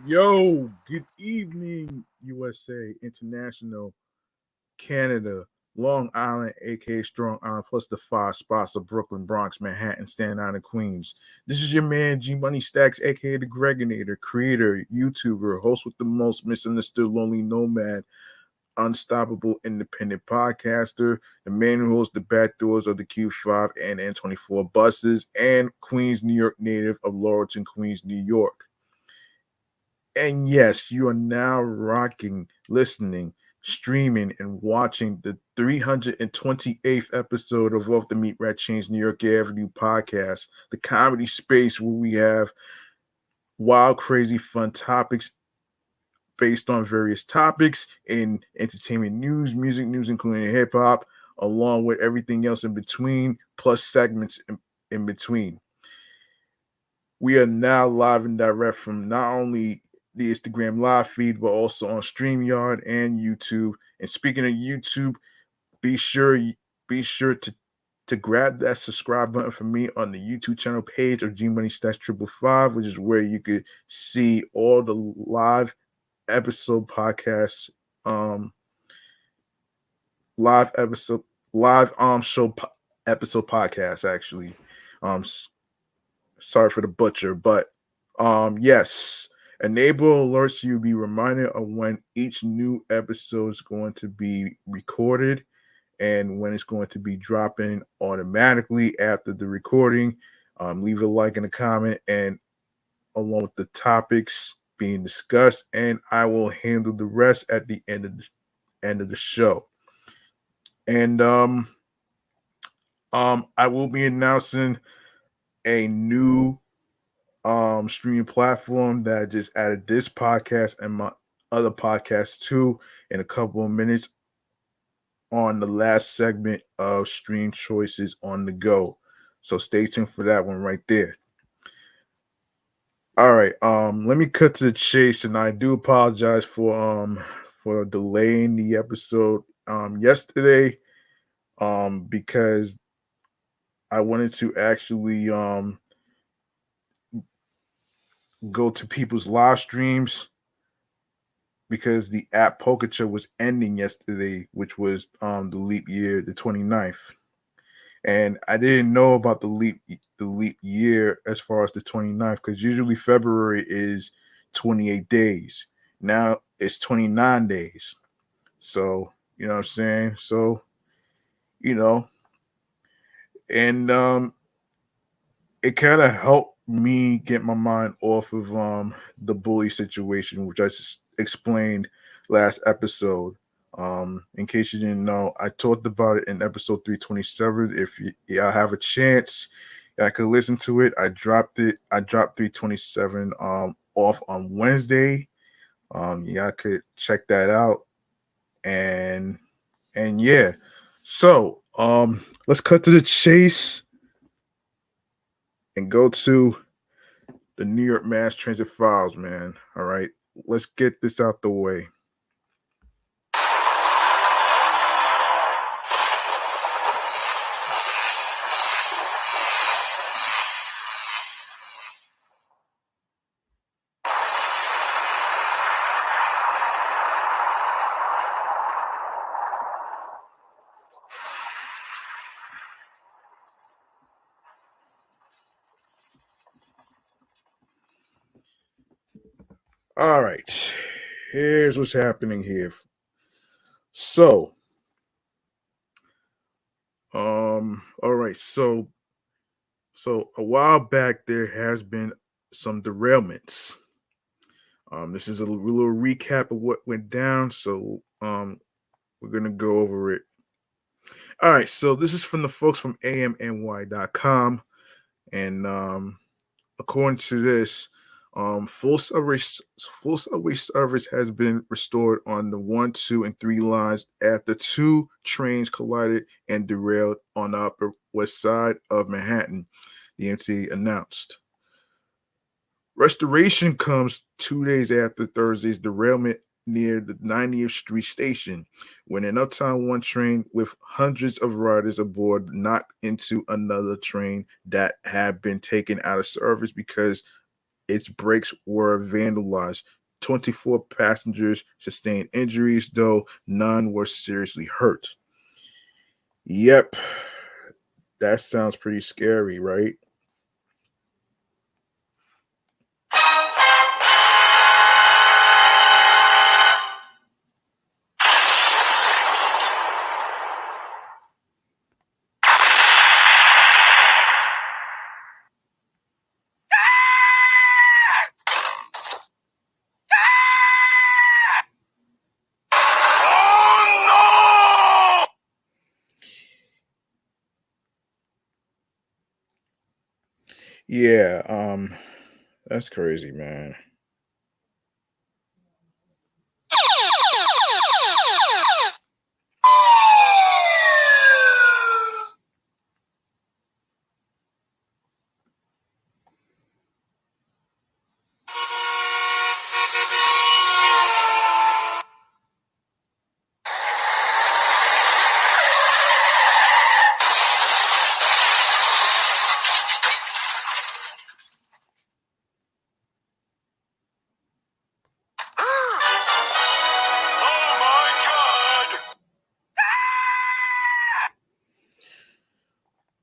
Yo, good evening, USA, International, Canada, Long Island, aka Strong Island, plus the five spots of Brooklyn, Bronx, Manhattan, Staten Island, Queens. This is your man G Money Stacks, aka the Gregonator, creator, YouTuber, host with the most, misunderstood, lonely nomad, unstoppable independent podcaster, the man who holds the back doors of the Q5 and N24 buses, and Queens, New York native of Laurelton, Queens, New York. And yes, you are now rocking, listening, streaming, and watching the 328th episode of Off the Meat Rat Chainz New York Avenue podcast, the comedy space where we have wild, crazy, fun topics based on various topics in entertainment news, music news, including hip hop, along with everything else in between, plus segments in between. We are now live and direct from not only the Instagram live feed, but also on StreamYard and YouTube. And speaking of YouTube, be sure to grab that subscribe button for me on the YouTube channel page of G Money Stats 555, which is where you could see all the live episode podcasts, um, live episode, live show episode podcasts actually. Um, Sorry for the butcher, but yes, enable alerts so you'll be reminded of when each new episode is going to be recorded and when it's going to be dropping automatically after the recording. Leave a like and a comment, and along with the topics being discussed, and I will handle the rest at the end of the show. And I will be announcing a new streaming platform that I just added this podcast and my other podcast too in a couple of minutes on the last segment of Stream Choices on the Go. So stay tuned for that one right there. All right, let me cut to the chase, and I do apologize for delaying the episode yesterday because I wanted to actually go to people's live streams because the app Pokecha was ending yesterday, which was the leap year, the 29th. And I didn't know about the leap year as far as the 29th, because usually February is 28 days. Now it's 29 days. So, you know what I'm saying? So, you know, and it kind of helped me get my mind off of the bully situation, which I just explained last episode. In case you didn't know, I talked about it in episode 327. If y'all have a chance, I could listen to it. I dropped it. I dropped 327 off on Wednesday. Y'all could check that out. And yeah. So let's cut to the chase and go to the New York Mass Transit Files, man. All right, let's get this out the way. All right, here's what's happening here. So, all right, so a while back there has been some derailments. This is a little recap of what went down. So, we're gonna go over it. All right, so this is from the folks from amny.com, and according to this, full subway service has been restored on the 1, 2, and 3 lines after 2 trains collided and derailed on the Upper West Side of Manhattan, the MTA announced. Restoration comes 2 days after Thursday's derailment near the 90th Street station, when an Uptown 1 train with hundreds of riders aboard knocked into another train that had been taken out of service because its brakes were vandalized. 24 passengers sustained injuries, though none were seriously hurt. Yep, that sounds pretty scary, right? Yeah, that's crazy, man.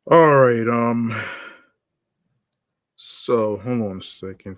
All right, so hold on a second.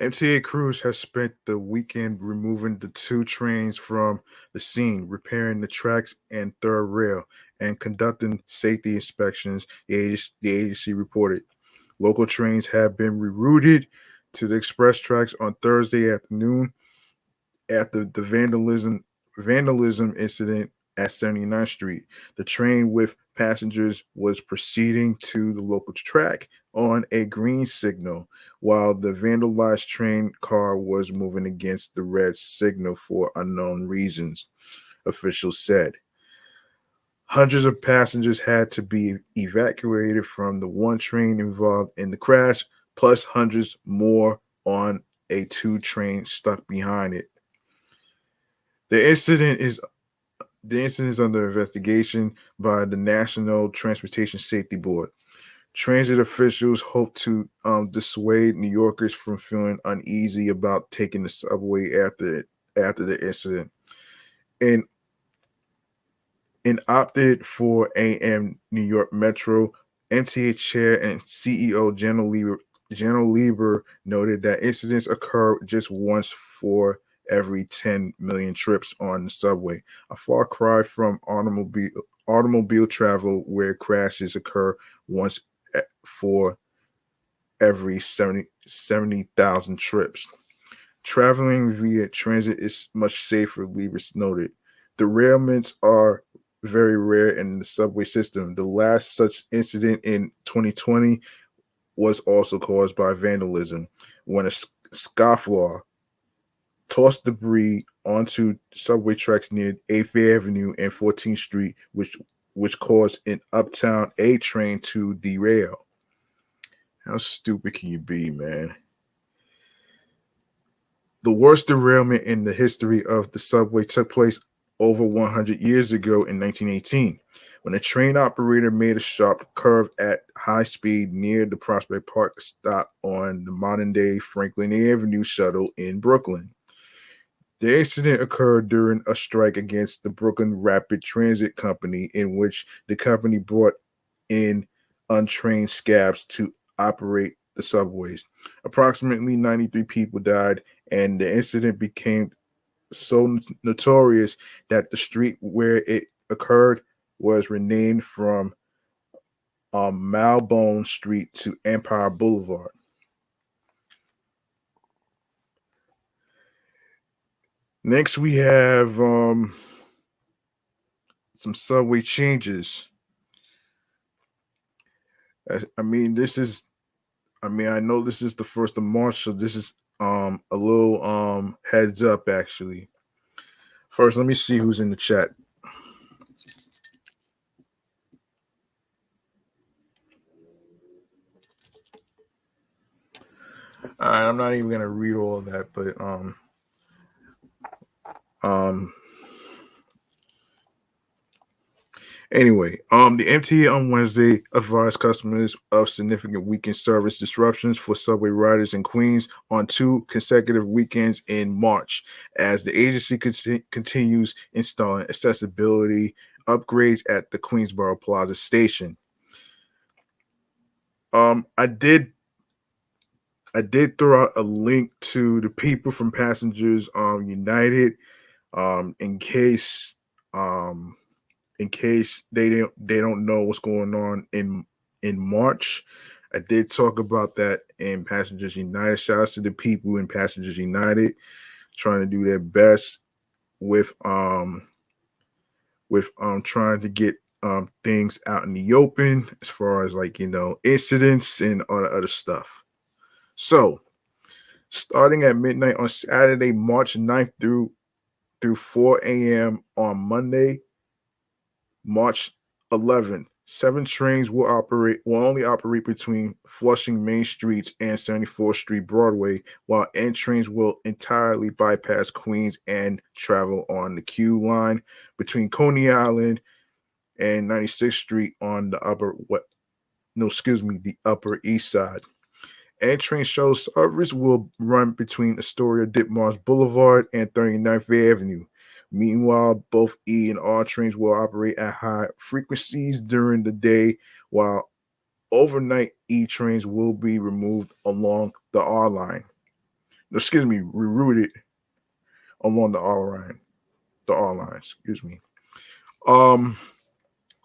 MTA crews have spent the weekend removing the two trains from the scene, repairing the tracks and third rail, and conducting safety inspections, the agency reported. Local trains have been rerouted to the express tracks on Thursday afternoon after the vandalism incident at 79th Street. The train with passengers was proceeding to the local track on a green signal, while the vandalized train car was moving against the red signal for unknown reasons, officials said. Hundreds of passengers had to be evacuated from the one train involved in the crash, plus hundreds more on a two train stuck behind it. The incident is under investigation by the National Transportation Safety Board. Transit officials hope to dissuade New Yorkers from feeling uneasy about taking the subway after the incident. And opted for AM New York Metro, MTA chair and CEO General Lieber noted that incidents occur just once for every 10 million trips on the subway, a far cry from automobile travel where crashes occur once for every 70,000 trips. Traveling via transit is much safer, Liebers noted. Derailments are very rare in the subway system. The last such incident in 2020 was also caused by vandalism when a scofflaw tossed debris onto subway tracks near 8th Avenue and 14th Street, which caused an Uptown A train to derail. How stupid can you be, man? The worst derailment in the history of the subway took place over 100 years ago in 1918, when a train operator made a sharp curve at high speed near the Prospect Park stop on the modern day Franklin Avenue shuttle in Brooklyn. The incident occurred during a strike against the Brooklyn Rapid Transit Company, in which the company brought in untrained scabs to operate the subways. Approximately 93 people died, and the incident became so notorious that the street where it occurred was renamed from Malbone Street to Empire Boulevard. Next, we have some subway changes. I mean, this is. I mean, I know this is the 1st of March, so this is a little heads up actually. First, let me see who's in the chat. All right, I'm not even gonna read all of that, but um anyway, the MTA on Wednesday advised customers of significant weekend service disruptions for subway riders in Queens on 2 consecutive weekends in March, as the agency continues installing accessibility upgrades at the Queensboro Plaza station. Um, I did I did throw out a link to the people from Passengers United, in case um they don't know what's going on in March. I did talk about that in Passengers United. Shout out to the people in Passengers United trying to do their best with trying to get things out in the open as far as like incidents and all the other stuff. So starting at midnight on Saturday, March 9th through 4 a.m. on Monday, March 11th. Seven trains will only operate between Flushing Main Streets and 74th Street Broadway, while N trains will entirely bypass Queens and travel on the Q line between Coney Island and 96th Street on the the Upper East Side. And train shuttle service will run between Astoria Ditmars Boulevard and 39th Avenue. Meanwhile, both E and R trains will operate at high frequencies during the day, while overnight E trains will be removed along the R line. Rerouted along the R line. The R line, excuse me. Um,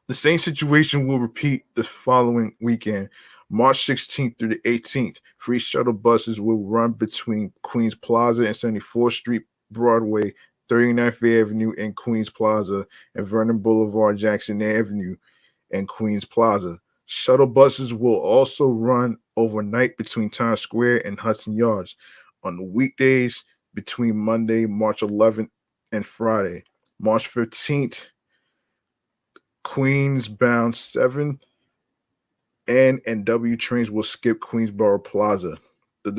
The same situation will repeat the following weekend. March 16th through the 18th, free shuttle buses will run between Queens Plaza and 74th Street Broadway, 39th Avenue and Queens Plaza, and Vernon Boulevard, Jackson Avenue and Queens Plaza. Shuttle buses will also run overnight between Times Square and Hudson Yards on the weekdays between Monday, March 11th and Friday. March 15th, Queens bound 7 N and W trains will skip Queensboro Plaza. The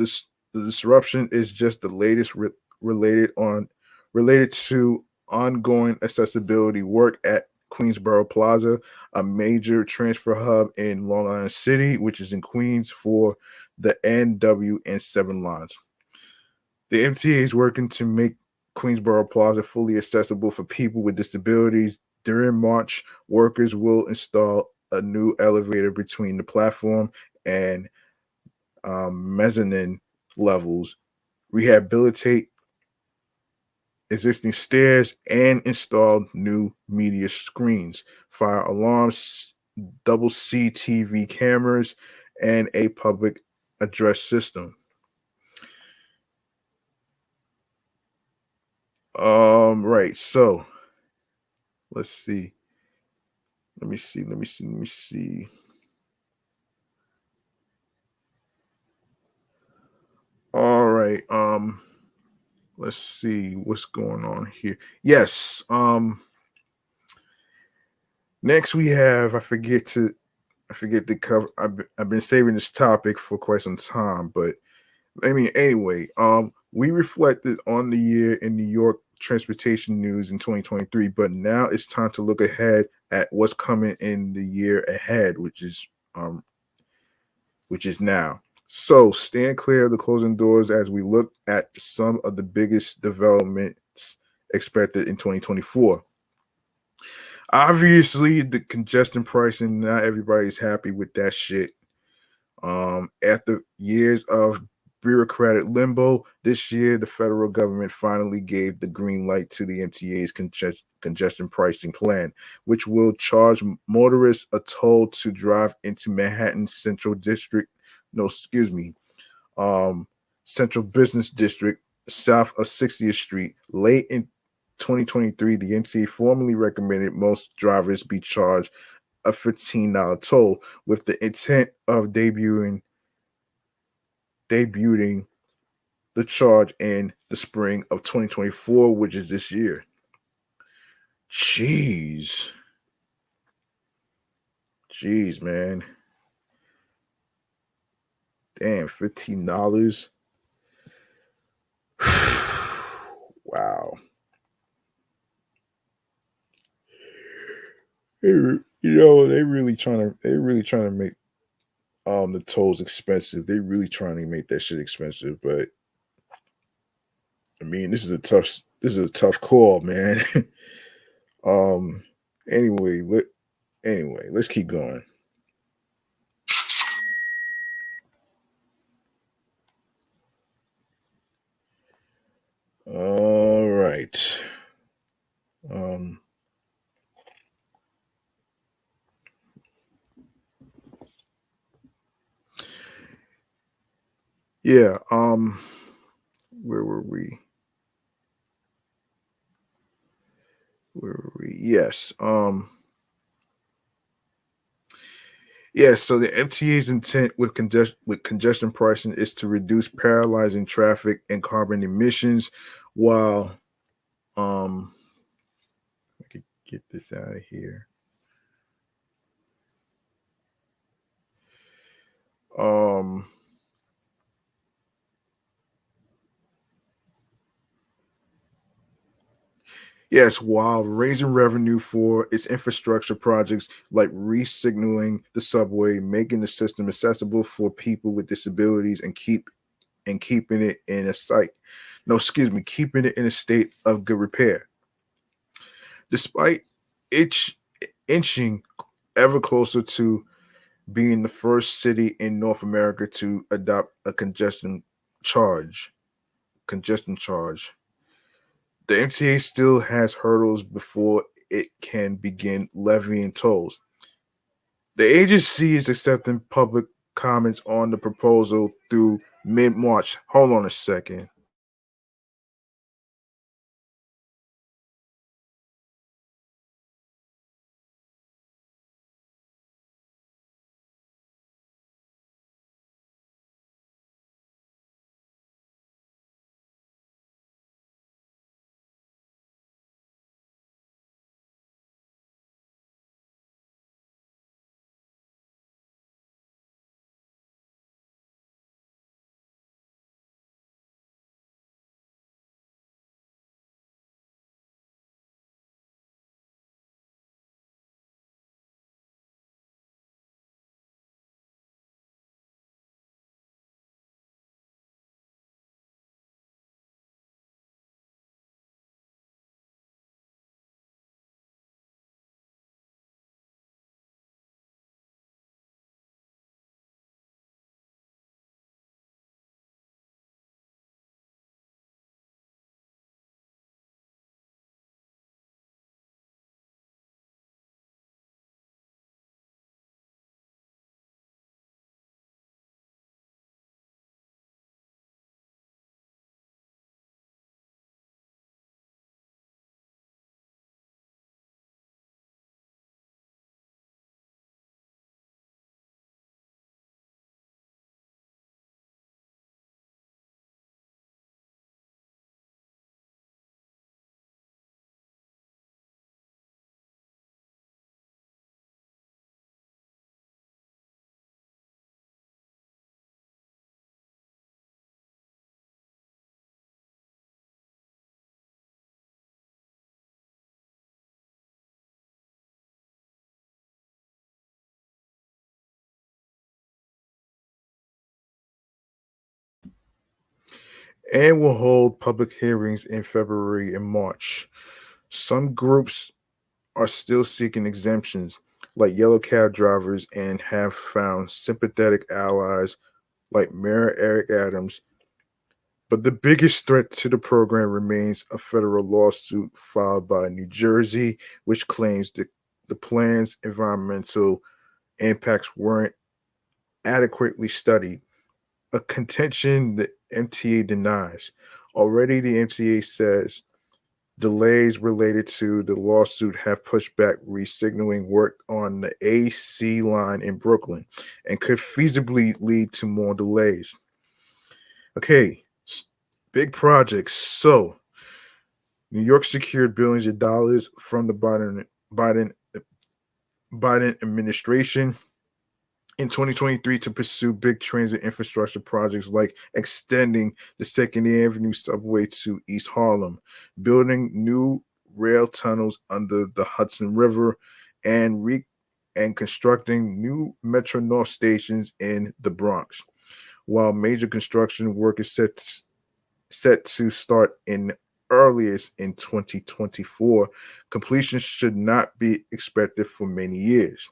disruption is just the latest related to ongoing accessibility work at Queensboro Plaza, a major transfer hub in Long Island City, which is in Queens for the N, W, and 7 lines. The MTA is working to make Queensboro Plaza fully accessible for people with disabilities. During March, workers will install a new elevator between the platform and mezzanine levels, rehabilitate existing stairs, and install new media screens, fire alarms, double CTV cameras, and a public address system. Right. So let's see. Let me see. All right. Let's see what's going on here. Yes. Next we have I forget the cover. I've been saving this topic for quite some time, but I mean anyway, we reflected on the year in New York transportation news in 2023, but now it's time to look ahead at what's coming in the year ahead, which is now. So stand clear of the closing doors as we look at some of the biggest developments expected in 2024. Obviously, the congestion pricing, not everybody's happy with that shit. After years of bureaucratic limbo, this year the federal government finally gave the green light to the MTA's congestion pricing plan, which will charge motorists a toll to drive into Manhattan's Central District. No, excuse me, Central Business District, south of 60th Street. Late in 2023, the MTA formally recommended most drivers be charged a $15 toll, with the intent of debuting the charge in the spring of 2024, which is this year. Jeez, man. Damn, $15. Wow. They really trying to make the tolls expensive. They really trying to make that shit expensive, but I mean, this is a tough call, man. um anyway, let's keep going. All right. Um yeah, where were we? Yes. Yeah, so the MTA's intent with congestion pricing is to reduce paralyzing traffic and carbon emissions while I could get this out of here. Um Yes, while raising revenue for its infrastructure projects like resignaling the subway, making the system accessible for people with disabilities, and keeping it in a site. No, excuse me, keeping it in a state of good repair. Despite itch, inching ever closer to being the first city in North America to adopt a congestion charge. The MTA still has hurdles before it can begin levying tolls. The agency is accepting public comments on the proposal through mid March. Hold on a second. And will hold public hearings in February and March. Some groups are still seeking exemptions, like yellow cab drivers, and have found sympathetic allies like Mayor Eric Adams. But the biggest threat to the program remains a federal lawsuit filed by New Jersey, which claims that the plan's environmental impacts weren't adequately studied, a contention that MTA denies. Already, the MTA says Delays related to the lawsuit have pushed back resignaling work on the AC line in Brooklyn and could feasibly lead to more delays. Okay, big projects. So, New York secured billions of dollars from the Biden administration in 2023 to pursue big transit infrastructure projects like extending the Second Avenue subway to East Harlem, building new rail tunnels under the Hudson River, and constructing new Metro North stations in the Bronx. While major construction work is set to start in earliest in 2024, completion should not be expected for many years.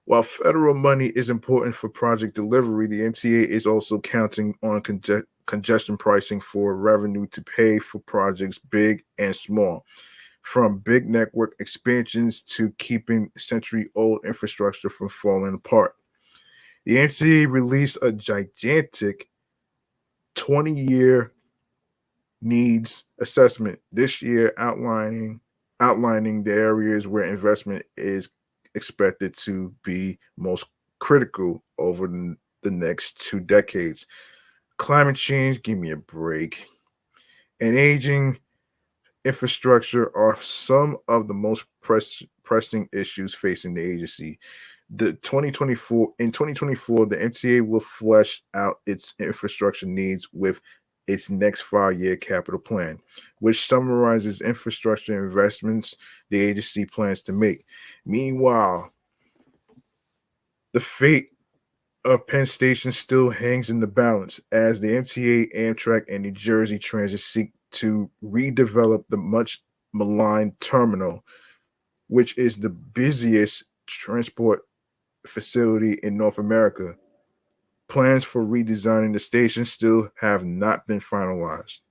While federal money is important for project delivery, the MTA is also counting on congestion pricing for revenue to pay for projects big and small, from big network expansions to keeping century-old infrastructure from falling apart. The MTA released a gigantic 20-year needs assessment this year outlining the areas where investment is expected to be most critical over the next 2 decades. Climate change, give me a break, and aging infrastructure are some of the most pressing issues facing the agency. The 2024, the MTA will flesh out its infrastructure needs with its next 5-year capital plan, which summarizes infrastructure investments the agency plans to make. Meanwhile, the fate of Penn Station still hangs in the balance as the MTA, Amtrak, and New Jersey Transit seek to redevelop the much maligned terminal, which is the busiest transport facility in North America. Plans for redesigning the station still have not been finalized.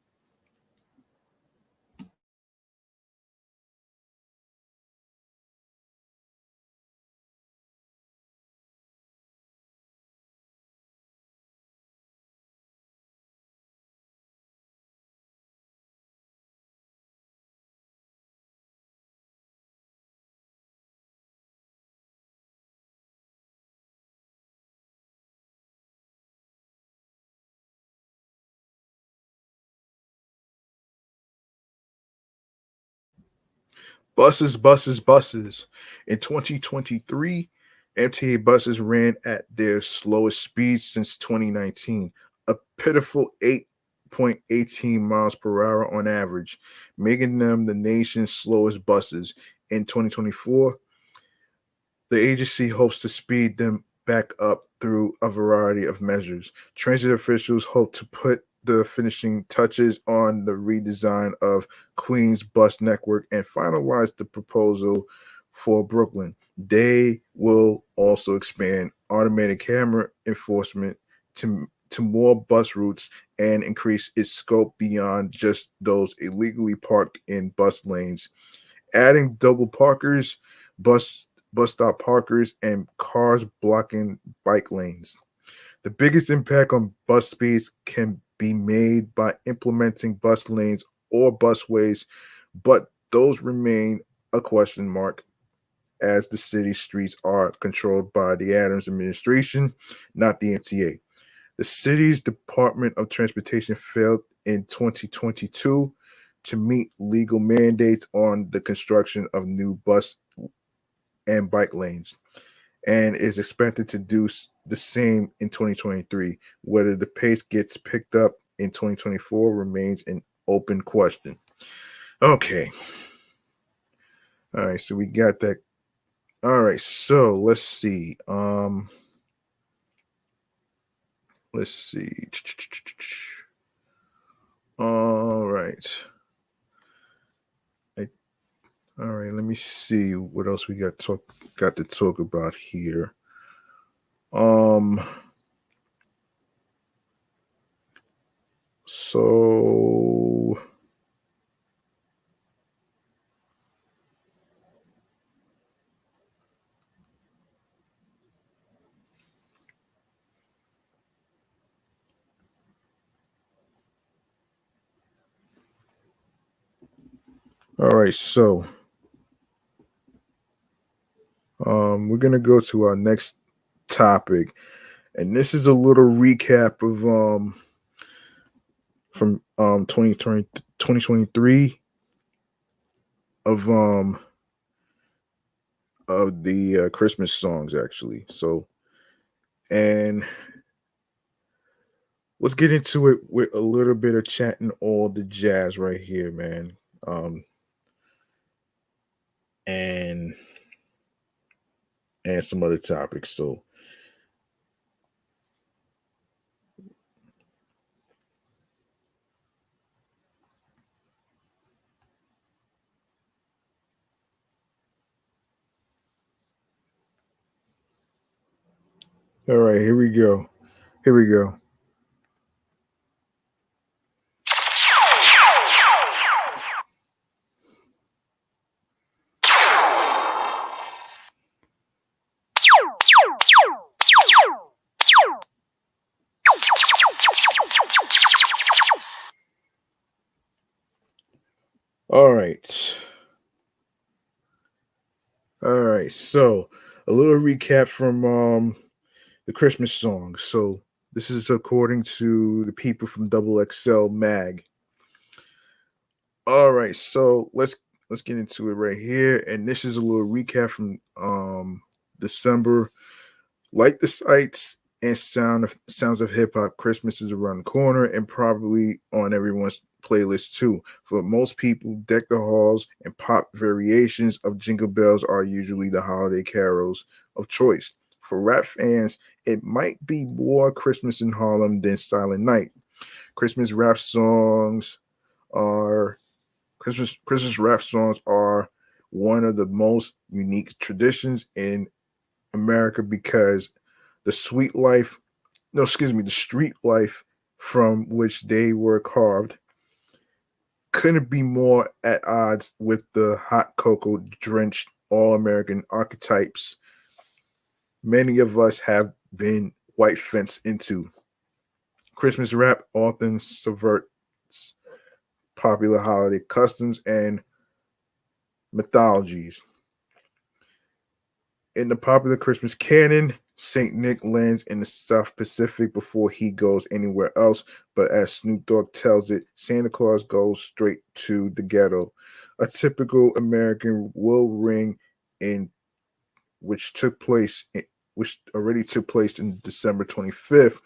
Buses. In 2023, MTA buses ran at their slowest speed since 2019, a pitiful 8.18 miles per hour on average, making them the nation's slowest buses. In 2024, the agency hopes to speed them back up through a variety of measures. Transit officials hope to put the finishing touches on the redesign of Queens bus network and finalize the proposal for Brooklyn. They will also expand automated camera enforcement to more bus routes and increase its scope beyond just those illegally parked in bus lanes, adding double parkers, bus bus stop parkers, and cars blocking bike lanes. The biggest impact on bus speeds can be made by implementing bus lanes or busways, but those remain a question mark as the city streets are controlled by the Adams administration, not the MTA. The city's Department of Transportation failed in 2022 to meet legal mandates on the construction of new bus and bike lanes, and is expected to do the same in 2023. Whether the pace gets picked up in 2024 remains an open question. Okay. All right, so we got that. All right, so let's see. Let's see. All right. All right, let me see what else we got to talk about here. Um so All right, so we're gonna go to our next topic, and this is a little recap of from 2020 2023 of the Christmas songs actually. So, and let's get into it with a little bit of chatting all the jazz right here, man. Um, and and some other topics. So, all right, here we go. Here we go. All right. All right. So, a little recap from the Christmas songs. So, this is according to the people from Double XL Mag. All right. So, let's get into it right here, and this is a little recap from December. Like the sights and sounds of hip hop, Christmas is around the corner and probably on everyone's playlist too. For most people, deck the halls and pop variations of Jingle Bells are usually the holiday carols of choice. For rap fans, it might be more Christmas in Harlem than Silent Night. Christmas rap songs are Christmas rap songs are one of the most unique traditions in America because the sweet life, no, excuse me, the street life from which they were carved couldn't be more at odds with the hot cocoa drenched all American archetypes many of us have been white fenced into. Christmas rap often subverts popular holiday customs and mythologies. In the popular Christmas canon, Saint Nick lands in the South Pacific before he goes anywhere else, but as Snoop Dogg tells it, Santa Claus goes straight to the ghetto. A typical American will ring in which took place which already took place in December 25th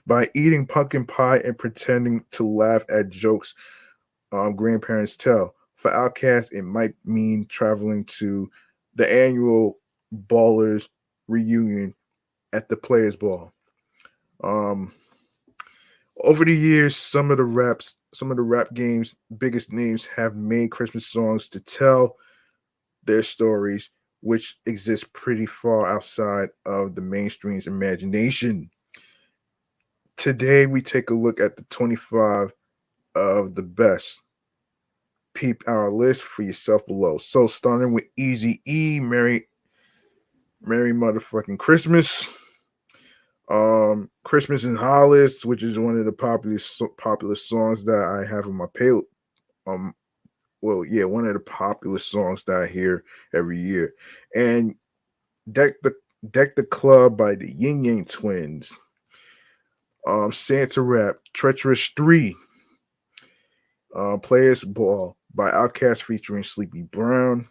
by eating pumpkin pie and pretending to laugh at jokes grandparents tell. For outcasts, it might mean traveling to the annual Ballers reunion at the Players Ball. Um, Over the years, some of the rap game's biggest names have made Christmas songs to tell their stories, which exist pretty far outside of the mainstream's imagination. Today, we take a look at the 25 of the best. Peep our list for yourself below. So, starting with Easy E, Merry Motherfucking Christmas. Christmas in Hollis, which is one of the popular songs that I have on my pay. Um, one of the popular songs that I hear every year, and Deck the Deck the Club by the Yin Yang Twins. Santa Rap, Treacherous 3. Players Ball by Outkast featuring Sleepy Brown.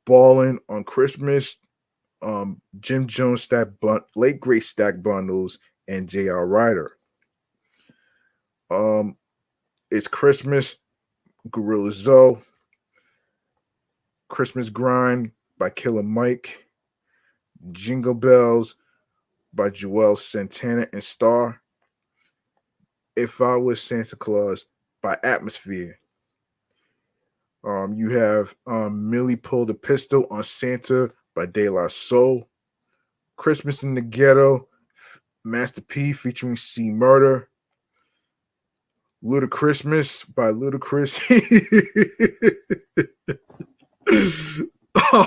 Ballin' on Christmas, Jim Jones late great stack bundles and J.R. Ryder. It's Christmas, Gorilla Zoe. Christmas Grind by Killer Mike. Jingle Bells by Joel Santana and Star. If I Was Santa Claus by Atmosphere. You have Millie Pulled a Pistol on Santa by De La Soul. Christmas in the Ghetto, Master P featuring C Murda. Ludachristmas by Ludacris.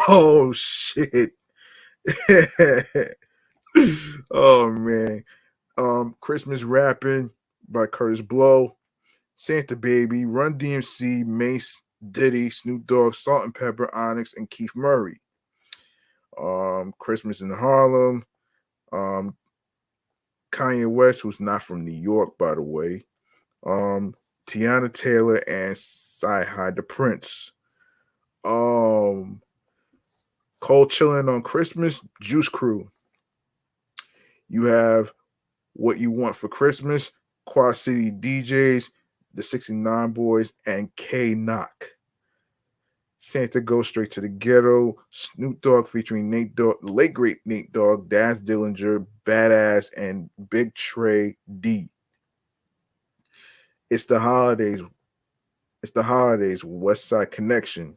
Oh shit. Oh man. Christmas Rapping by Curtis Blow. Santa Baby, Run DMC, Mace Diddy, Snoop Dogg, Salt and Pepper, Onyx, and Keith Murray. Christmas in Harlem. Um, Kanye West, who's not from New York, by the way. Tiana Taylor and Sci-Hi the Prince. Cold Chillin' on Christmas, Juice Crew. You have What You Want for Christmas, Quad City DJs, the 69 Boys, and K Knock. Santa Goes Straight to the Ghetto, Snoop Dogg featuring Nate Dogg, late great Nate Dogg, Daz Dillinger, Badass, and Big Trey D. It's the holidays. It's the holidays. West Side Connection.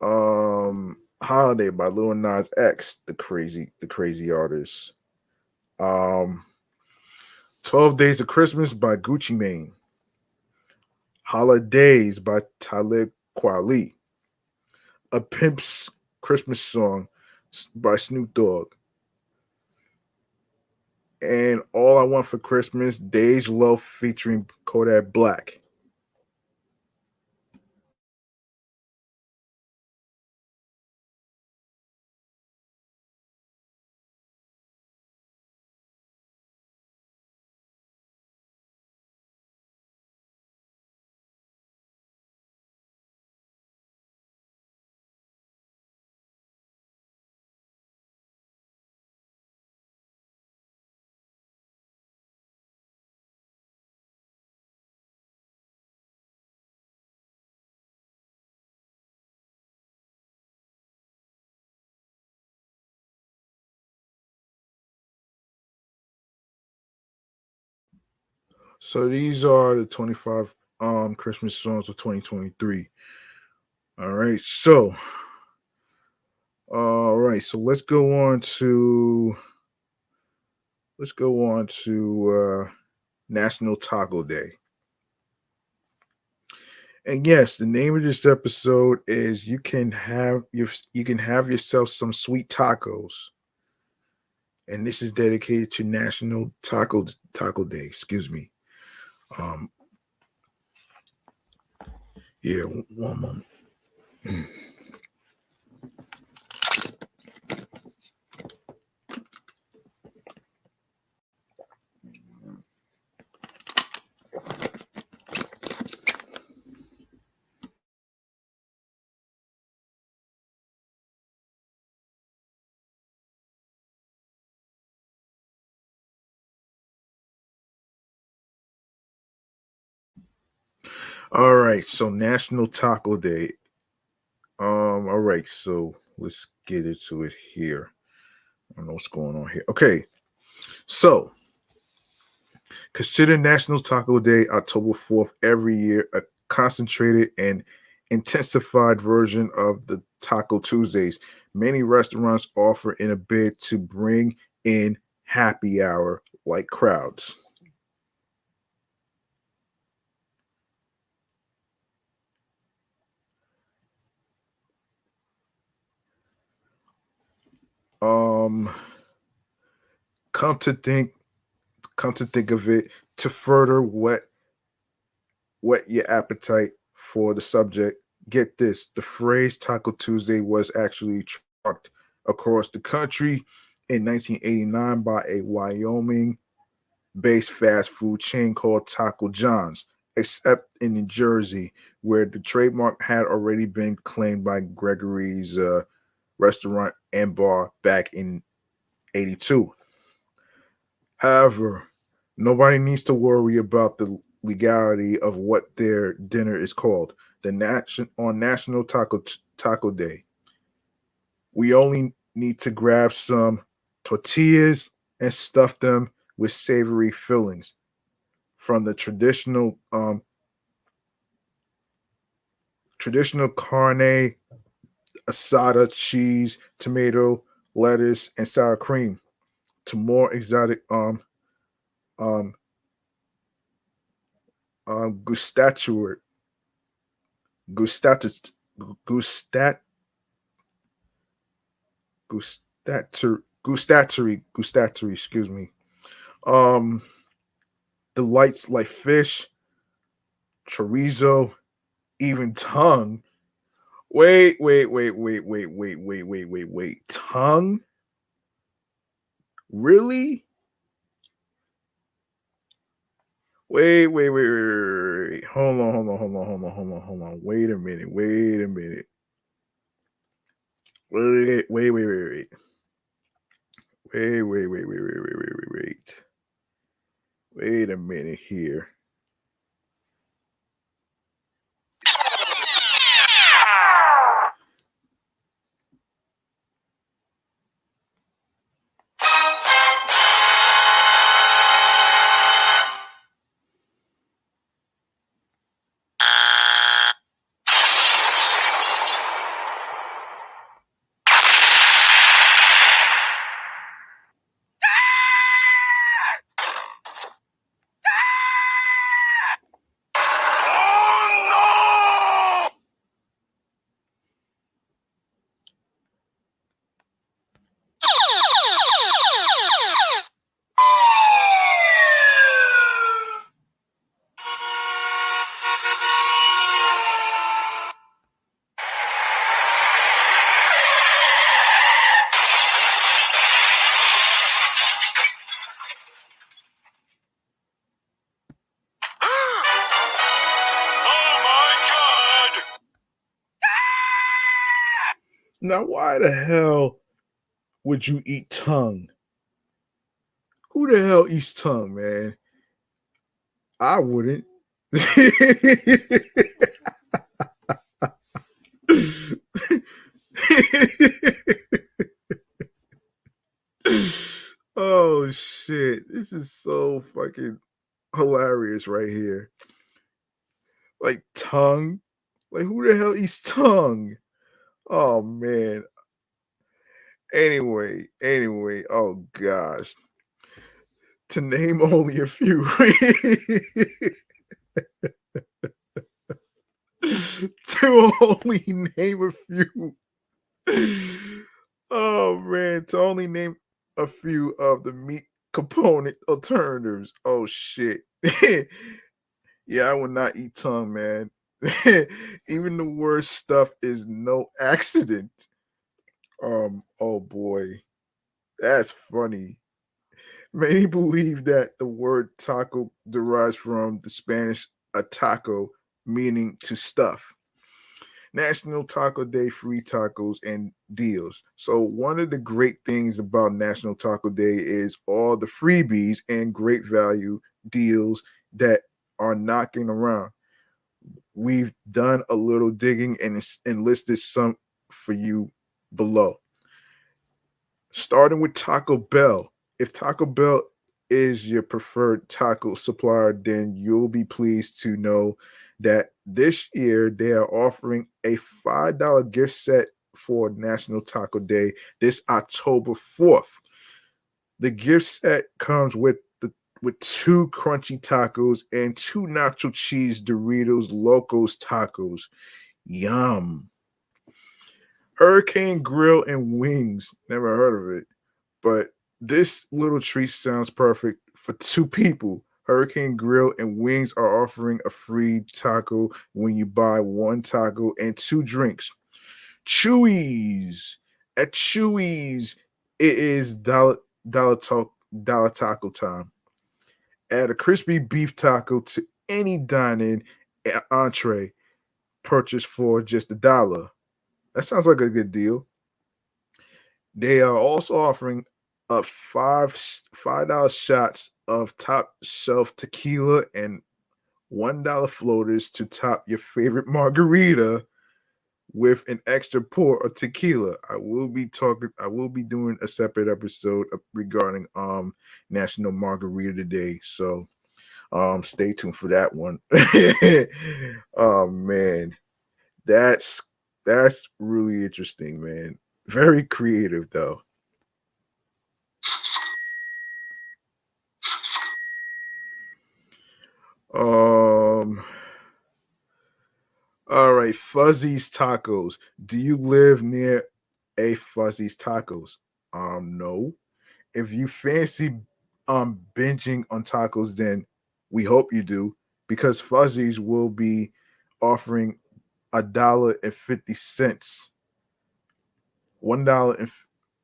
Holiday by Lil Nas X, the crazy artist. 12 Days of Christmas by Gucci Mane. Holidays by Talib Kweli. A Pimp's Christmas Song by Snoop Dogg. And All I Want for Christmas, Dej Love featuring Kodak Black. So these are the 25 Christmas songs of 2023. All right. So let's go on to National Taco Day. And yes, the name of this episode is you can have yourself some sweet tacos. And this is dedicated to National Taco Day, excuse me. Um yeah, one moment. All right, so National Taco Day. All right, so let's get into it here. I don't know what's going on here. Okay, so consider National Taco Day October 4th every year a concentrated and intensified version of the Taco Tuesdays many restaurants offer in a bid to bring in happy hour like crowds. Um, come to think, come to think of it, to further whet your appetite for the subject, get this: the phrase Taco Tuesday was actually trucked across the country in 1989 by a Wyoming-based fast food chain called Taco John's, except in New Jersey, where the trademark had already been claimed by Gregory's restaurant and bar back in '82. However, nobody needs to worry about the legality of what their dinner is called. On National Taco Day, we only need to grab some tortillas and stuff them with savory fillings from the traditional carne asada, cheese, tomato, lettuce, and sour cream to more exotic um gustatory gustat gustat gustatory, excuse me. Um delights like fish, chorizo, even tongue. Wait. Tongue? Really? Wait. Hold on. Wait a minute. Wait. Wait a minute here. Now, why the hell would you eat tongue? Who the hell eats tongue, man? I wouldn't. Oh shit. This is so fucking hilarious right here. Like tongue? Like who the hell eats tongue? Oh man. Anyway, oh gosh. To name only a few. To only name a few. Oh man, to only name a few of the meat component alternatives. Oh shit. Yeah, I will not eat tongue, man. Even the worst stuff is no accident. Oh boy. That's funny. Many believe that the word taco derives from the Spanish ataco, meaning to stuff. National Taco Day, free tacos and deals. So, one of the great things about National Taco Day is all the freebies and great value deals that are knocking around. We've done a little digging and listed some for you below. Starting with Taco Bell. If Taco Bell is your preferred taco supplier, then you'll be pleased to know that this year they are offering a $5 gift set for National Taco Day this October 4th. The gift set comes with two crunchy tacos and two nacho cheese Doritos Locos tacos. Yum. Hurricane Grill and Wings. Never heard of it. But this little treat sounds perfect for two people. Hurricane Grill and Wings are offering a free taco when you buy one taco and two drinks. Chewy's. At Chewy's, it is dollar taco time. Add a crispy beef taco to any dine-in entree purchased for just $1. That sounds like a good deal. They are also offering a $5 shots of top shelf tequila and $1 floaters to top your favorite margarita with an extra pour of tequila. I will be doing a separate episode regarding National Margarita Day. So stay tuned for that one. Oh man. That's really interesting, man. Very creative though. Um all right, Fuzzy's Tacos. Do you live near a Fuzzy's Tacos? No. If you fancy binging on tacos, then we hope you do, because Fuzzy's will be offering $1.50.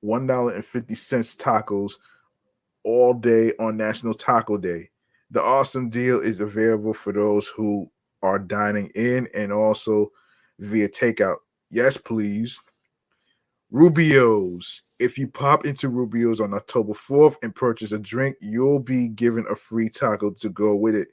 $1.50 tacos all day on National Taco Day. The awesome deal is available for those who are dining in and also via takeout. Yes, please. Rubio's. If you pop into Rubio's on October 4th and purchase a drink, you'll be given a free taco to go with it.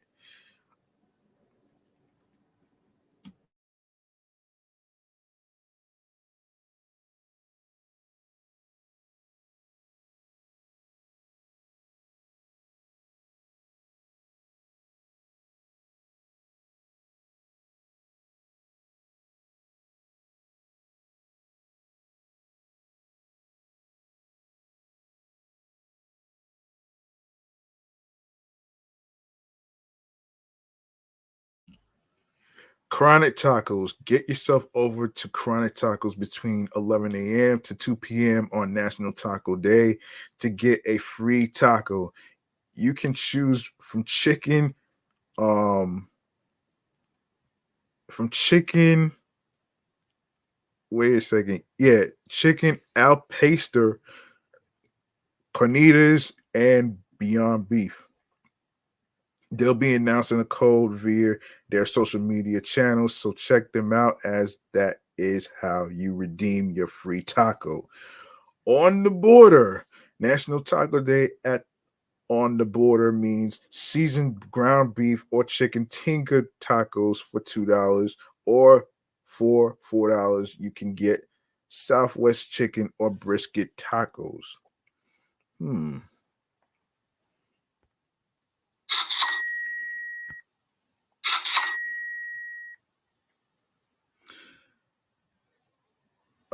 Chronic Tacos. Get yourself over to Chronic Tacos between 11 a.m. to 2 p.m. on National Taco Day to get a free taco. You can choose um, from chicken. Wait a second. Yeah, chicken al pastor, carnitas, and Beyond Beef. They'll be announcing a code via their social media channels, so check them out as that is how you redeem your free taco. On the border, National Taco Day at On the Border means seasoned ground beef or chicken tinga tacos for $2, or for $4 you can get Southwest chicken or brisket tacos. Hmm.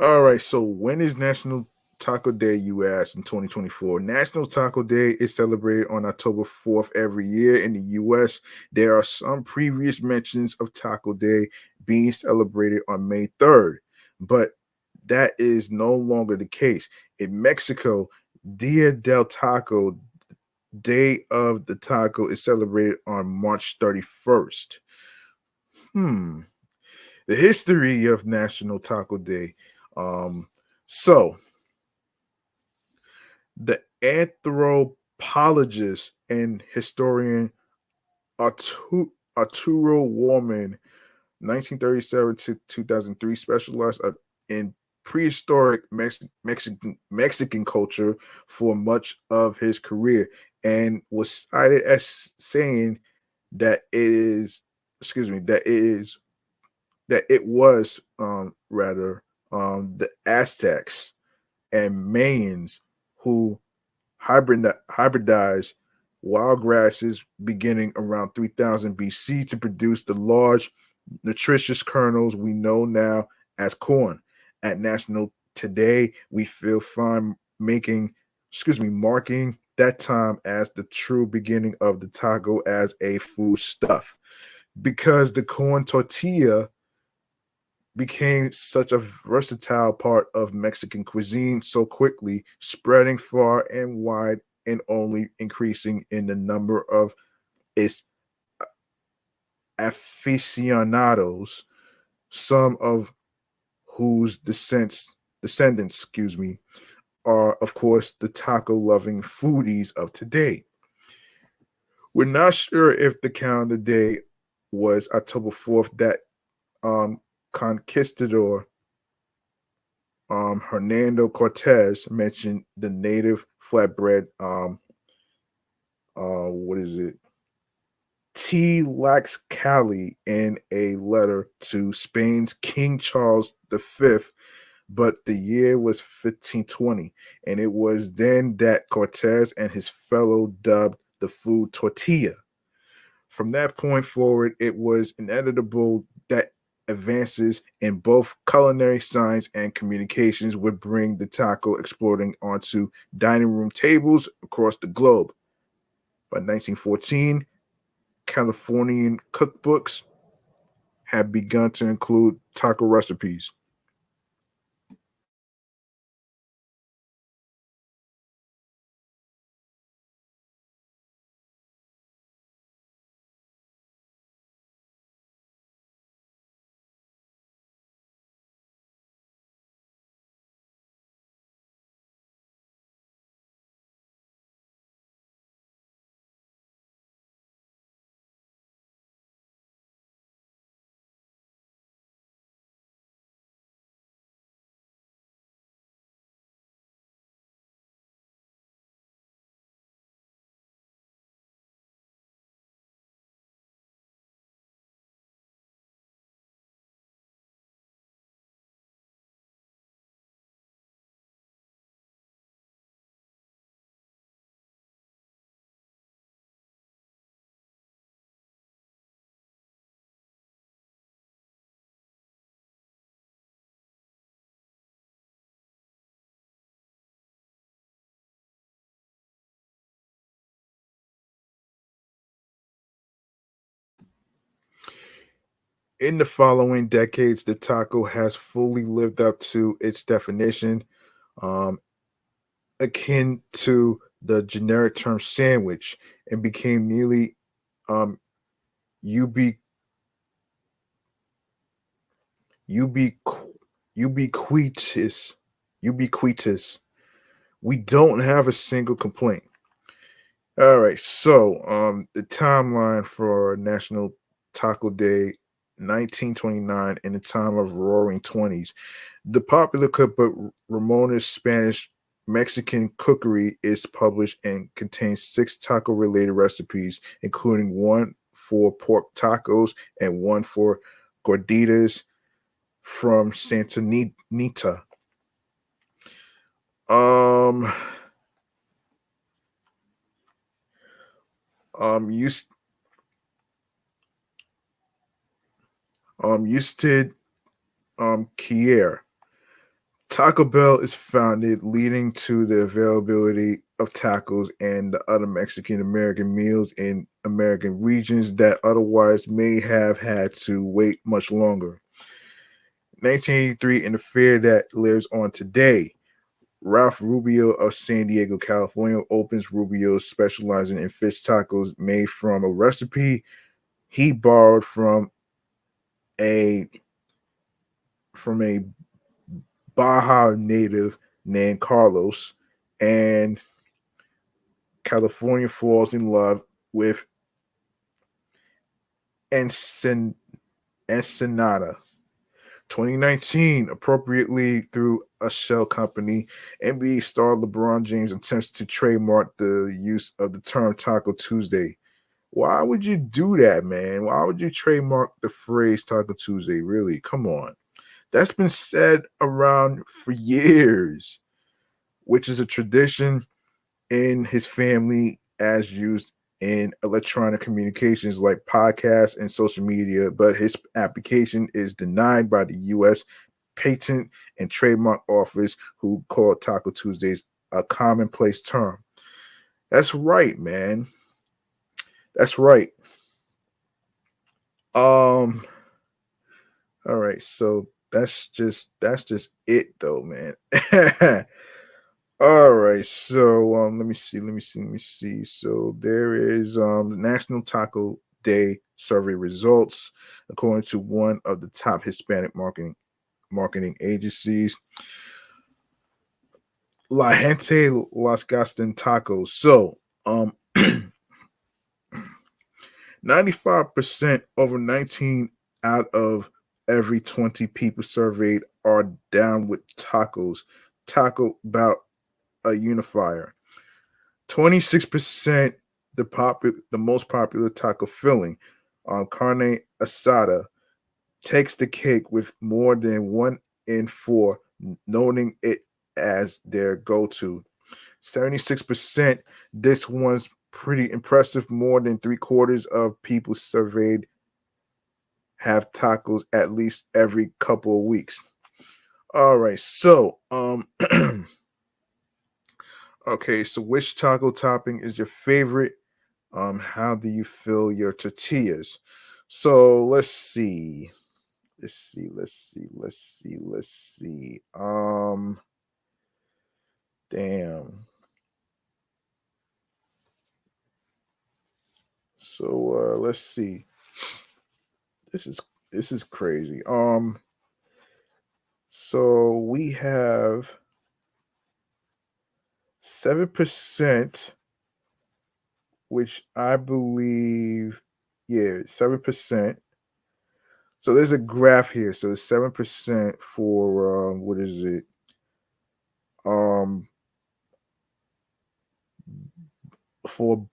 All right, so when is National Taco Day, you ask, in 2024? National Taco Day is celebrated on October 4th every year in the US. There are some previous mentions of Taco Day being celebrated on May 3rd, but that is no longer the case. In Mexico, Dia del Taco, Day of the Taco, is celebrated on March 31st. Hmm. The history of National Taco Day. Um, so the anthropologist and historian Arturo Warman, 1937 to 2003, specialized in prehistoric Mexican culture for much of his career, and was cited as saying that it is, excuse me, that it was rather the Aztecs and Mayans who hybridized wild grasses beginning around 3000 BC to produce the large, nutritious kernels we know now as corn. At National Today, we feel fine marking that time as the true beginning of the taco as a food stuff, because the corn tortilla became such a versatile part of Mexican cuisine so quickly, spreading far and wide and only increasing in the number of its aficionados, some of whose descendants, are of course the taco loving foodies of today. We're not sure if the calendar day was October 4th that conquistador Hernando Cortez mentioned the native flatbread. What is it? Tlaxcali in a letter to Spain's King Charles V, but the year was 1520, and it was then that Cortez and his fellow dubbed the food tortilla. From that point forward, it was inevitable that advances in both culinary science and communications would bring the taco exploding onto dining room tables across the globe. By 1914, Californian cookbooks had begun to include taco recipes. In the following decades, the taco has fully lived up to its definition, um, akin to the generic term sandwich, and became nearly um, ubi, ubiqu- ubiquitous. Ubiquitous. We don't have a single complaint. All right, so the timeline for National Taco Day 1929 in the time of Roaring Twenties. The popular cookbook Ramona's Spanish Mexican Cookery is published and contains 6 taco-related recipes, including one for pork tacos and one for gorditas from Santa Nita. Um, used Usted Kier. Taco Bell is founded, leading to the availability of tacos and the other Mexican American meals in American regions that otherwise may have had to wait much longer. 1983, in the fair that lives on today, Ralph Rubio of San Diego, California, opens Rubio's, specializing in fish tacos made from a recipe he borrowed a from a Baja native named Carlos, and California falls in love with Ensenada. 2019, appropriately through a shell company, NBA star LeBron James attempts to trademark the use of the term Taco Tuesday. Why would you do that, man? Why would you trademark the phrase Taco Tuesday? Really? Come on. That's been said around for years, which is a tradition in his family as used in electronic communications like podcasts and social media, but his application is denied by the U.S. Patent and Trademark Office, who call Taco Tuesdays a commonplace term. That's right, man. That's right. Um. All right. So that's just it, though, man. All right, so let me see. So there is the National Taco Day survey results, according to one of the top Hispanic marketing agencies, La Gente Las Gaston Tacos. So 95%, over 19 out of every 20 people surveyed are down with tacos. Taco about a unifier. 26%, the most popular taco filling, carne asada, takes the cake with more than 1 in 4 noting it as their go-to. 76%, this one's pretty impressive. More than 3/4 of people surveyed have tacos at least every couple of weeks. All right, so okay, so which taco topping is your favorite? How do you fill your tortillas? So let's see. Damn. So let's see. This is this is crazy. So we have 7%, which I believe, yeah, 7%. So there's a graph here. So it's 7% for what is it? Um, for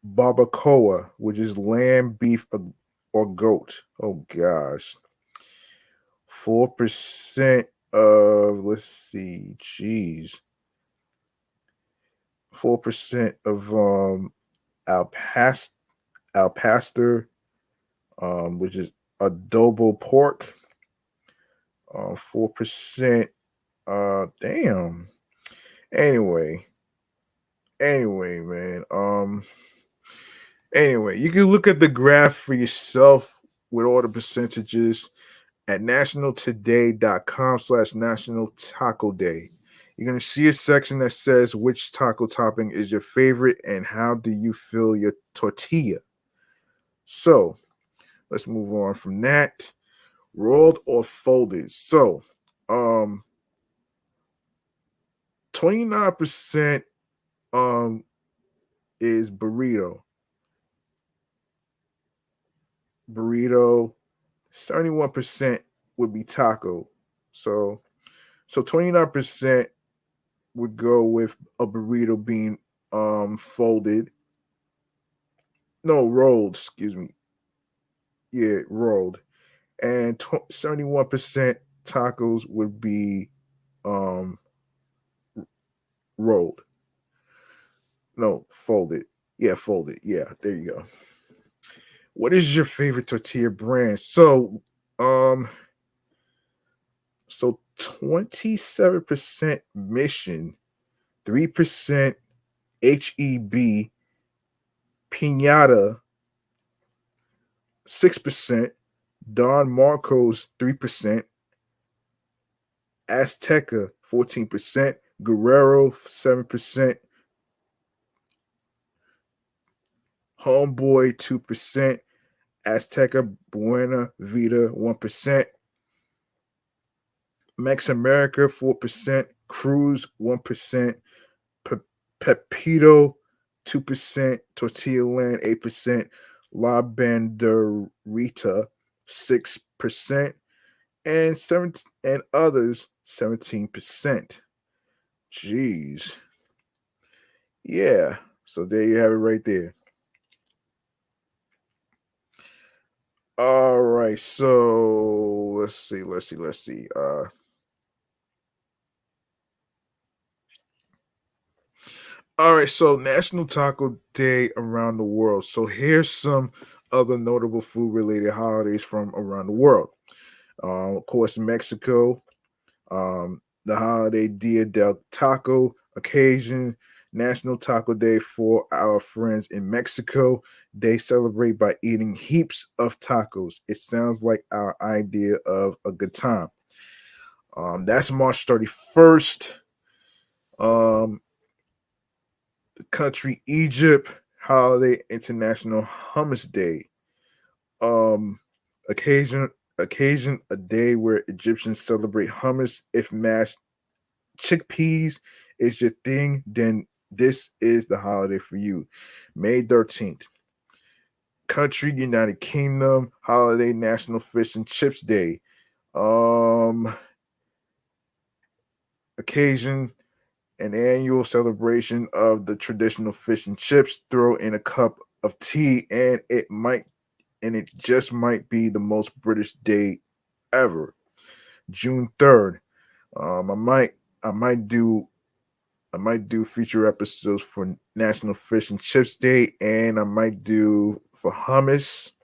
barbacoa, which is lamb, beef, or goat. Oh gosh, 4% of, let's see, geez, 4% of al past al pastor, which is adobo pork. 4%. Damn. Anyway, man. Anyway, you can look at the graph for yourself with all the percentages at nationaltoday.com/National Taco Day. You're going to see a section that says which taco topping is your favorite and how do you fill your tortilla. So let's move on from that. Rolled or folded. So 29% is burrito. 71% would be taco. So 29% would go with a burrito being folded. No, rolled, excuse me. Yeah, rolled. And 71% tacos would be rolled. No, folded. Yeah, folded. Yeah, there you go. What is your favorite tortilla brand? So 27% Mission, 3% HEB, Pinata, 6%, Don Marcos, 3%, Azteca, 14%, Guerrero, 7%, Homeboy, 2%, Azteca Buena Vida, 1%, Mex America, 4%, Cruz, 1%, Pepito, 2%, Tortilla Land, 8%, La Banderita, 6%, and others, 17%. Jeez. Yeah. So there you have it right there. All right. So let's see. All right, so National Taco Day around the world. So here's some other notable food-related holidays from around the world. Of course, Mexico, the holiday Dia del Taco occasion, National Taco Day for our friends in Mexico. They celebrate by eating heaps of tacos. It sounds like our idea of a good time. That's March 31st. The country Egypt, holiday International Hummus Day. Um, occasion a day where Egyptians celebrate hummus. If mashed chickpeas is your thing, then this is the holiday for you. May 13th. Country United Kingdom, holiday National Fish and Chips Day. Occasion an annual celebration of the traditional fish and chips. Throw in a cup of tea, and it just might be the most British day ever. June 3rd. I might do future episodes for National Fish and Chips Day, and I might do for hummus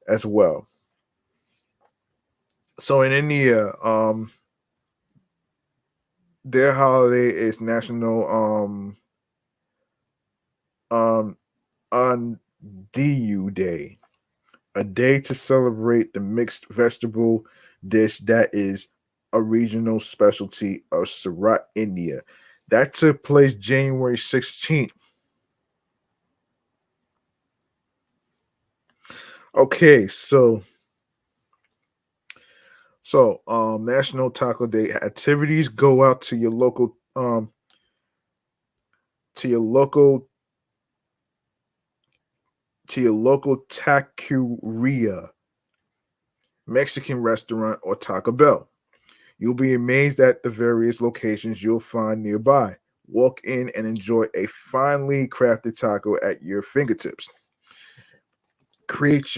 as well. So in India, their holiday is National Undiyu Day, a day to celebrate the mixed vegetable dish that is a regional specialty of Surat, India. That took place January 16th. Okay, National Taco Day activities. Go out to your local to your local taqueria, Mexican restaurant, or Taco Bell. You'll be amazed at the various locations you'll find nearby. Walk in and enjoy a finely crafted taco at your fingertips. Create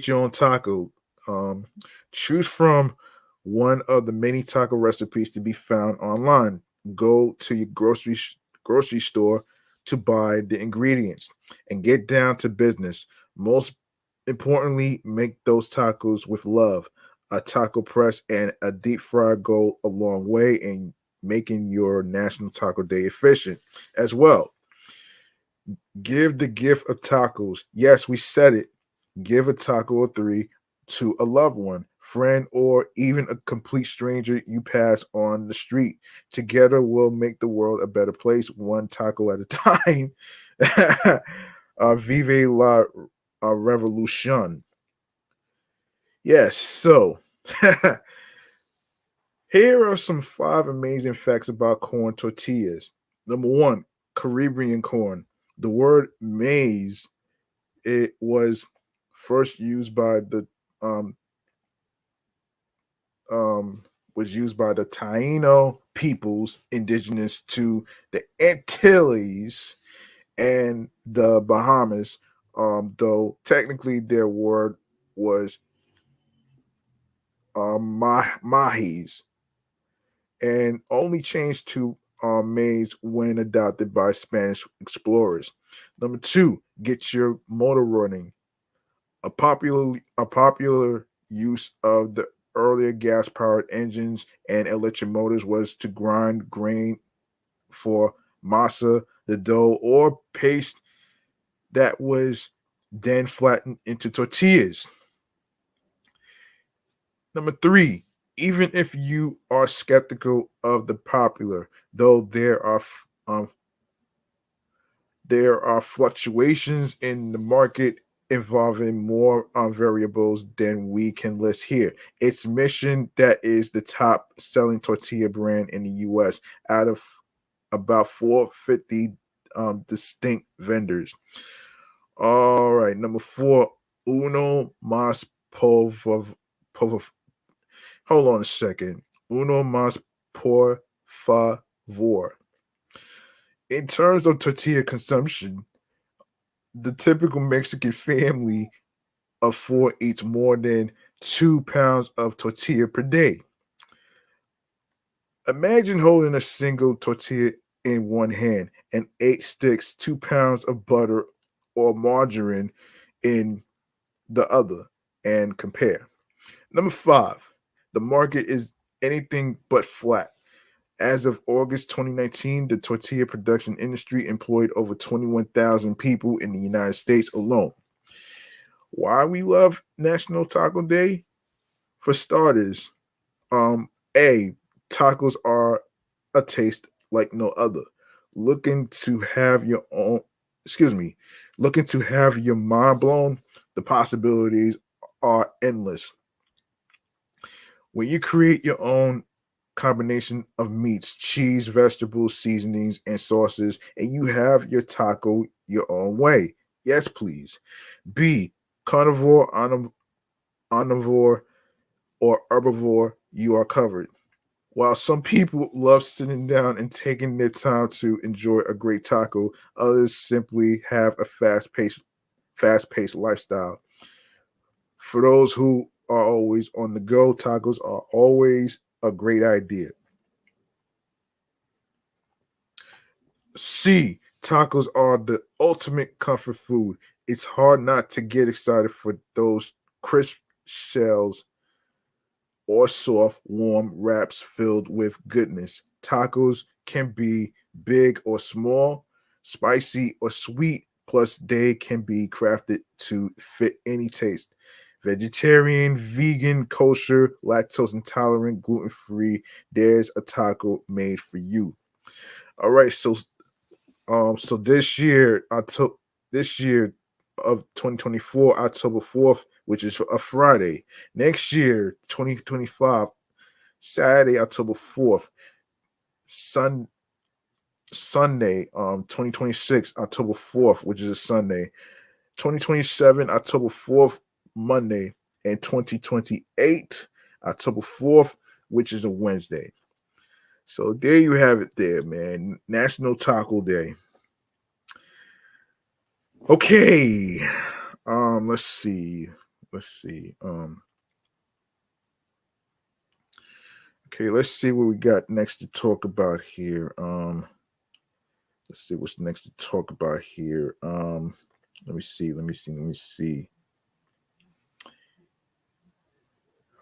your own taco. Choose from one of the many taco recipes to be found online. Go to your grocery store to buy the ingredients and get down to business. Most importantly, make those tacos with love. A taco press and a deep fry go a long way in making your National Taco Day efficient as well. Give the gift of tacos. Yes, we said it. Give a taco or three to a loved one, friend, or even a complete stranger you pass on the street. Together, we'll make the world a better place, one taco at a time. Vive la revolution. Yes, so here are some 5 amazing facts about corn tortillas. Number one, Caribbean corn. The word maize, it was first used by the um um was used by the Taino peoples indigenous to the Antilles and the Bahamas. Though technically their word was mahis, and only changed to maize when adopted by Spanish explorers. Number two, get your motor running. A popular use of the earlier gas powered engines and electric motors was to grind grain for masa, the dough or paste that was then flattened into tortillas. Number three, even if you are skeptical of the popular, though there are fluctuations in the market involving more variables than we can list here. Its mission that is the top selling tortilla brand in the US out of about 450 distinct vendors. All right, number four, uno mas por, hold on a second. Uno más por favor. In terms of tortilla consumption, the typical Mexican family of four eats more than 2 pounds of tortilla per day. Imagine holding a single tortilla in one hand and 8 sticks, 2 pounds of butter or margarine in the other, and compare. Number five, the market is anything but flat. As of August 2019, the tortilla production industry employed over 21,000 people in the United States alone. Why we love National Taco Day? For starters, A, tacos are a taste like no other. Looking to have your own, excuse me, looking to have your mind blown, the possibilities are endless. When you create your own combination of meats, cheese, vegetables, seasonings, and sauces, and you have your taco your own way. Yes, please. B, carnivore, omnivore, or herbivore, you are covered. While some people love sitting down and taking their time to enjoy a great taco, others simply have a fast-paced lifestyle. For those who are always on the go, tacos are always a great idea. C, tacos are the ultimate comfort food. It's hard not to get excited for those crisp shells or soft, warm wraps filled with goodness. Tacos can be big or small, spicy or sweet, plus they can be crafted to fit any taste. Vegetarian, vegan, kosher, lactose intolerant, gluten free, there's a taco made for you. All right, so this year of 2024, October 4th, which is a Friday. Next year, 2025, Saturday, October 4th, Sun Sunday, 2026, October 4th, which is a Sunday, 2027, October 4th, Monday, and 2028, October 4th, which is a Wednesday. So there you have it there, man. National Taco Day. Okay. Let's see. Let's see. Okay, let's see what we got next to talk about here. Let's see what's next to talk about here. Let me see.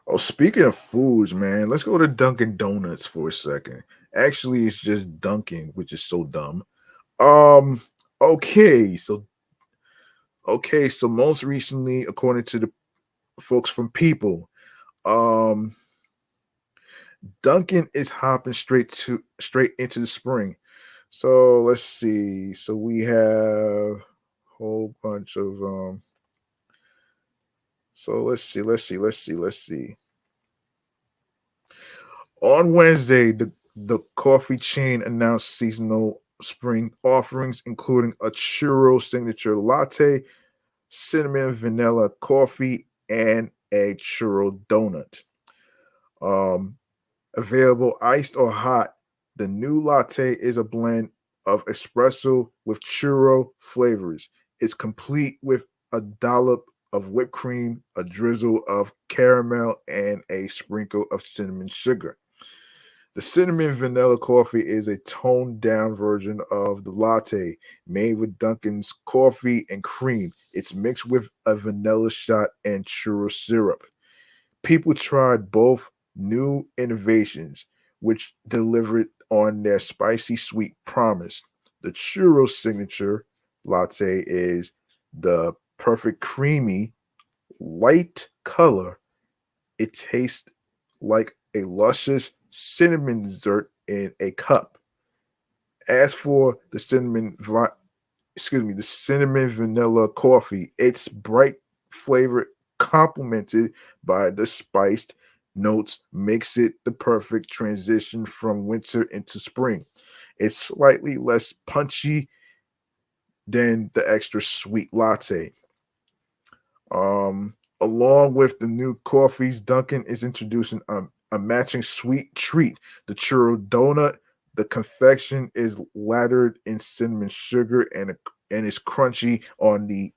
Oh, speaking of foods, man, let's go to Dunkin' Donuts for a second. Actually, it's just Dunkin', which is so dumb. Um, Okay, so most recently, according to the folks from People, um, Duncan is hopping straight into the spring. So let's see. So we have a whole bunch of so let's see. On Wednesday, the coffee chain announced seasonal spring offerings, including a churro signature latte, cinnamon vanilla coffee, and a churro donut. Um, Available iced or hot, the new latte is a blend of espresso with churro flavors. It's complete with a dollop of whipped cream, a drizzle of caramel, and a sprinkle of cinnamon sugar. The cinnamon vanilla coffee is a toned down version of the latte made with Dunkin's coffee and cream. It's mixed with a vanilla shot and churro syrup. People tried both new innovations, which delivered on their spicy sweet promise. The churro signature latte is the perfect creamy, light color. It tastes like a luscious cinnamon dessert in a cup. As for the cinnamon vanilla coffee, its bright flavor complemented by the spiced notes makes it the perfect transition from winter into spring. It's slightly less punchy than the extra sweet latte. Um, Along with the new coffees, Dunkin' is introducing a matching sweet treat, the churro donut. The confection is lattered in cinnamon sugar and is crunchy on the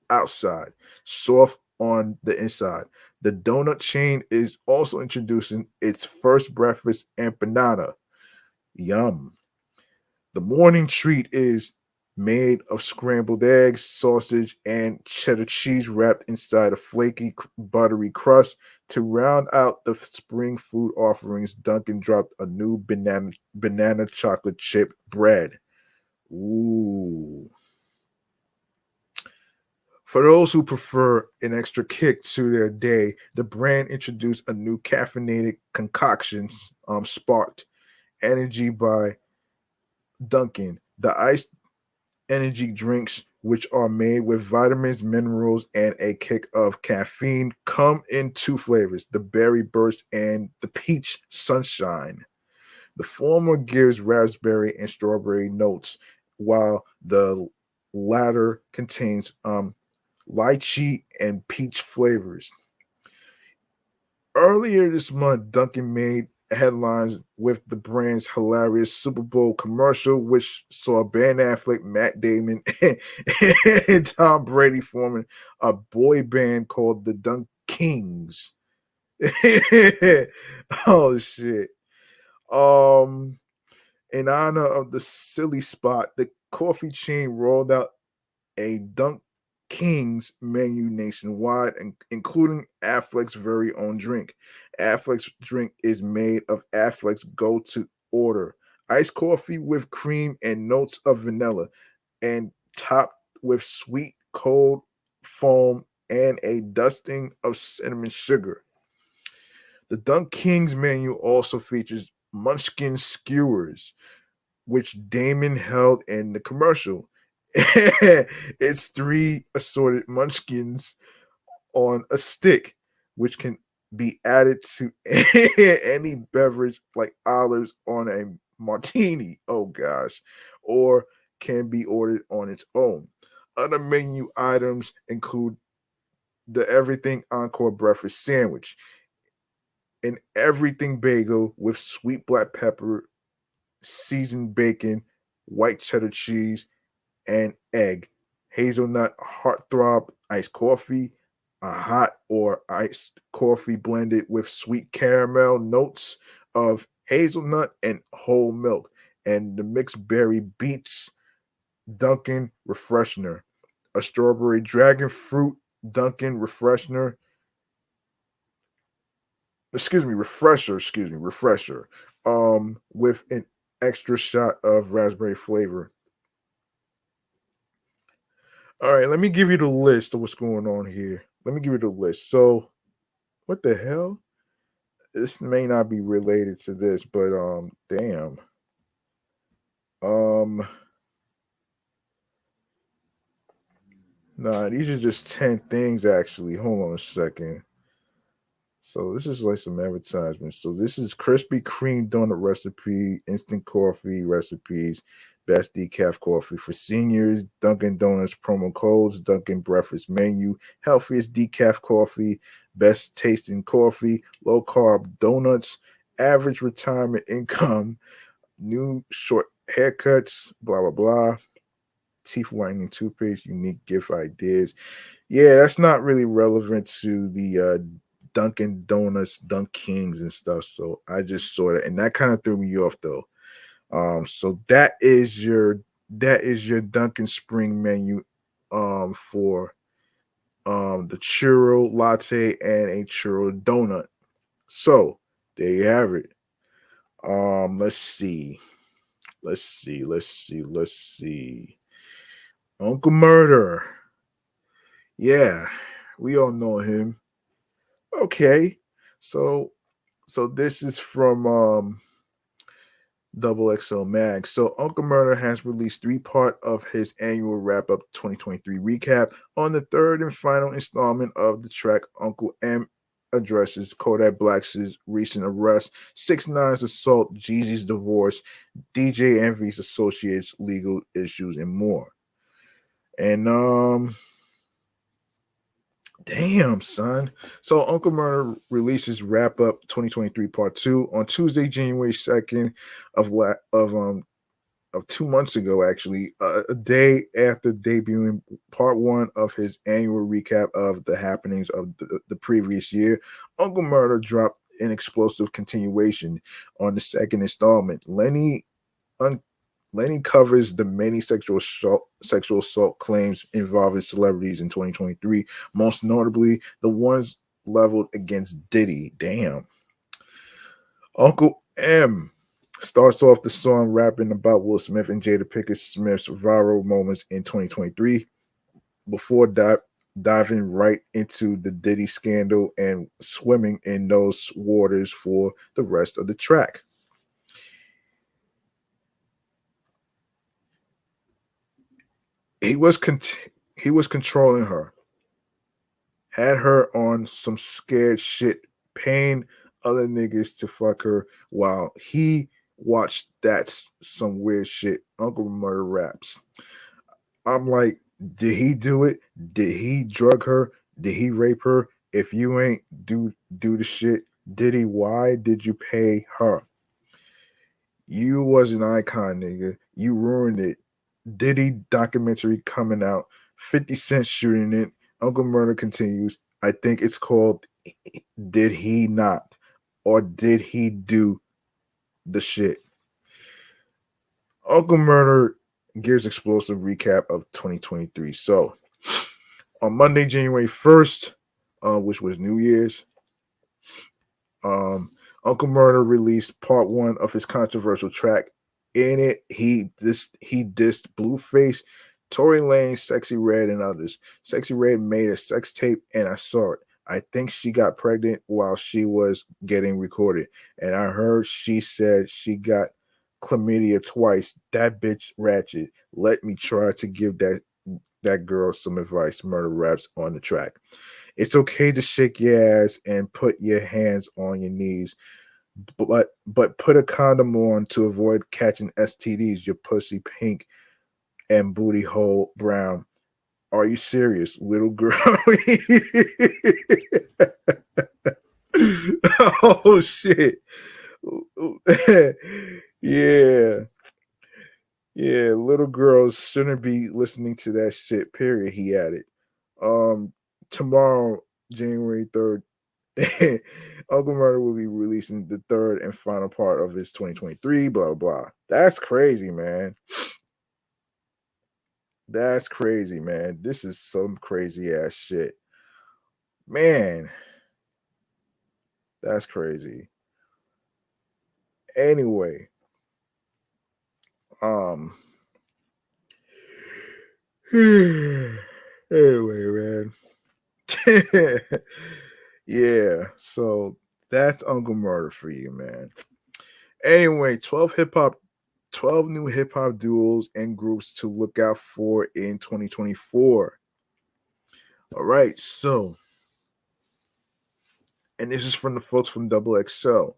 outside, soft on the inside. The donut chain is also introducing its first breakfast empanada. Yum. The morning treat is made of scrambled eggs, sausage, and cheddar cheese wrapped inside a flaky, buttery crust. To round out the spring food offerings, Dunkin' dropped a new banana chocolate chip bread. Ooh. For those who prefer an extra kick to their day, the brand introduced a new caffeinated concoctions sparked energy by Dunkin'. The iced energy drinks, which are made with vitamins, minerals, and a kick of caffeine, come in two flavors, the berry burst and the peach sunshine. The former gives raspberry and strawberry notes, while the latter contains lychee and peach flavors. Earlier this month, Dunkin' made headlines with the brand's hilarious Super Bowl commercial, which saw Ben Affleck, Matt Damon, and Tom Brady forming a boy band called the Dunk Kings. Oh shit. Um, in honor of the silly spot, the coffee chain rolled out a Dunk Kings menu nationwide, including Affleck's very own drink. Affleck's drink is made of Affleck's go to order iced coffee with cream and notes of vanilla, and topped with sweet cold foam and a dusting of cinnamon sugar. The Dunk Kings menu also features Munchkin skewers, which Damon held in the commercial. It's three assorted munchkins on a stick, which can be added to any beverage like olives on a martini. Oh gosh. Or can be ordered on its own. Other menu items include the Everything Encore breakfast sandwich, an everything bagel with sweet black pepper, seasoned bacon, white cheddar cheese, and egg, hazelnut heartthrob iced coffee, a hot or iced coffee blended with sweet caramel notes of hazelnut and whole milk, and the mixed berry beets Dunkin' Refreshener, a strawberry dragon fruit Dunkin' Refreshener, refresher, with an extra shot of raspberry flavor. All right, let me give you the list of what's going on here. Let me give you the list. So, what the hell? This may not be related to this, but damn. Um, nah, these are just 10 things actually. Hold on a second. So this is like some advertisements. So this is Krispy Kreme donut recipe, instant coffee recipes, best decaf coffee for seniors, Dunkin Donuts promo codes, Dunkin breakfast menu, healthiest decaf coffee, best tasting coffee, low carb donuts, average retirement income, new short haircuts, blah blah blah, teeth whitening toothpaste, unique gift ideas. Yeah, that's not really relevant to the Dunkin' Donuts, Dunk Kings, and stuff. So I just saw that, and that kind of threw me off though. So that is your Dunkin' Spring menu, for the churro latte and a churro donut. So there you have it. Let's see, let's see. Uncle Murder. Yeah, we all know him. Okay. So this is from Double XL Mag. So Uncle Murder has released three-part of his annual wrap-up 2023 recap. On the third and final installment of the track, Uncle M addresses Kodak Black's recent arrest, 6ix9ine's assault, Jeezy's divorce, DJ Envy's associates legal issues, and more. And damn, son. So Uncle Murder releases Wrap Up 2023 Part 2 on Tuesday, January 2nd of 2 months ago, actually, a day after debuting Part 1 of his annual recap of the happenings of the previous year. Uncle Murder dropped an explosive continuation on the second installment. Un- Lenny covers the many sexual assault claims involving celebrities in 2023, most notably the ones leveled against Diddy. Damn. Uncle M starts off the song rapping about Will Smith and Jada Pinkett Smith's viral moments in 2023 before diving right into the Diddy scandal and swimming in those waters for the rest of the track. He was he was controlling her, had her on some scared shit, paying other niggas to fuck her while he watched that's some weird shit. Uncle Murder raps. I'm like, did he do it? Did he drug her? Did he rape her? If you ain't do the shit, did he? Why did you pay her? You was an icon, nigga. You ruined it. Diddy documentary coming out. 50 Cent shooting it. Uncle Murder continues. I think it's called Did He Not? Or Did He Do the Shit? Uncle Murder gives explosive recap of 2023. So on Monday, January 1st, which was New Year's, um, Uncle Murder released part one of his controversial track. In it, he dissed Blueface, Tory Lanez, Sexy Red, and others. Sexy Red made a sex tape, and I saw it. I think she got pregnant while she was getting recorded, and I heard she said she got chlamydia twice. That bitch ratchet. Let me try to give that girl some advice. Murder raps on the track. It's okay to shake your ass and put your hands on your knees, but put a condom on to avoid catching STDs. Your pussy pink and booty hole brown. Are you serious, little girl? Oh shit. Yeah. Yeah, little girls shouldn't be listening to that shit, period. He added. Um Tomorrow, January 3rd, Uncle Murder will be releasing the third and final part of his 2023, blah, blah, blah. That's crazy, man. That's crazy, man. This is some crazy ass shit. Man, that's crazy. Anyway, um, Anyway, man. Yeah, so that's Uncle Murda for you, man. Anyway, 12 new hip hop duos and groups to look out for in 2024. All right, so, and this is from the folks from Double XL.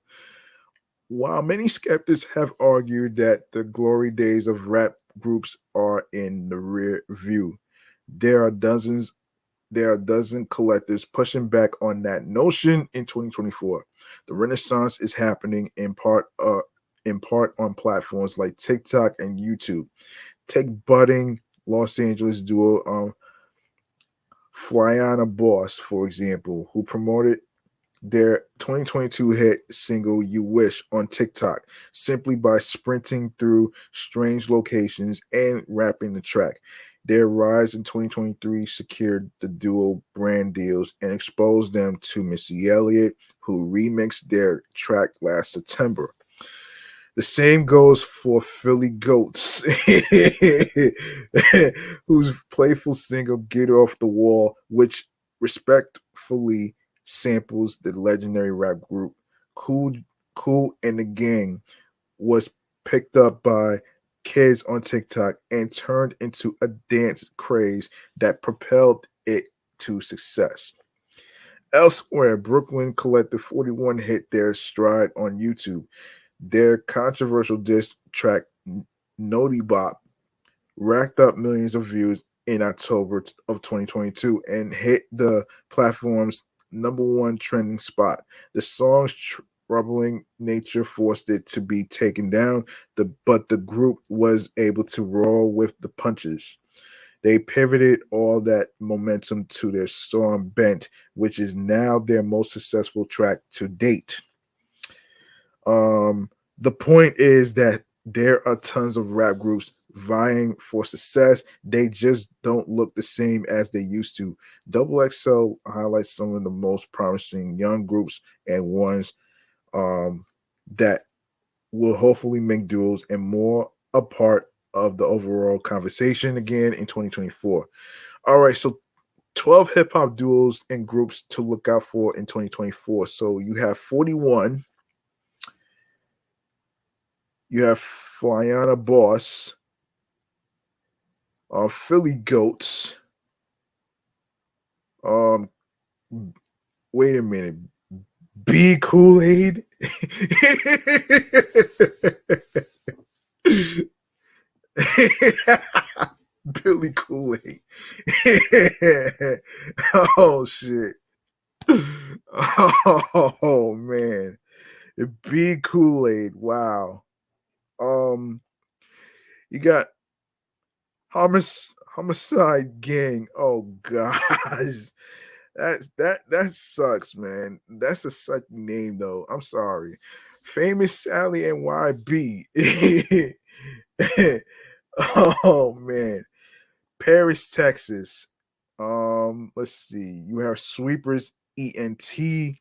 While many skeptics have argued that the glory days of rap groups are in the rear view, there are dozens collectors pushing back on that notion in 2024. The renaissance is happening in part on platforms like TikTok and YouTube. Take budding Los Angeles duo Flyana Boss, for example, who promoted their 2022 hit single You Wish on TikTok simply by sprinting through strange locations and rapping the track. Their rise in 2023 secured the duo brand deals and exposed them to Missy Elliott, who remixed their track last September. The same goes for Philly Goats, whose playful single Get Off the Wall, which respectfully samples the legendary rap group Cool and the Gang, was picked up by kids on TikTok and turned into a dance craze that propelled it to success. Elsewhere, Brooklyn Collective 41 hit their stride on YouTube. Their controversial diss track Noti Bop racked up millions of views in October of 2022 and hit the platform's #1 trending spot. The song's troubling nature forced it to be taken down, but the group was able to roll with the punches. They pivoted all that momentum to their song Bent, which is now their most successful track to date. The point is that there are tons of rap groups vying for success. They just don't look the same as they used to. Double XL highlights some of the most promising young groups and ones that will hopefully make duels and more a part of the overall conversation again in 2024. All right, so 12 hip hop duels and groups to look out for in 2024. So you have 41. You have Flyana Boss, Philly Goats. Wait a minute. B Kool-Aid. Billy Kool-Aid. Oh shit. Oh man. B Kool-Aid. Wow. You got Homicide Gang. Oh gosh. That sucks, man. That's a such name though. I'm sorry. Famous Sally and YB. Oh man. Paris, Texas. Let's see. You have Sweepers ENT.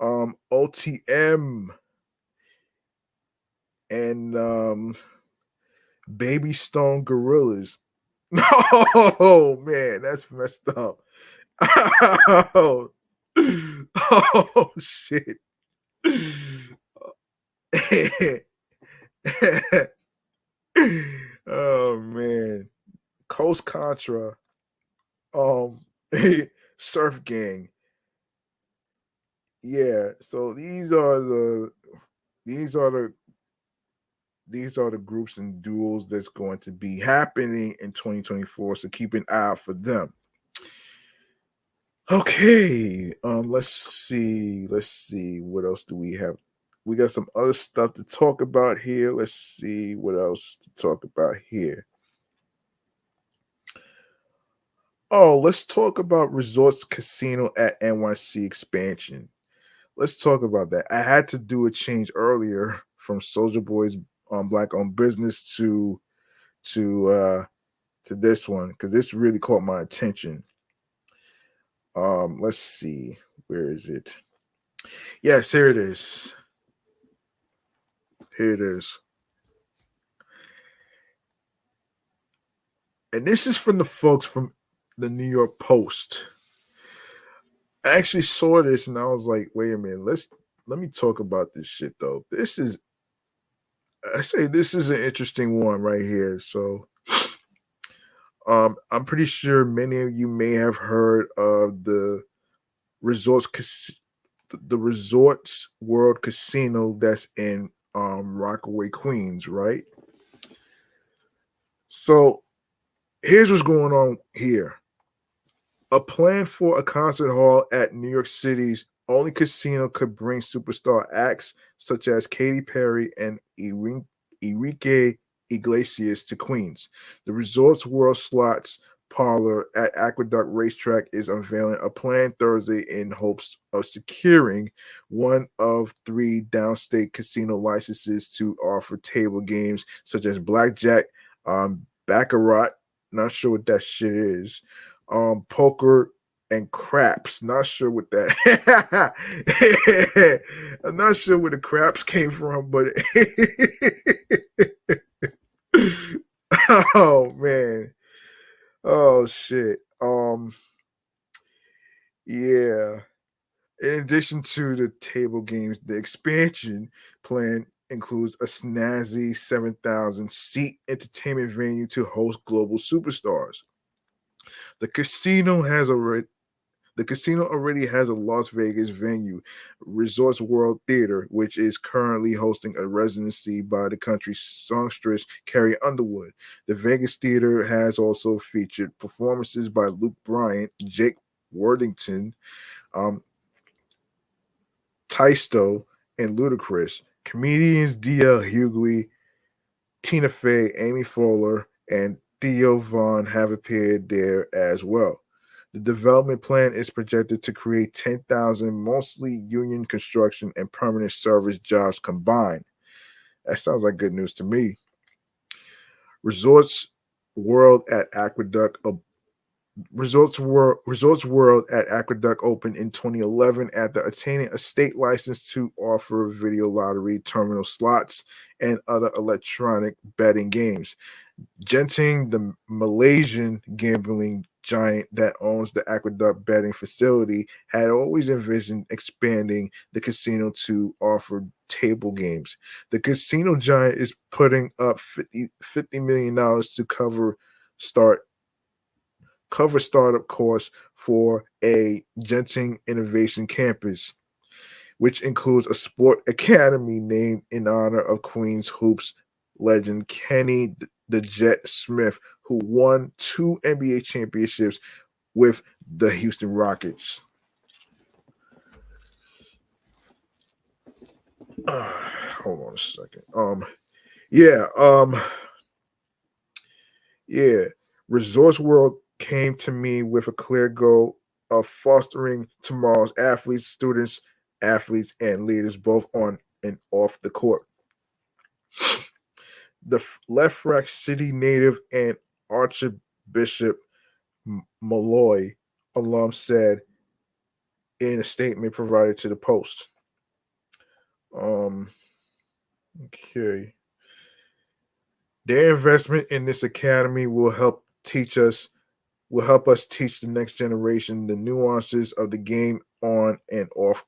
OTM and Baby Stone Gorillas. Oh man, that's messed up. Oh, oh shit. Oh man. Coast Contra. Um Surf Gang. Yeah, so these are the these are the groups and duels that's going to be happening in 2024. So keep an eye out for them. Okay, let's see. What else do we have? We got some other stuff to talk about here. Let's see what else to talk about here. Oh, let's talk about Resorts Casino at NYC expansion. Let's talk about that. I had to do a change earlier from Soldier Boy's Black owned business to this one because this really caught my attention. Let's see, where is it? Yes, here it is. Here it is. And this is from the folks from the New York Post. I actually saw this and I was like, wait a minute, let me talk about this shit though. This is an interesting one right here. So I'm pretty sure many of you may have heard of resorts the Resorts World Casino that's in Rockaway, Queens, right? So here's what's going on here. A plan for a concert hall at New York City's only casino could bring superstar acts such as Katy Perry and Enrique Iglesias to Queens. The Resorts World Slots Parlor at Aqueduct Racetrack is unveiling a plan Thursday in hopes of securing one of three downstate casino licenses to offer table games such as blackjack, baccarat, not sure what that shit is, poker, and craps. Not sure what that. I'm not sure where the craps came from, but oh man, oh shit. Yeah. In addition to the table games, the expansion plan includes a snazzy 7,000 seat entertainment venue to host global superstars. The casino has already The casino already has a Las Vegas venue, Resorts World Theater, which is currently hosting a residency by the country's songstress Carrie Underwood. The Vegas Theater has also featured performances by Luke Bryant, Jake Worthington, um, Tiesto, and Ludacris. Comedians D.L. Hughley, Tina Fey, Amy Poehler, and Theo Vaughn have appeared there as well. The development plan is projected to create 10,000 mostly union construction and permanent service jobs combined. That sounds like good news to me. Resorts World at Aqueduct Resorts World at Aqueduct opened in 2011 after attaining a state license to offer video lottery, terminal slots, and other electronic betting games. Genting, the Malaysian gambling giant that owns the Aqueduct betting facility, had always envisioned expanding the casino to offer table games. The casino giant is putting up $50 million to start startup costs for a Genting Innovation Campus, which includes a sport academy named in honor of Queens hoops legend Kenny the Jet Smith, who won two NBA championships with the Houston Rockets. Hold on a second. Yeah, yeah. Resorts World came to me with a clear goal of fostering tomorrow's athletes, and leaders, both on and off the court. The Left Rack City native and Archbishop Malloy alum said in a statement provided to the Post. Okay. Their investment in this academy will help us teach the next generation the nuances of the game on and off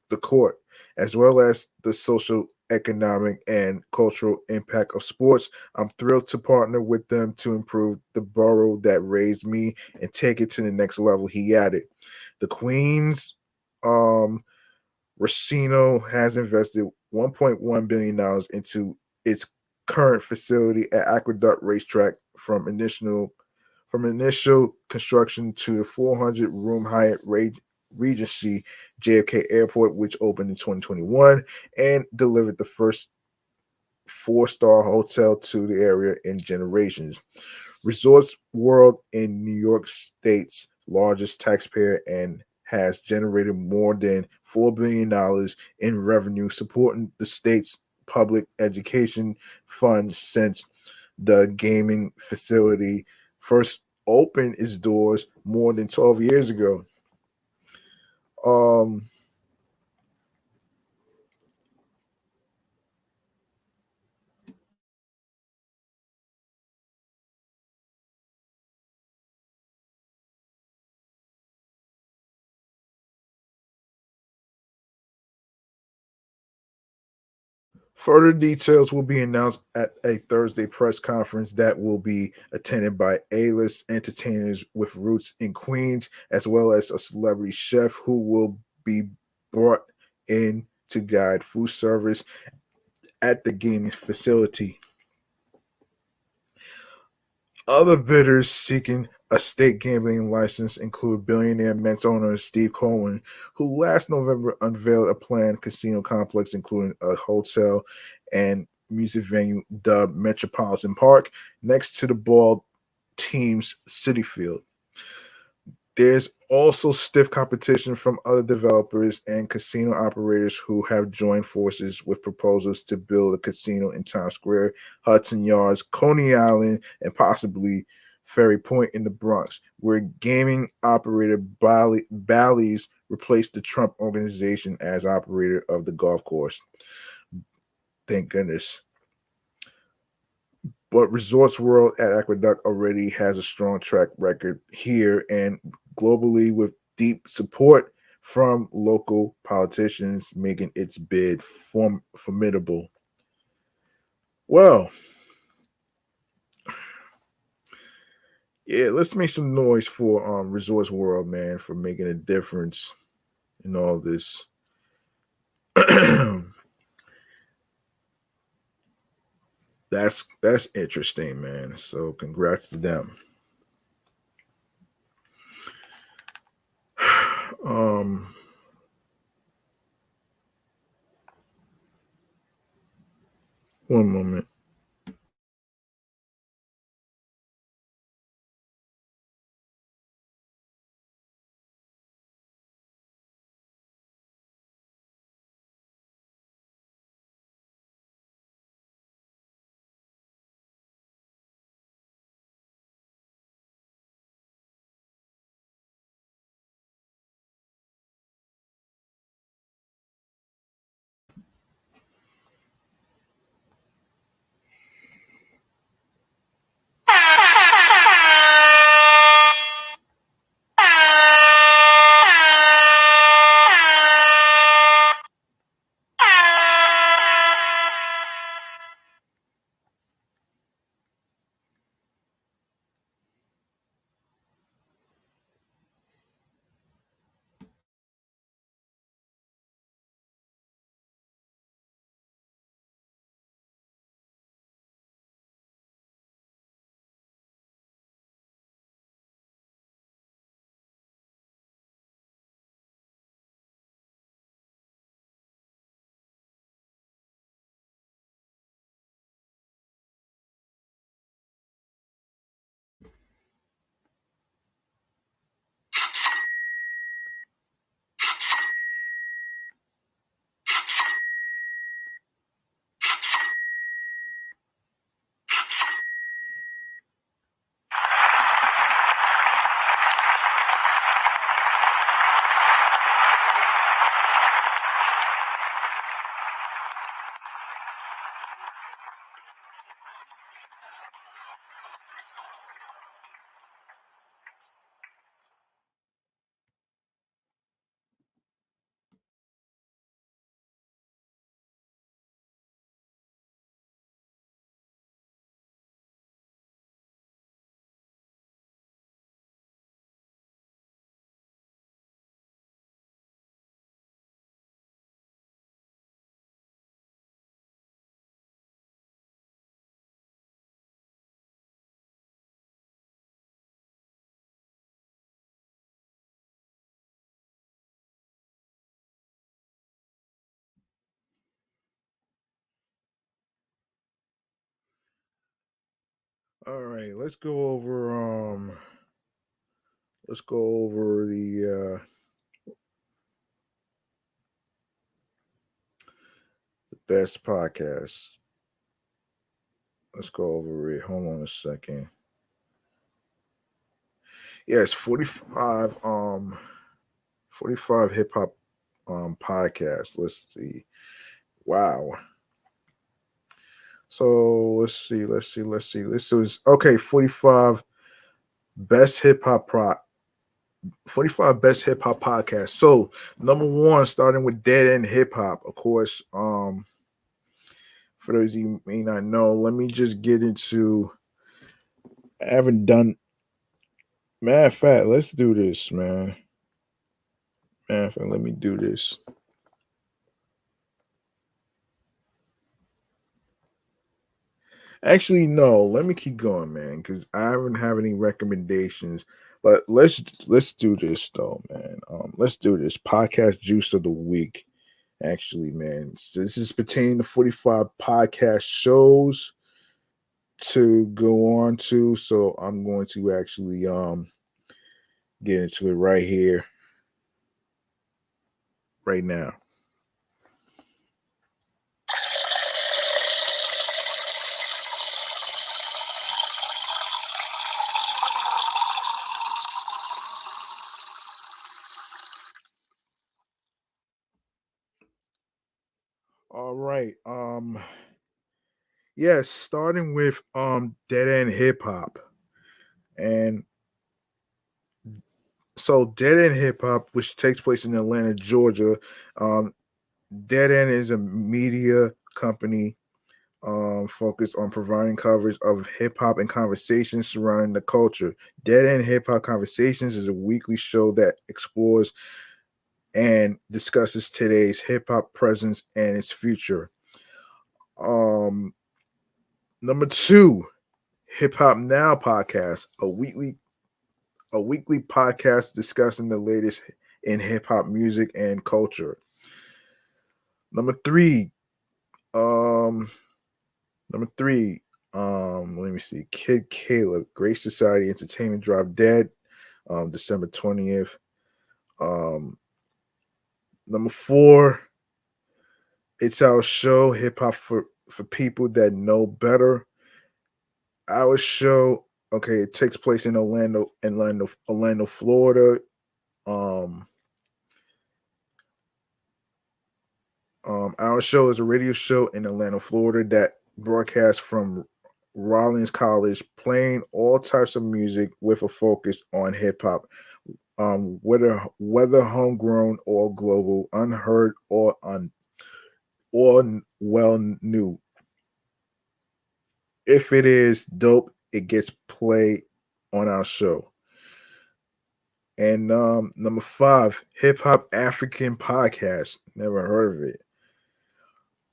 the court, as well as the social, economic, and cultural impact of sports. I'm thrilled to partner with them to improve the borough that raised me and take it to the next level, he added. The Queens Racino has invested $1.1 billion into its current facility at Aqueduct Racetrack from initial construction to the 400 room Hyatt Regency JFK Airport, which opened in 2021 and delivered the first four-star hotel to the area in generations. Resorts World in New York State's largest taxpayer and has generated more than $4 billion in revenue, supporting the state's public education fund since the gaming facility first opened its doors more than 12 years ago. Um, Further details will be announced at a Thursday press conference that will be attended by A-list entertainers with roots in Queens, as well as a celebrity chef who will be brought in to guide food service at the gaming facility. Other bidders seeking a state gambling license include billionaire Mets owner Steve Cohen, who last November unveiled a planned casino complex including a hotel and music venue dubbed Metropolitan Park next to the ball team's City Field. There's also stiff competition from other developers and casino operators who have joined forces with proposals to build a casino in Times Square, Hudson Yards, Coney Island, and possibly Ferry Point in the Bronx, where gaming operator Bally's replaced the Trump organization as operator of the golf course. Thank goodness. But Resorts World at Aqueduct already has a strong track record here and globally with deep support from local politicians, making its bid formidable. Well, yeah, let's make some noise for Resorts World, man, for making a difference in all this. That's interesting, man. So congrats to them. Um One moment. All right, let's go over the best podcast. Let's go over it. Hold on a second. Yes, 45 hip hop podcasts. Let's see. Wow. So This is okay, best hip hop pro 45 best hip hop podcasts. So number one, starting with Dead End Hip Hop, of course. For those of you who may not know, let me just get into. I haven't done. Matter of fact, let's do this, man. Matter of fact, let me do this. Actually, no. Let me keep going, man, because I haven't have any recommendations. But let's do this though, man. Let's do this podcast juice of the week. Actually, man, so this is pertaining to 45 podcast shows to go on to. So I'm going to actually get into it right here, right now. All right. Yes, starting with Dead End Hip Hop. And so Dead End Hip Hop, which takes place in Atlanta, Georgia. Dead End is a media company focused on providing coverage of hip hop and conversations surrounding the culture. Dead End Hip Hop Conversations is a weekly show that explores and discusses today's hip hop presence and its future. Um, Number two, Hip Hop Now podcast, a weekly podcast discussing the latest in hip hop music and culture. Number three, um, number three, let me see, Kid Caleb, Great Society Entertainment Drop Dead, December 20th. Um, Number four, it's our show, Hip Hop for people that know better. Our show, okay, it takes place in Orlando, Florida. Um, our show is a radio show in Atlanta, Florida that broadcasts from Rollins College, playing all types of music with a focus on hip hop, whether homegrown or global, unheard or well new. If it is dope, it gets played on our show. And number five, Hip Hop African Podcast. Never heard of it.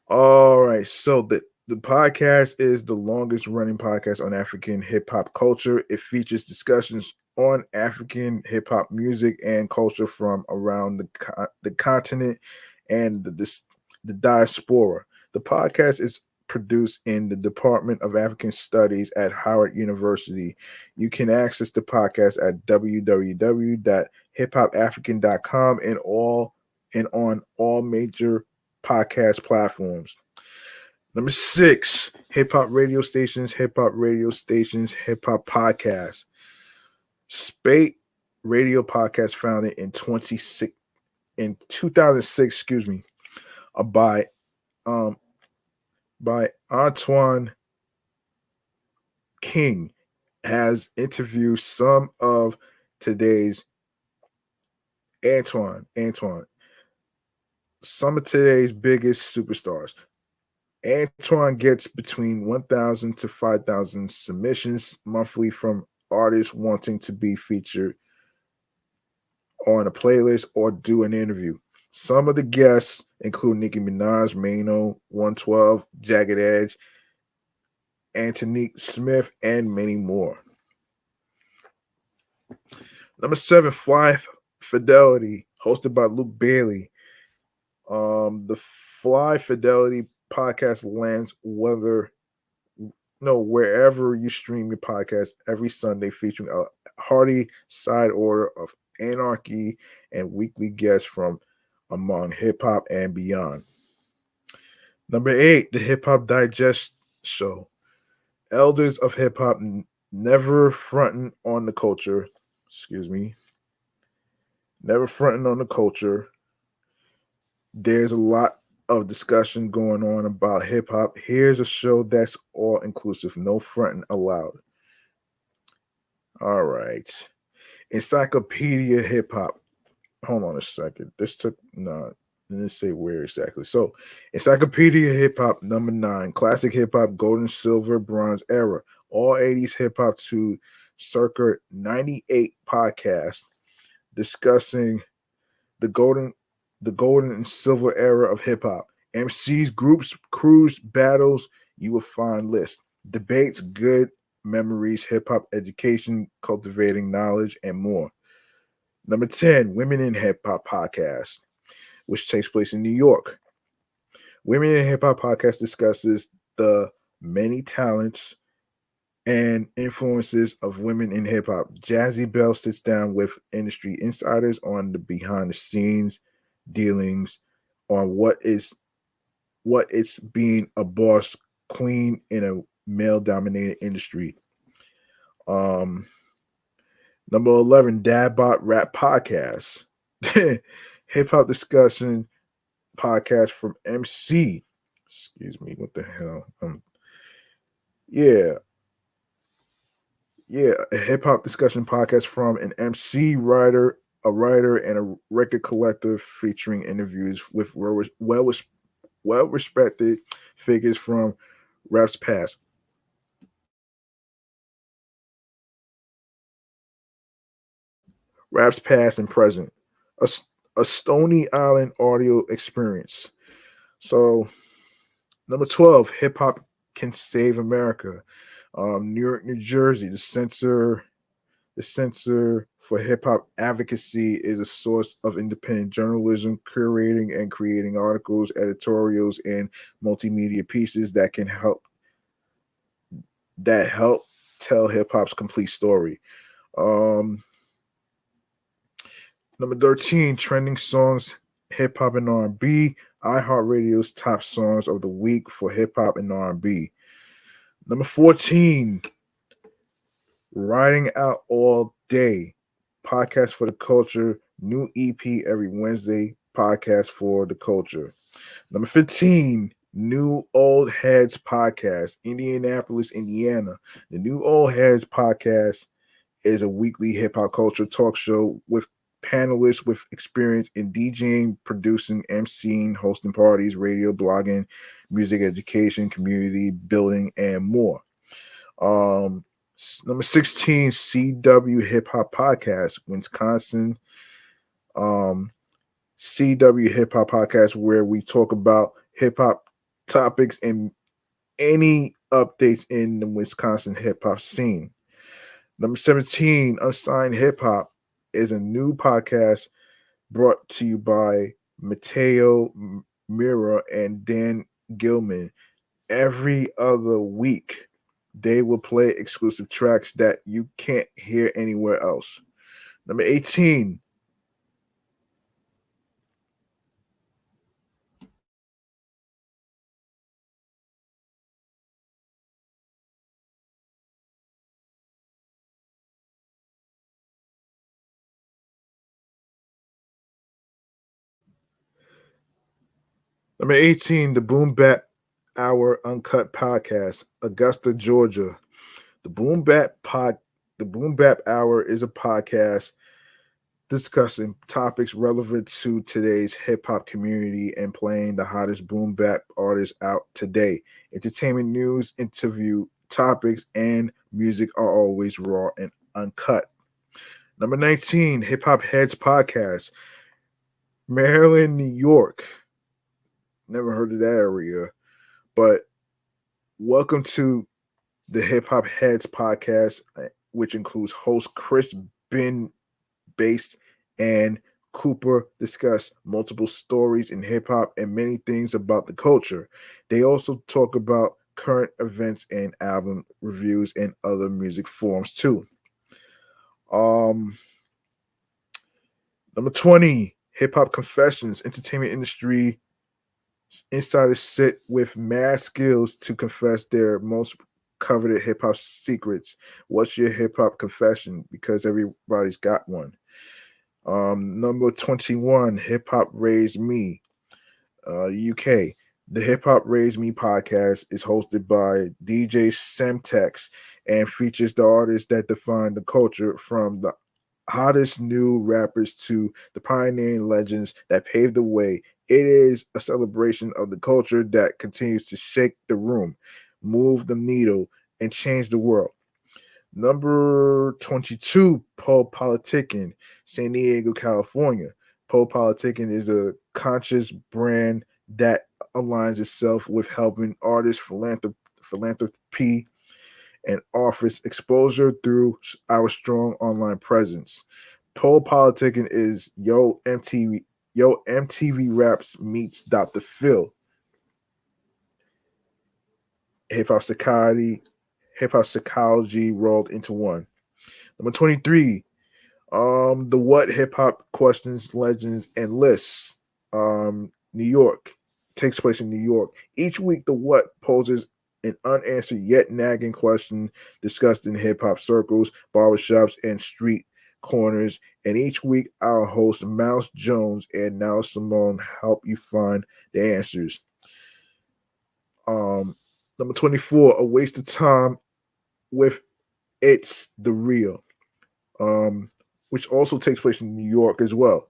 All right, so the podcast is the longest running podcast on African hip hop culture. It features discussions on African hip hop music and culture from around the continent and the diaspora. The podcast is produced in the Department of African Studies at Howard University. You can access the podcast at www.hiphopafrican.com and on all major podcast platforms. Number six, hip hop radio stations, hip hop podcasts. Spate Radio Podcast, founded in 2006, excuse me, by um by Antoine King, has interviewed some of today's Antoine, some of today's biggest superstars. Antoine gets between 1,000 to 5,000 submissions monthly from artists wanting to be featured on a playlist or do an interview. Some of the guests include Nicki Minaj, Mano, 112, Jagged Edge, Antonique Smith, and many more. Number seven, Fly Fidelity, hosted by Luke Bailey. The Fly Fidelity podcast lands wherever you stream your podcast every Sunday, featuring a hearty side order of anarchy and weekly guests from among hip hop and beyond. Number eight, the Hip Hop Digest Show. Elders of hip hop never fronting on the culture. Excuse me. Never fronting on the culture. There's a lot of discussion going on about hip hop. Here's a show that's all inclusive, no fronting allowed. All right. Encyclopedia Hip Hop. Hold on a second. This took no. Let's say where exactly. So, Encyclopedia Hip Hop number 9, classic hip hop, golden, silver, bronze era, all 80s hip hop to circa 98 podcast discussing the golden and silver era of hip hop. MCs, groups, crews, battles, you will find lists. Debates, good memories, hip hop education, cultivating knowledge, and more. Number 10, Women in Hip Hop podcast, which takes place in New York. Women in Hip Hop podcast discusses the many talents and influences of women in hip hop. Jazzy Bell sits down with industry insiders on the behind the scenes dealings on what it's being a boss queen in a male dominated industry. Number 11, Dadbot Rap Podcast. Hip hop discussion podcast from MC. Excuse me, what the hell? Yeah, a hip hop discussion podcast from an MC, writer, a writer, and a record collector featuring interviews with well respected figures from rap's past. Rap's past and present. A Stony Island audio experience. So, number 12, Hip Hop Can Save America. New York, New Jersey, the censor for hip hop advocacy is a source of independent journalism, curating and creating articles, editorials, and multimedia pieces that help tell hip hop's complete story. Number 13, trending songs, hip hop and R&B. iHeartRadio's top songs of the week for hip hop and R&B. Number 14, Riding Out All Day, podcast for the culture. New EP every Wednesday, podcast for the culture. Number 15, New Old Heads podcast, Indianapolis, Indiana. The New Old Heads podcast is a weekly hip hop culture talk show with panelists with experience in DJing, producing, emceeing, hosting parties, radio, blogging, music education, community building, and more. Number 16, CW Hip Hop Podcast, Wisconsin. CW Hip Hop Podcast, where we talk about hip hop topics and any updates in the Wisconsin hip hop scene. Number 17, Unsigned Hip Hop is a new podcast brought to you by Mateo Mira and Dan Gilman. Every other week, they will play exclusive tracks that you can't hear anywhere else. Number 18, the Boom Bap Hour Uncut Podcast, Augusta, Georgia. The Boom Bap Hour is a podcast discussing topics relevant to today's hip hop community and playing the hottest boom bap artists out today. Entertainment news, interview topics, and music are always raw and uncut. Number 19, Hip Hop Heads Podcast, Maryland, New York. Never heard of that area, but welcome to the Hip Hop Heads Podcast, which includes host Chris Ben Bass and Cooper discuss multiple stories in hip hop and many things about the culture. They also talk about current events and album reviews and other music forms too. Number 20, Hip Hop Confessions, entertainment industry insiders sit with mad skills to confess their most coveted hip hop secrets. What's your hip hop confession? Because everybody's got one. Number 21, Hip Hop Raised Me, UK. The Hip Hop Raised Me podcast is hosted by DJ Semtex and features the artists that define the culture, from the hottest new rappers to the pioneering legends that paved the way It is a celebration of the culture that continues to shake the room, move the needle, and change the world. Number 22, Pole Politicking, San Diego, California. Pole Politicking is a conscious brand that aligns itself with helping artists, philanthropy, and offers exposure through our strong online presence. Pole Politicking is Yo MTV Raps meets Dr. Phil. Hip hop psychology rolled into one. Number 23, the What Hip Hop Questions, Legends, and Lists. New York takes place in New York. Each week, the What poses an unanswered yet nagging question discussed in hip hop circles, barbershops, and street corners. And each week, our hosts Mouse Jones and Now Simone help you find the answers. Number 24, A Waste of Time with It's the Real, which also takes place in New York as well.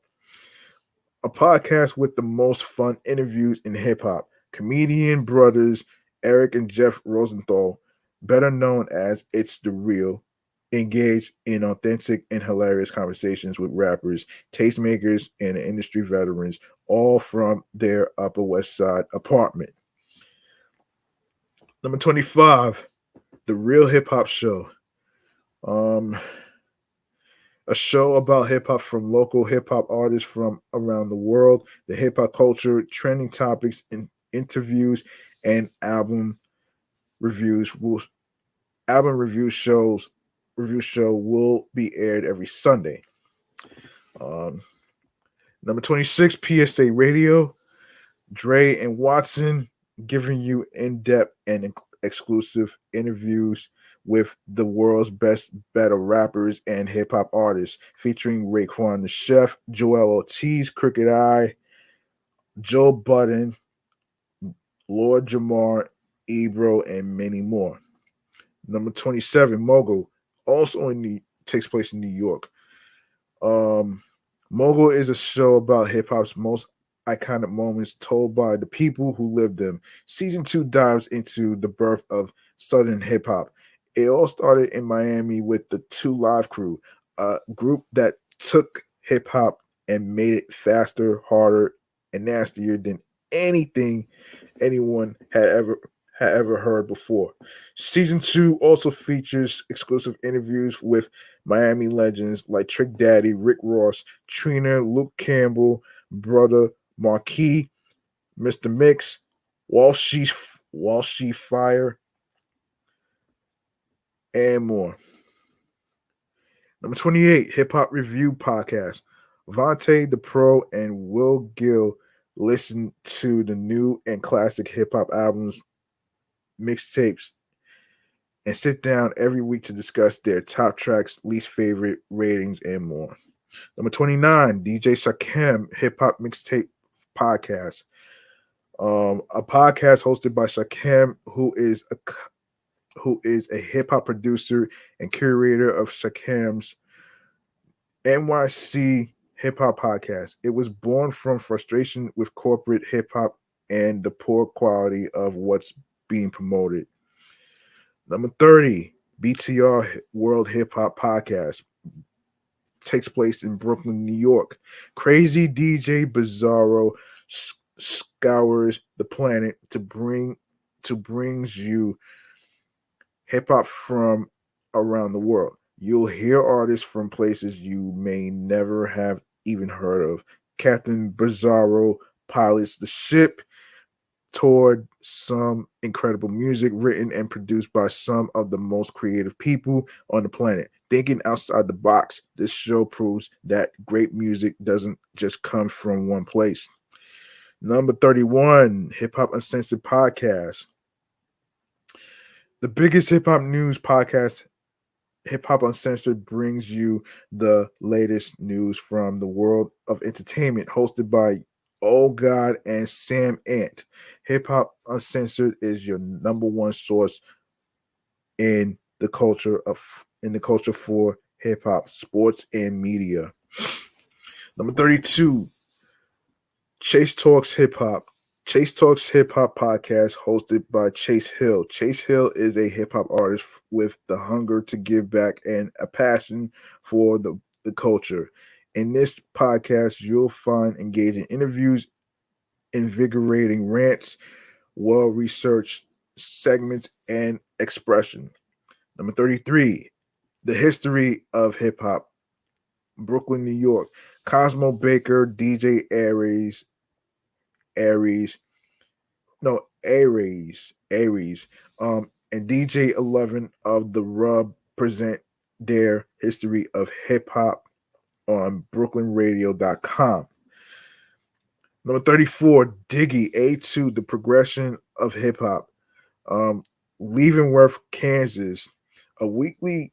A podcast with the most fun interviews in hip hop. Comedian brothers Eric and Jeff Rosenthal, better known as It's the Real, engage in authentic and hilarious conversations with rappers, tastemakers, and industry veterans, all from their Upper West Side apartment. Number 25, The Real Hip Hop Show. A show about hip hop from local hip hop artists from around the world, the hip hop culture, trending topics, and interviews, and reviews will album review show will be aired every Sunday. Um, Number 26, PSA Radio. Dre and Watson giving you in-depth and exclusive interviews with the world's best battle rappers and hip hop artists, featuring Raekwon the Chef, Joel Ortiz, Crooked Eye, Joe Budden, Lord Jamar, Ebro, and many more. Number 27, Mogul, also takes place in New York. Mogul is a show about hip hop's most iconic moments told by the people who lived them. Season 2 dives into the birth of Southern hip hop. It all started in Miami with the 2 Live Crew, a group that took hip hop and made it faster, harder, and nastier than anything anyone had ever heard before. Season 2 also features exclusive interviews with Miami legends like Trick Daddy, Rick Ross, Trina, Luke Campbell, Brother Marquis, Mr. Mix, Walshy Fire, and more. Number 28, Hip Hop Review Podcast. Vontae the Pro and Will Gill listen to the new and classic hip hop albums, mixtapes, and sit down every week to discuss their top tracks, least favorite ratings, and more. Number 29, DJ Shakem Hip Hop Mixtape Podcast. A podcast hosted by Shakem, who is a hip hop producer and curator of Shakem's NYC Hip Hop Podcast. It was born from frustration with corporate hip hop and the poor quality of what's being promoted. Number 30, BTR World Hip Hop Podcast, takes place in Brooklyn, New York. Crazy DJ Bizarro scours the planet to brings you hip hop from around the world. You'll hear artists from places you may never have even heard of. Captain Bizarro pilots the ship toward some incredible music written and produced by some of the most creative people on the planet. Thinking outside the box, this show proves that great music doesn't just come from one place. Number 31, Hip Hop Uncensored Podcast. The biggest hip hop news podcast, Hip Hop Uncensored, brings you the latest news from the world of entertainment, hosted by Oh God and Sam Ant. Hip Hop Uncensored is your number one source in the culture for hip hop, sports, and media. Number 32, Chase Talks Hip Hop. Chase Talks Hip Hop podcast hosted by Chase Hill. Chase Hill is a hip hop artist with the hunger to give back and a passion for the culture. In this podcast, you'll find engaging interviews, invigorating rants, well researched segments, and expression. Number 33, the history of hip hop. Brooklyn, New York. Cosmo Baker, DJ Aries, no, Aries, and DJ 11 of The Rub present their history of hip hop on brooklynradio.com. Number 34, Diggy, A2, The Progression of Hip Hop. Leavenworth, Kansas, a weekly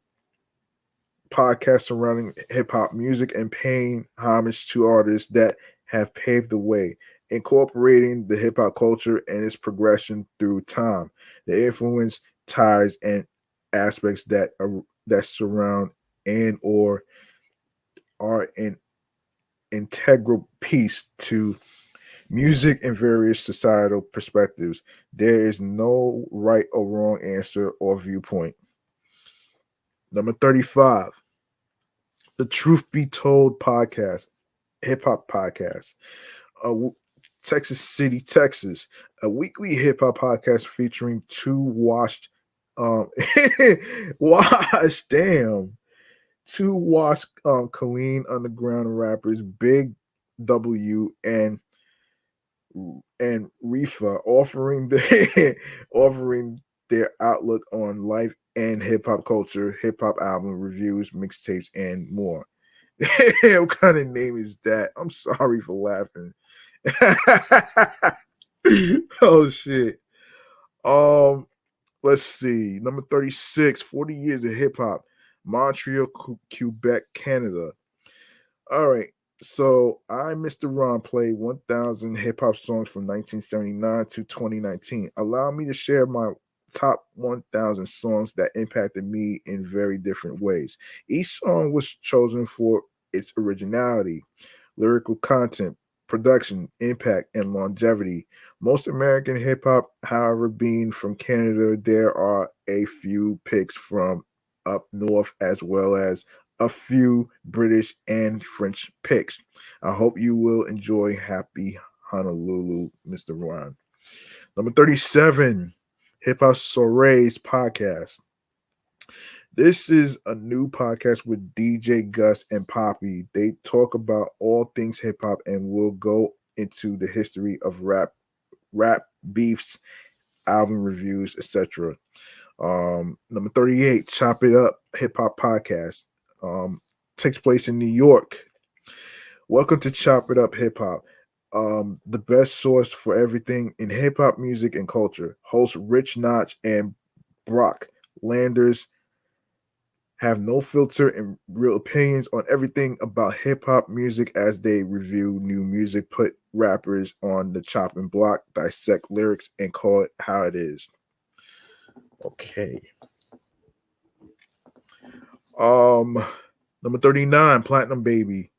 podcast surrounding hip hop music and paying homage to artists that have paved the way, incorporating the hip hop culture and its progression through time, the influence, ties, and aspects that surround and or are an integral piece to music and various societal perspectives. There is no right or wrong answer or viewpoint. Number 35, the Truth Be Told podcast, hip hop podcast. Texas City, Texas, a weekly hip hop podcast featuring two washed clean underground rappers, Big W and Reefa, offering their outlook on life and hip hop culture, hip hop album reviews, mixtapes, and more. What kind of name is that? I'm sorry for laughing. Oh shit. Let's see. Number 36, 40 years of hip hop. Montreal, Quebec, Canada. All right. So I, Mr. Ron, played 1,000 hip hop songs from 1979 to 2019. Allow me to share my top 1,000 songs that impacted me in very different ways. Each song was chosen for its originality, lyrical content, production, impact, and longevity. Most American hip hop, however, being from Canada, there are a few picks from up north as well as a few British and French picks. I hope you will enjoy Happy Honolulu, Mr. Ron. Number 37, Hip Hop Soirees podcast. This is a new podcast with DJ Gus and Poppy. They talk about all things hip hop and will go into the history of rap beefs, album reviews, etc. Number 38, Chop It Up Hip Hop Podcast. Takes place in New York. Welcome to Chop It Up Hip Hop. The best source for everything in hip hop music and culture. Hosts Rich Notch and Brock Landers have no filter and real opinions on everything about hip hop music as they review new music, put rappers on the chopping block, dissect lyrics, and call it how it is. Okay. Number 39, Platinum Baby.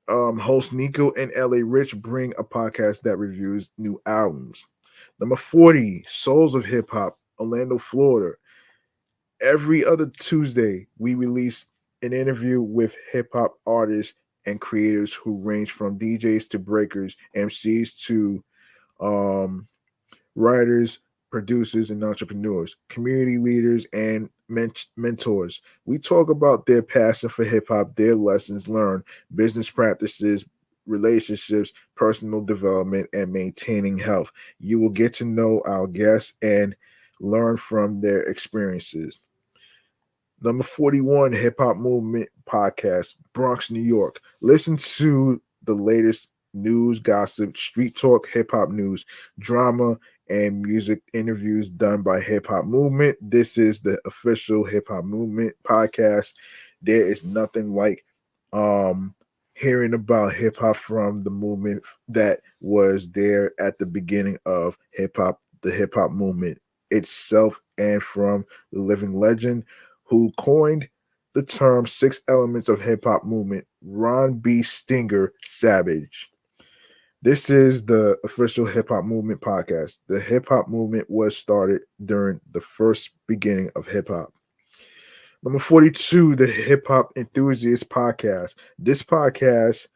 Host Nico and LA Rich bring a podcast that reviews new albums. Number 40, Souls of Hip Hop, Orlando, Florida. Every other Tuesday, we release an interview with hip hop artists and creators who range from DJs to breakers, MCs to writers, producers, and entrepreneurs, community leaders, and mentors. We talk about their passion for hip hop, their lessons learned, business practices, relationships, personal development, and maintaining health. You will get to know our guests and learn from their experiences. Number 41, Hip Hop Movement Podcast, Bronx, New York. Listen to the latest news, gossip, street talk, hip hop news, drama, and music interviews done by Hip Hop Movement. This is the official Hip Hop Movement podcast. There is nothing like hearing about hip hop from the movement that was there at the beginning of hip hop, the hip hop movement itself, and from the living legend who coined the term 6 elements of hip hop movement, Ron B. Stinger Savage. This is the official hip hop movement podcast. The hip hop movement was started during the first beginning of hip hop. Number 42, the Hip Hop Enthusiast Podcast. This podcast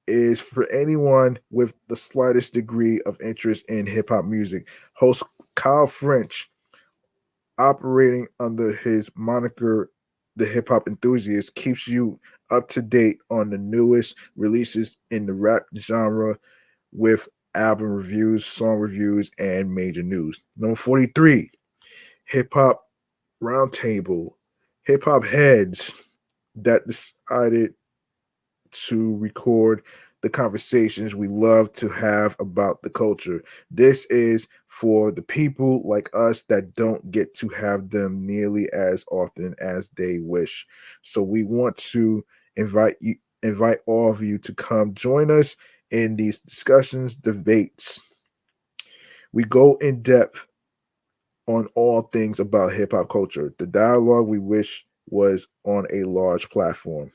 is for anyone with the slightest degree of interest in hip hop music. Host Kyle French, operating under his moniker, the Hip Hop Enthusiast, keeps you up to date on the newest releases in the rap genre with album reviews, song reviews, and major news. Number 43, Hip Hop Roundtable. Hip hop heads that decided to record the conversations we love to have about the culture. This is for the people like us that don't get to have them nearly as often as they wish. So we want to invite all of you to come join us in these discussions, debates. We go in depth on all things about hip hop culture. The dialogue we wish was on a large platform.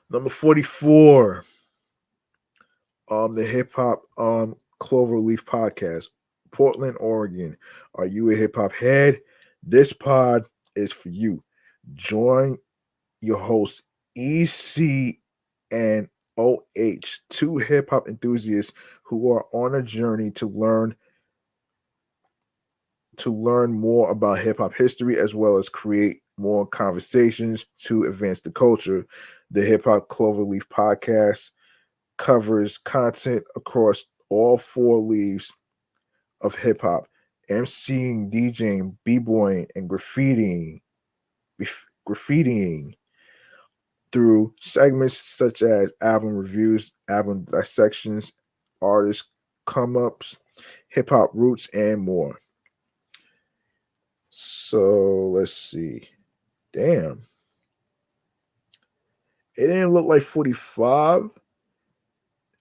Number 44, the Hip Hop Cloverleaf Podcast, Portland, Oregon. Are you a hip hop head? This pod is for you. Join your hosts EC and OH, two hip hop enthusiasts who are on a journey to learn more about hip hop history as well as create more conversations to advance the culture. The Hip Hop Cloverleaf Podcast covers content across all four leaves of hip hop: MCing, DJing, b-boying, and graffitiing through segments such as album reviews, album dissections, artist come ups, hip hop roots, and more. So let's see. Damn. It didn't look like 45.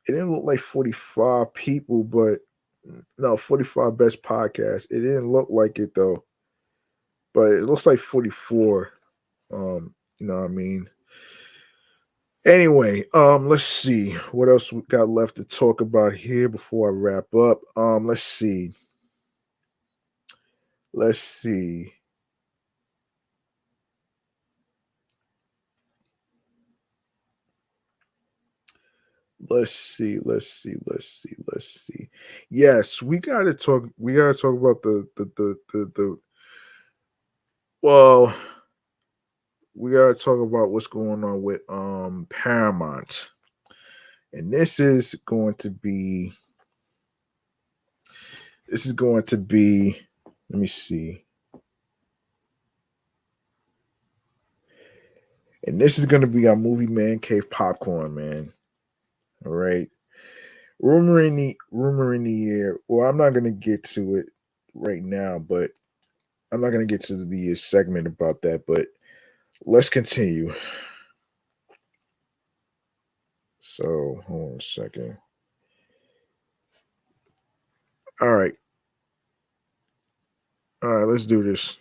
It didn't look like 45 people, but no, 45 best podcasts. It didn't look like it though. But it looks like 44. You know what I mean? Anyway, let's see what else we got left to talk about here before I wrap up. Let's see. Let's see. Let's see. Let's see. Let's see. Let's see. Yes, we gotta talk. We gotta talk about the well, we gotta talk about what's going on with Paramount. And this is going to be, let me see. And this is going to be our movie Man Cave Popcorn, man. All right. Rumor in the air. Well, I'm not going to get to it right now, but I'm not going to get to the segment about that, but let's continue. So, hold on a second. All right. All right, let's do this.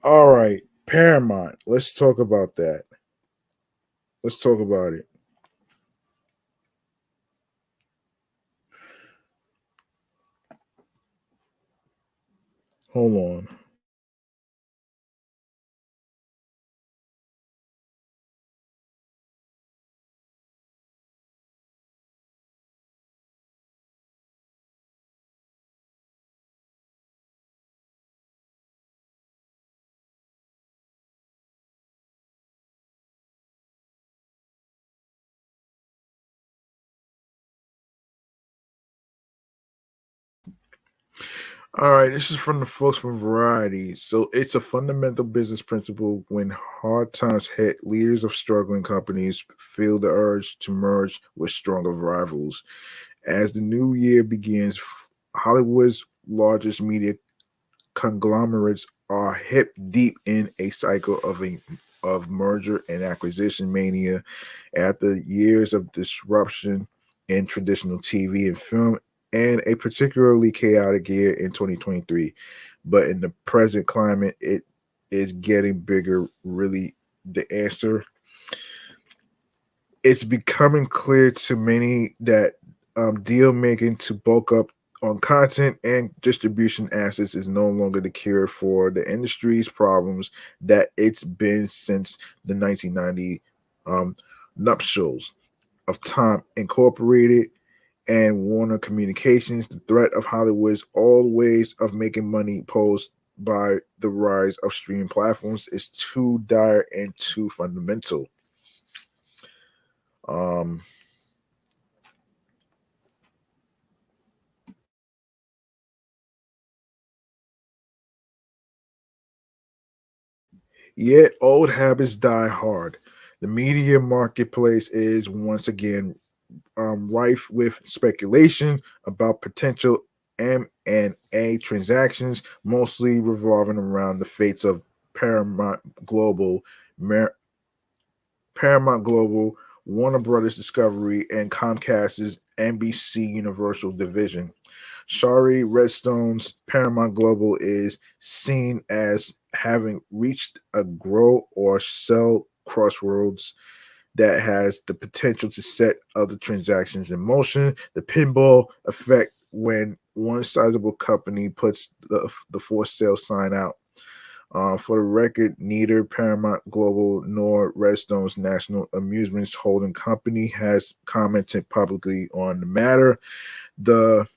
All right, Paramount. Let's talk about that. Let's talk about it. Hold on. All right, this is from the folks from Variety. So it's a fundamental business principle when hard times hit, leaders of struggling companies feel the urge to merge with stronger rivals. As the new year begins, Hollywood's largest media conglomerates are hip deep in a cycle of merger and acquisition mania after years of disruption in traditional TV and film and a particularly chaotic year in 2023. But in the present climate, it is getting bigger, really the answer. It's becoming clear to many that deal making to bulk up on content and distribution assets is no longer the cure for the industry's problems that it's been since the 1990 um, nuptials of Time Incorporated and Warner Communications. The threat of Hollywood's old ways of making money posed by the rise of streaming platforms is too dire and too fundamental. Um, Yet old habits die hard. The media marketplace is once again rife with speculation about potential M&A transactions, mostly revolving around the fates of Paramount Global, Mer- Paramount Global, Warner Brothers Discovery, and Comcast's NBC Universal division. Shari Redstone's Paramount Global is seen as having reached a grow or sell crossroads that has the potential to set other transactions in motion. The pinball effect when one sizable company puts the for sale sign out. For the record, neither Paramount Global nor Redstone's National Amusements Holding Company has commented publicly on the matter. The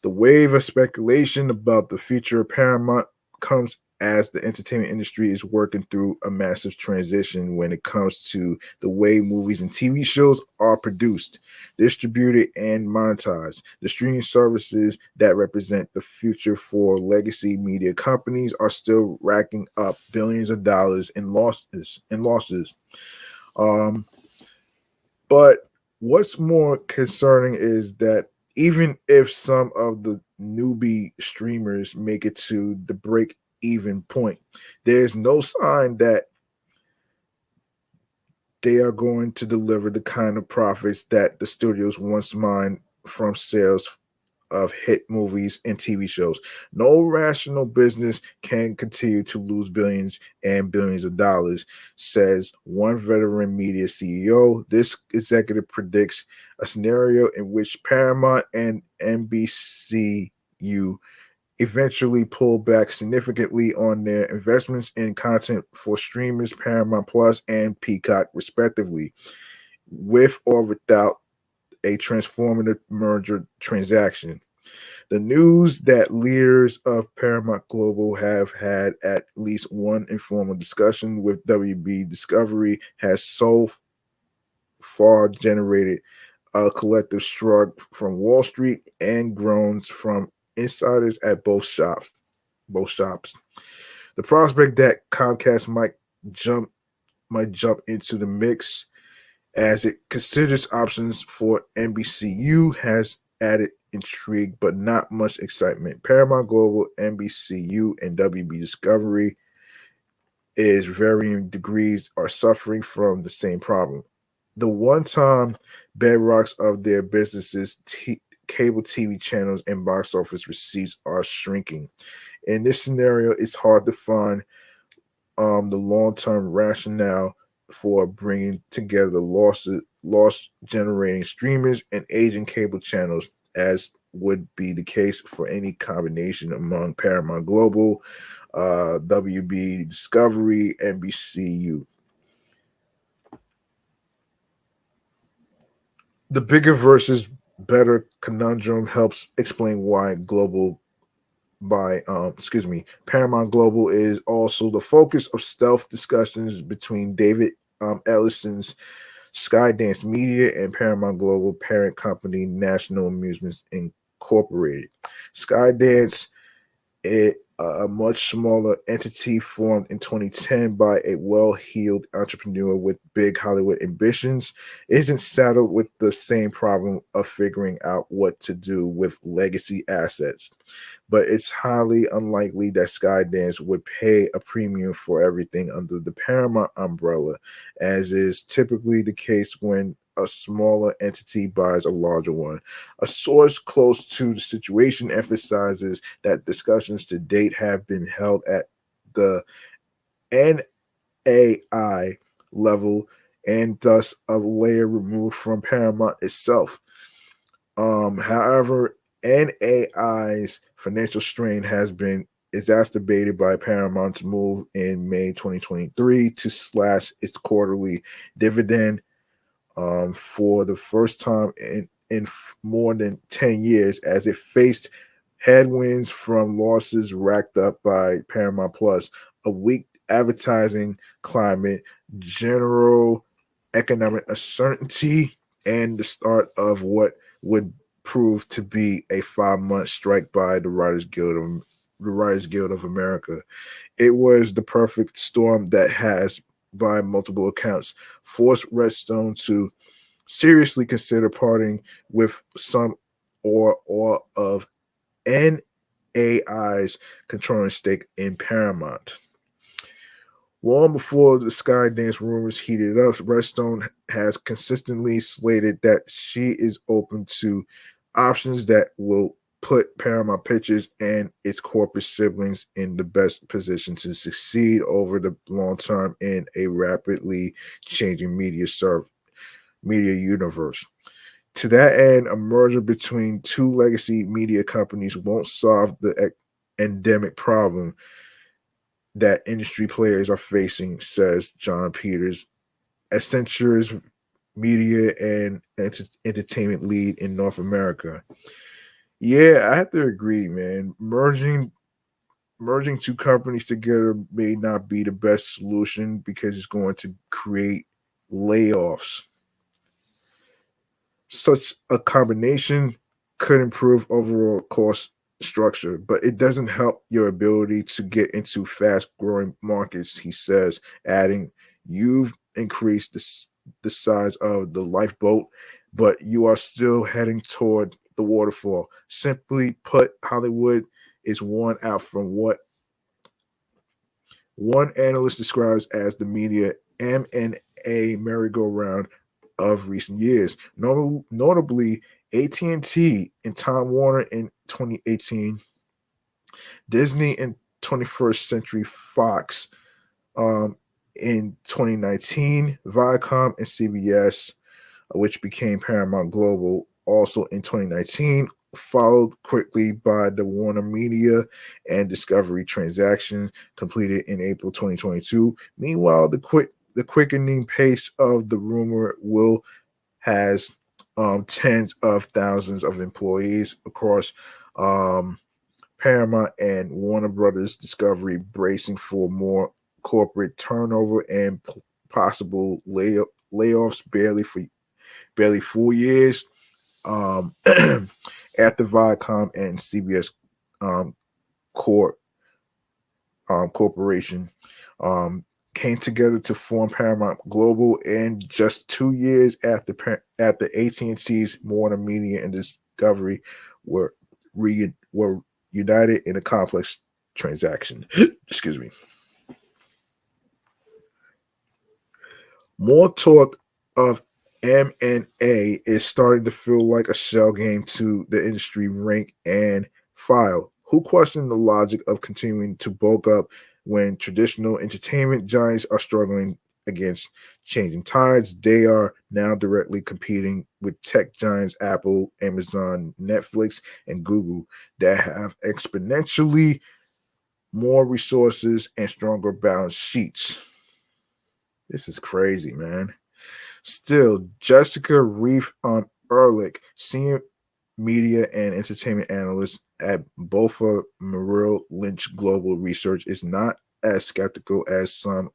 the wave of speculation about the future of Paramount comes as the entertainment industry is working through a massive transition when it comes to the way movies and TV shows are produced, distributed, and monetized. The streaming services that represent the future for legacy media companies are still racking up billions of dollars in losses. Um, but what's more concerning is that even if some of the newbie streamers make it to the break even point, there's no sign that they are going to deliver the kind of profits that the studios once mined from sales of hit movies and TV shows. No rational business can continue to lose billions and billions of dollars, says one veteran media CEO. This executive predicts a scenario in which Paramount and NBCU eventually pull back significantly on their investments in content for streamers Paramount Plus and Peacock, respectively, with or without a transformative merger transaction. The news that leaders of Paramount Global have had at least one informal discussion with WB Discovery has so far generated a collective shrug from Wall Street and groans from insiders at both shops. The prospect that Comcast jump might jump into the mix as it considers options for NBCU has added intrigue but not much excitement. Paramount Global, NBCU, and WB Discovery is varying degrees are suffering from the same problem. The one-time bedrocks of their businesses, cable TV channels and box office receipts are shrinking. In this scenario, it's hard to find the long-term rationale for bringing together loss generating streamers and aging cable channels, as would be the case for any combination among Paramount Global, WB Discovery, NBCU. The bigger versus better conundrum helps explain why Paramount Global is also the focus of stealth discussions between David Ellison's Skydance Media and Paramount Global parent company National Amusements Incorporated. Skydance A much smaller entity formed in 2010 by a well-heeled entrepreneur with big Hollywood ambitions, isn't saddled with the same problem of figuring out what to do with legacy assets. But it's highly unlikely that Skydance would pay a premium for everything under the Paramount umbrella, as is typically the case when a smaller entity buys a larger one. A source close to the situation emphasizes that discussions to date have been held at the NAI level and thus a layer removed from Paramount itself. However, NAI's financial strain has been exacerbated by Paramount's move in May 2023 to slash its quarterly dividend for the first time in more than 10 years, as it faced headwinds from losses racked up by Paramount Plus, a weak advertising climate, general economic uncertainty, and the start of what would prove to be a 5-month strike by the Writers Guild of America. It was the perfect storm that has, by multiple accounts, forced Redstone to seriously consider parting with some or all of NAI's controlling stake in Paramount. Long before the Skydance rumors heated up, Redstone has consistently slated that she is open to options that will put Paramount Pictures and its corporate siblings in the best position to succeed over the long term in a rapidly changing media universe. To that end, a merger between two legacy media companies won't solve the endemic problem that industry players are facing, says John Peters, Accenture's media and entertainment lead in North America. Yeah, I have to agree, man. Merging two companies together may not be the best solution because it's going to create layoffs. Such a combination could improve overall cost structure, but it doesn't help your ability to get into fast growing markets, he says, adding, you've increased the size of the lifeboat, but you are still heading toward the waterfall. Simply put, Hollywood is worn out from what one analyst describes as the media M&A merry-go-round of recent years. Notably, AT&T and Time Warner in 2018, Disney and 21st Century Fox in 2019, Viacom and CBS, which became Paramount Global, also in 2019, followed quickly by the Warner Media and Discovery transaction completed in April 2022. Meanwhile, the quickening pace of the rumor will has tens of thousands of employees across Paramount and Warner Brothers Discovery bracing for more corporate turnover and possible layoffs barely 4 years after Viacom and CBS Corp Corporation came together to form Paramount Global, and just 2 years after AT&T's Warner Media and Discovery were united in a complex transaction. Excuse me. More talk of M&A is starting to feel like a shell game to the industry rank and file, who question the logic of continuing to bulk up when traditional entertainment giants are struggling against changing tides. They are now directly competing with tech giants Apple, Amazon, Netflix, and Google that have exponentially more resources and stronger balance sheets. This is crazy, man. Still, Jessica Reef Ehrlich, senior media and entertainment analyst at Bofa Merrill Lynch Global Research, is not as skeptical as some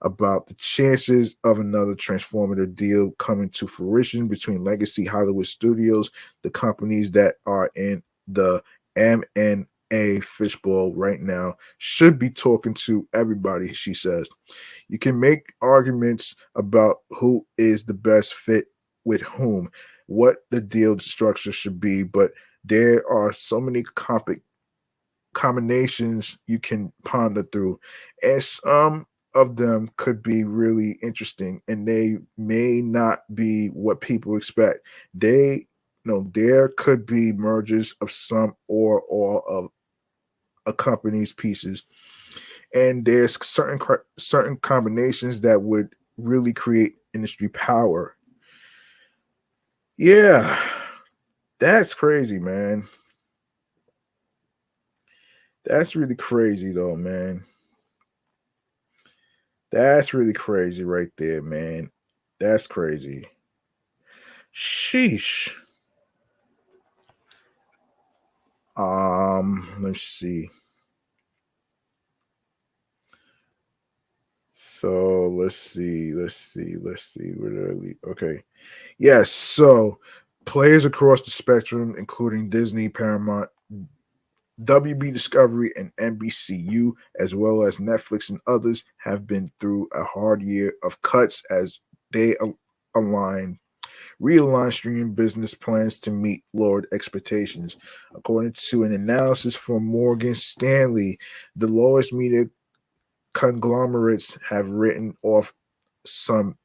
about the chances of another transformative deal coming to fruition between legacy Hollywood studios, the companies that are in the M&A a fishbowl right now should be talking to everybody, she says. You can make arguments about who is the best fit with whom, what the deal structure should be, but there are so many combinations you can ponder through, and some of them could be really interesting, and they may not be what people expect. They no, there could be mergers of some or all of a company's pieces, and there's certain combinations that would really create industry power. Yeah, that's crazy, man. That's really crazy, though, man. That's really crazy right there, man. That's crazy. Sheesh. Let's see. So let's see. Where did I leave? Okay. Yes. So players across the spectrum, including Disney, Paramount, WB Discovery, and NBCU, as well as Netflix and others, have been through a hard year of cuts as they align realign streaming business plans to meet lowered expectations. According to an analysis from Morgan Stanley, the lowest media conglomerates have written off some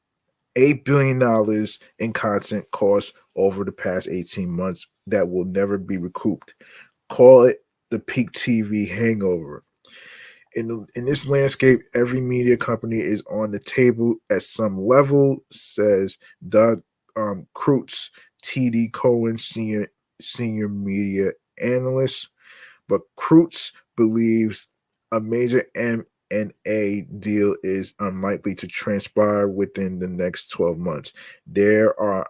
$8 billion in content costs over the past 18 months that will never be recouped. Call it the peak TV hangover. In this landscape, every media company is on the table at some level, says Doug Krutz, TD Cohen senior media analyst. But Krutz believes a major M&A deal is unlikely to transpire within the next 12 months. There are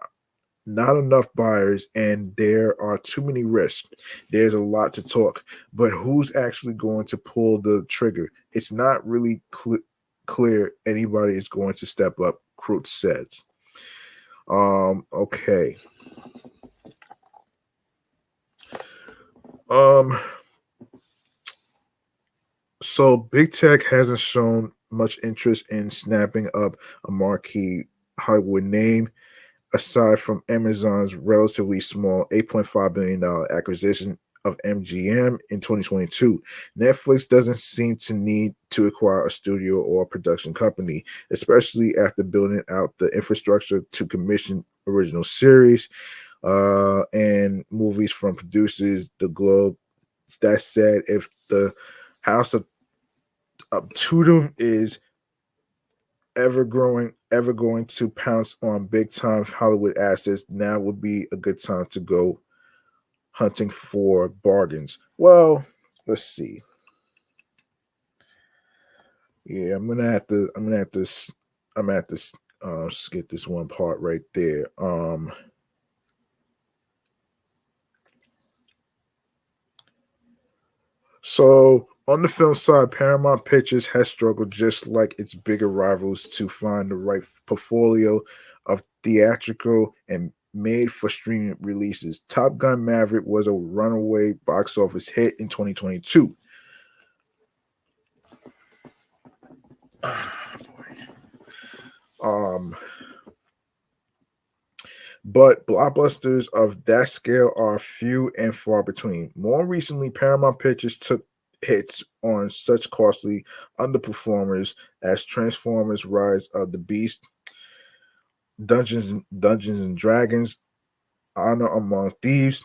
not enough buyers and there are too many risks. There's a lot to talk, but who's actually going to pull the trigger? It's not really clear anybody is going to step up, Krutz says. Okay. So big tech hasn't shown much interest in snapping up a marquee Hollywood name aside from Amazon's relatively small $8.5 billion acquisition of MGM in 2022. Netflix doesn't seem to need to acquire a studio or a production company, especially after building out the infrastructure to commission original series and movies from producers the globe. That said, if the House of Tudum is ever going to pounce on big time Hollywood assets, now would be a good time to go hunting for bargains. Well, let's see. Yeah, I'm at this skip this one part right there. So on the film side, Paramount Pictures has struggled just like its bigger rivals to find the right portfolio of theatrical and made for streaming releases. Top Gun Maverick was a runaway box office hit in 2022. Um, but blockbusters of that scale are few and far between. More recently, Paramount Pictures took hits on such costly underperformers as Transformers: Rise of the Beast, Dungeons and Dragons, Honor Among Thieves,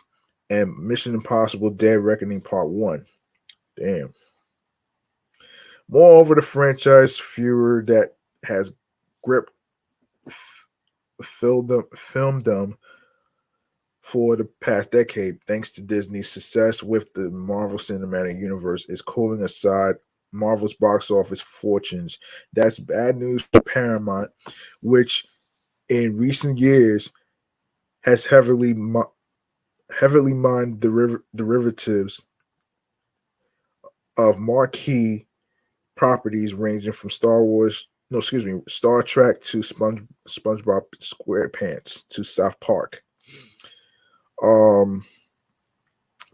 and Mission Impossible: Dead Reckoning Part One. Damn. Moreover, the franchise furor that has gripped filmed them for the past decade, thanks to Disney's success with the Marvel Cinematic Universe, is cooling aside Marvel's box office fortunes. That's bad news for Paramount, which in recent years has heavily mined derivatives of marquee properties ranging from Star Trek to SpongeBob SquarePants to South Park. Um,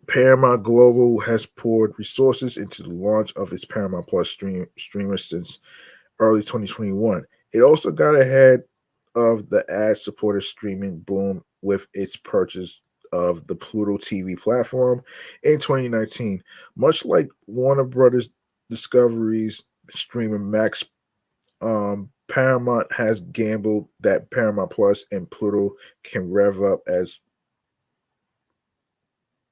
Paramount Global has poured resources into the launch of its Paramount Plus streamer since early 2021. It also got ahead of the ad-supported streaming boom with its purchase of the Pluto TV platform in 2019. Much like Warner Brothers Discovery's streamer Max, Paramount has gambled that Paramount Plus and Pluto can rev up as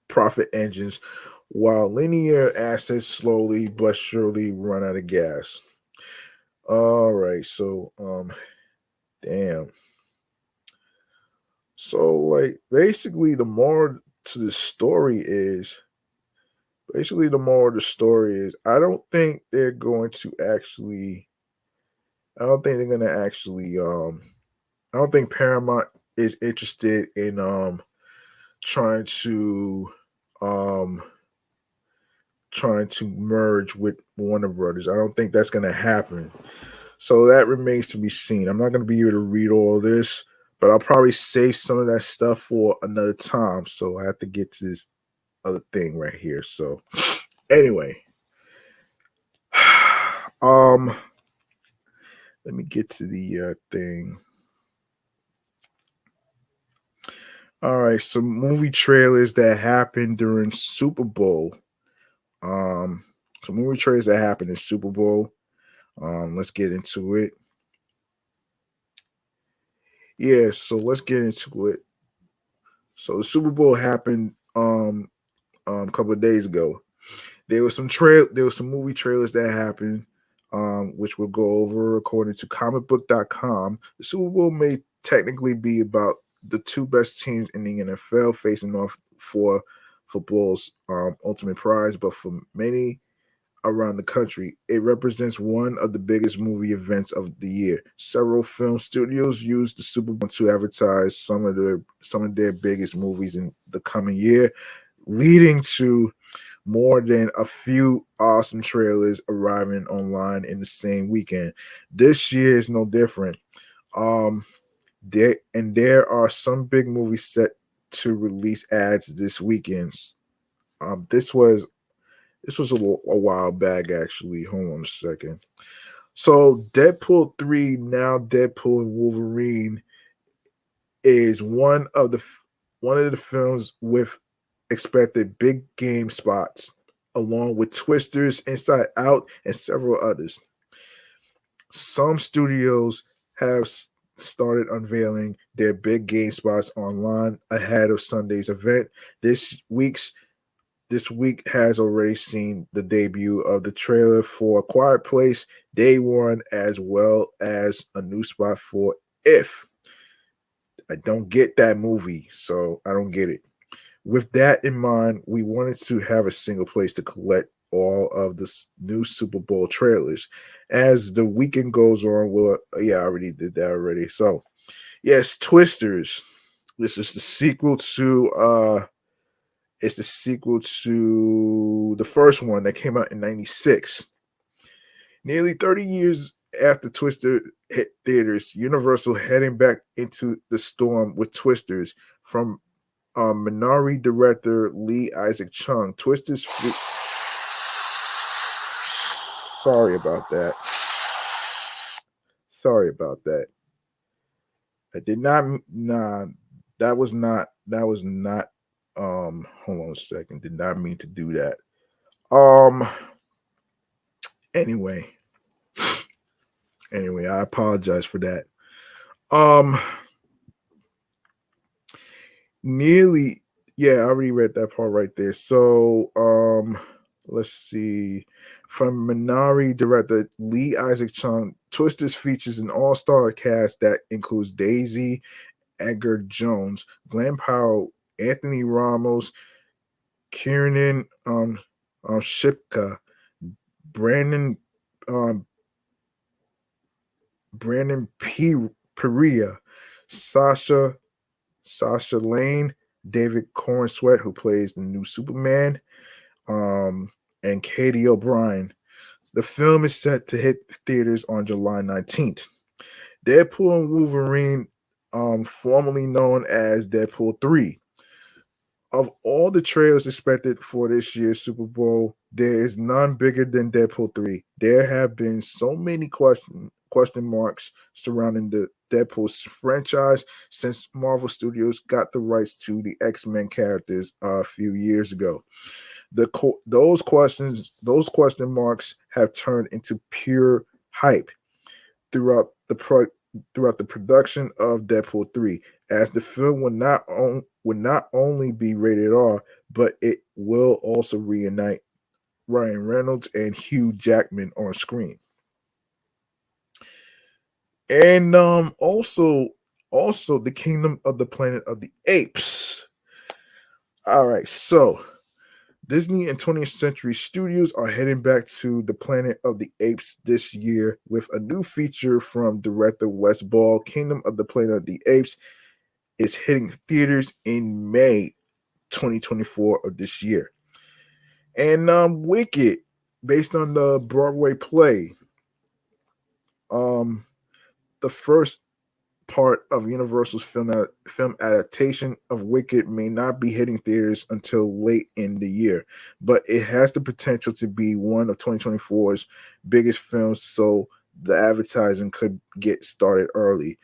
profit engines while linear assets slowly but surely run out of gas. All right, so damn. So like basically the moral to the story is I don't think they're going to actually I don't think they're gonna actually I don't think Paramount is interested in trying to um trying to merge with Warner Brothers. I don't think that's gonna happen. So that remains to be seen. I'm not gonna be able to read all this, but I'll probably save some of that stuff for another time. So I have to get to this other thing right here. So anyway, um, let me get to the thing. All right, some movie trailers that happened during Super Bowl. Some movie trailers that happened in Super Bowl. Let's get into it. Yeah, so let's get into it. So the Super Bowl happened a couple of days ago. There was some movie trailers that happened, which we'll go over according to comicbook.com. The Super Bowl may technically be about the two best teams in the NFL facing off for football's ultimate prize, but for many around the country, it represents one of the biggest movie events of the year. Several film studios use the Super Bowl to advertise some of their biggest movies in the coming year, leading to more than a few awesome trailers arriving online in the same weekend. This year is no different. There are some big movies set to release ads this weekend. This was a while back actually. Hold on a second. So Deadpool 3, now Deadpool and Wolverine, is one of the films with expected big game spots, along with Twisters, Inside Out, and several others. Some studios have started unveiling their big game spots online ahead of Sunday's event. This week has already seen the debut of the trailer for A Quiet Place Day One, as well as a new spot for If. I don't get that movie, so I don't get it. With that in mind, we wanted to have a single place to collect all of the new Super Bowl trailers. As the weekend goes on, I already did that already. So, yes, Twisters. This is the sequel to the first one that came out in 96. Nearly 30 years after Twister hit theaters, Universal heading back into the storm with Twisters from Minari director Lee Isaac Chung. Sorry about that. Sorry about that. I did not. Nah, that was not. Hold on a second. Did not mean to do that. Anyway. Anyway, I apologize for that. Nearly, yeah, I already read that part right there. So, let's see. From Minari director Lee Isaac Chung, Twisters features an all-star cast that includes Daisy Edgar Jones, Glenn Powell, Anthony Ramos, Kiernan Shipka, Brandon Brandon P. Perea, Sasha Lane, David Cornsweet, who plays the new Superman, and Katie O'Brien. The film is set to hit theaters on July 19th. Deadpool and Wolverine, formerly known as Deadpool 3, Of all the trailers expected for this year's Super Bowl, there is none bigger than Deadpool 3. There have been so many question marks surrounding the Deadpool franchise since Marvel Studios got the rights to the X-Men characters a few years ago. Those question marks have turned into pure hype throughout throughout the production of Deadpool 3, as the film will not only be rated R, but it will also reunite Ryan Reynolds and Hugh Jackman on screen. And also the Kingdom of the Planet of the Apes. All right, so Disney and 20th Century Studios are heading back to the Planet of the Apes this year with a new feature from director Wes Ball. Kingdom of the Planet of the Apes is hitting theaters in May 2024 of this year. And Wicked, based on the Broadway play, the first part of Universal's film adaptation of Wicked may not be hitting theaters until late in the year, but it has the potential to be one of 2024's biggest films, so the advertising could get started early.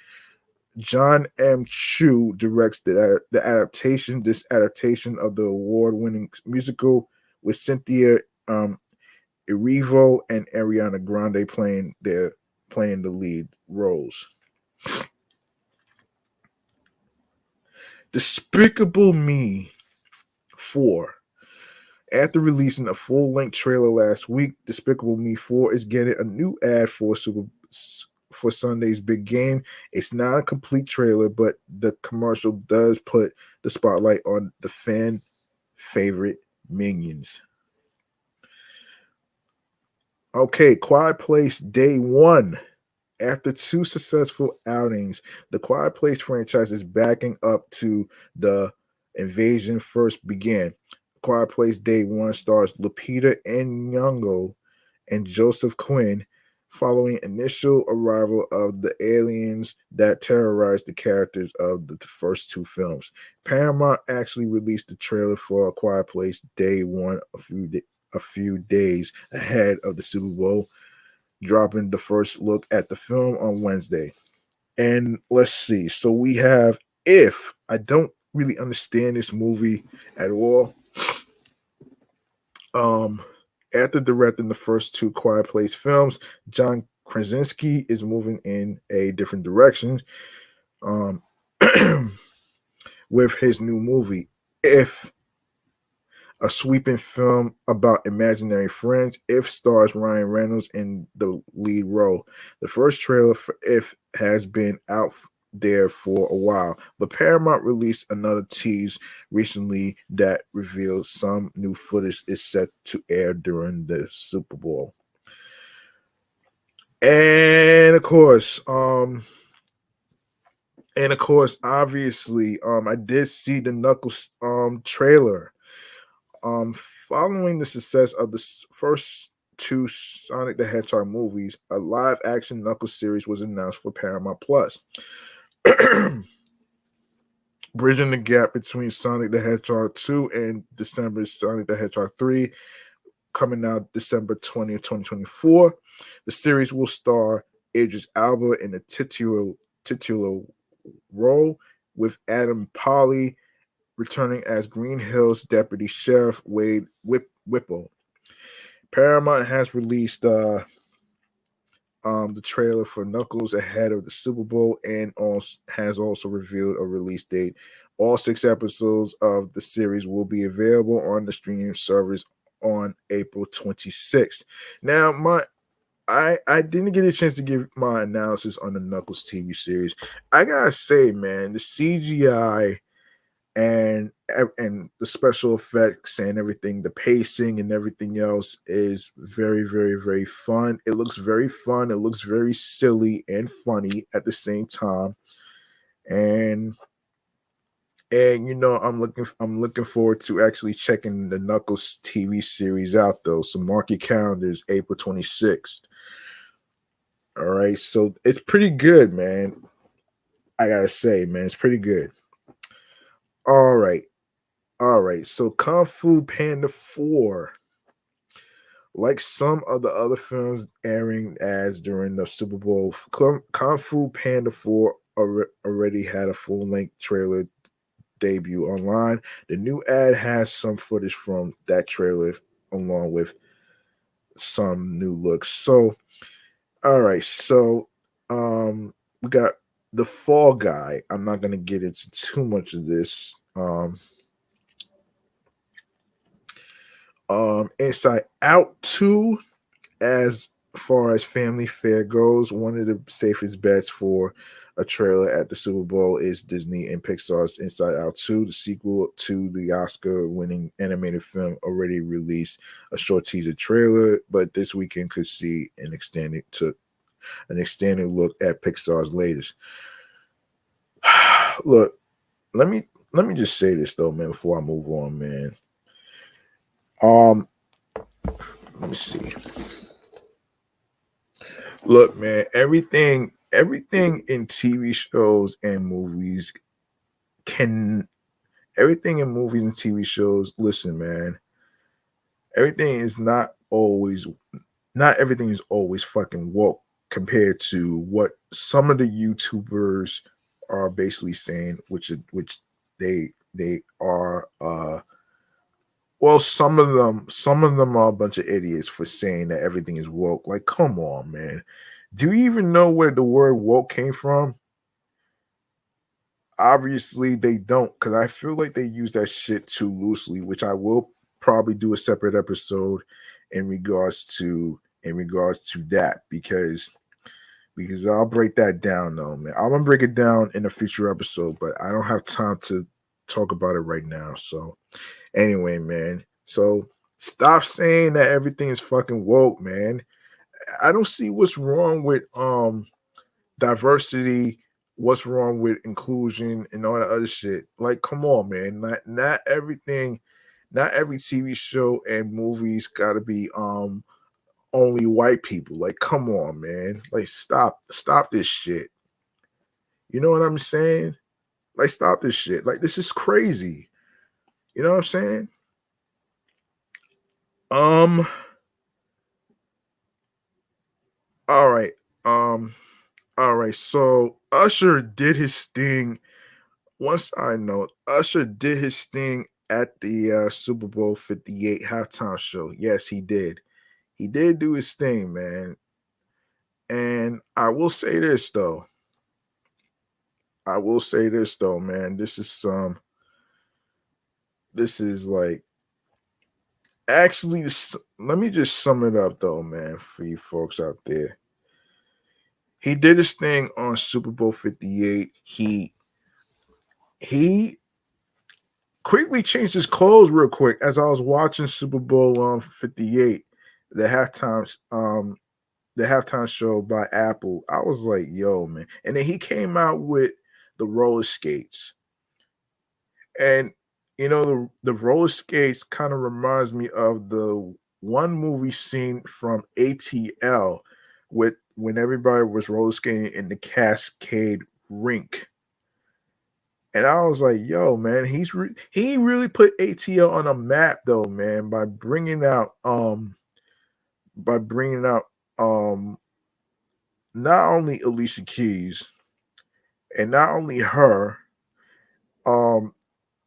John M. Chu directs the adaptation. This adaptation of the award-winning musical with Cynthia Erivo and Ariana Grande playing the lead roles. Despicable Me 4. After releasing a full-length trailer last week, Despicable Me 4 is getting a new ad for Sunday's big game. It's not a complete trailer, but the commercial does put the spotlight on the fan favorite Minions. Okay, Quiet Place Day 1. After 2 successful outings, the Quiet Place franchise is backing up to the invasion first began. Quiet Place Day 1 stars Lupita Nyong'o and Joseph Quinn, following initial arrival of the aliens that terrorized the characters of the first 2 films. Paramount actually released the trailer for A Quiet Place Day 1 a few days ahead of the Super Bowl, dropping the first look at the film on Wednesday. And let's see. So we have If. I don't really understand this movie at all. After directing the first 2 Quiet Place films, John Krasinski is moving in a different direction with his new movie, If, a sweeping film about imaginary friends. If stars Ryan Reynolds in the lead role. The first trailer for If has been out there for a while, but Paramount released another tease recently that reveals some new footage is set to air during the Super Bowl. And of course, obviously, I did see the Knuckles trailer. Following the success of the first 2 Sonic the Hedgehog movies, a live-action Knuckles series was announced for Paramount Plus, bridging the gap between Sonic the Hedgehog 2 and December's Sonic the Hedgehog 3, coming out December 20th, 2024. The series will star Idris Elba in the titular role, with Adam Pally returning as Green Hill's deputy sheriff Wade Whipple. Paramount has released the trailer for Knuckles ahead of the Super Bowl and has also revealed a release date. All 6 episodes of the series will be available on the streaming service on April 26th. Now, I didn't get a chance to give my analysis on the Knuckles TV series. I gotta say, man, the CGI and the special effects and everything, the pacing and everything else is very, very, very fun. It looks very fun. It looks very silly and funny at the same time. And I'm looking forward to actually checking the Knuckles TV series out though. So mark your calendars, April 26th. All right, so it's pretty good, man. I gotta say, man, it's pretty good. All right. All right, so Kung Fu Panda 4, like some of the other films airing ads during the Super Bowl, Kung Fu Panda 4 already had a full-length trailer debut online. The new ad has some footage from that trailer along with some new looks. So, all right, so we got the Fall Guy. I'm not gonna get into too much of this. Inside Out 2, as far as family fare goes, one of the safest bets for a trailer at the Super Bowl is Disney and Pixar's Inside Out 2, the sequel to the Oscar-winning animated film. Already released a short teaser trailer, but this weekend could see an extended look at Pixar's latest. Look, let me just say this though, man, before I move on, man. Let me see. Look, man, everything in TV shows and movies can everything in movies and TV shows, listen, man, everything is not everything is always fucking woke compared to what some of the YouTubers are basically saying, which they are well, some of them are a bunch of idiots for saying that everything is woke. Like, come on, man. Do you even know where the word woke came from? Obviously, they don't, because I feel like they use that shit too loosely, which I will probably do a separate episode in regards to that because I'll break that down though, man. I'm gonna break it down in a future episode, but I don't have time to talk about it right now. So anyway, man. So stop saying that everything is fucking woke, man. I don't see what's wrong with diversity, what's wrong with inclusion and all that other shit. Like, come on, man. Not everything, not every TV show and movies gotta be only white people. Like, come on, man. Like, stop this shit. You know what I'm saying? Like, stop this shit. Like, this is crazy. You know what I'm saying? Um, all right. Um, all right. So Usher did his thing. One side note, Usher did his thing at the Super Bowl 58 halftime show. Yes, he did. He did do his thing, man. And I will say this though. Man. This is like actually let me just sum it up though, man, for you folks out there. He did his thing on Super Bowl 58. He quickly changed his clothes real quick as I was watching Super Bowl 58, the halftime show by Apple. I was like, yo, man. And then he came out with the roller skates. And you know, the roller skates kind of reminds me of the one movie scene from ATL with when everybody was roller skating in the Cascade rink. And I was like, yo, man, he really put ATL on a map though, man, by bringing out by bringing out um not only Alicia Keys and not only her, um,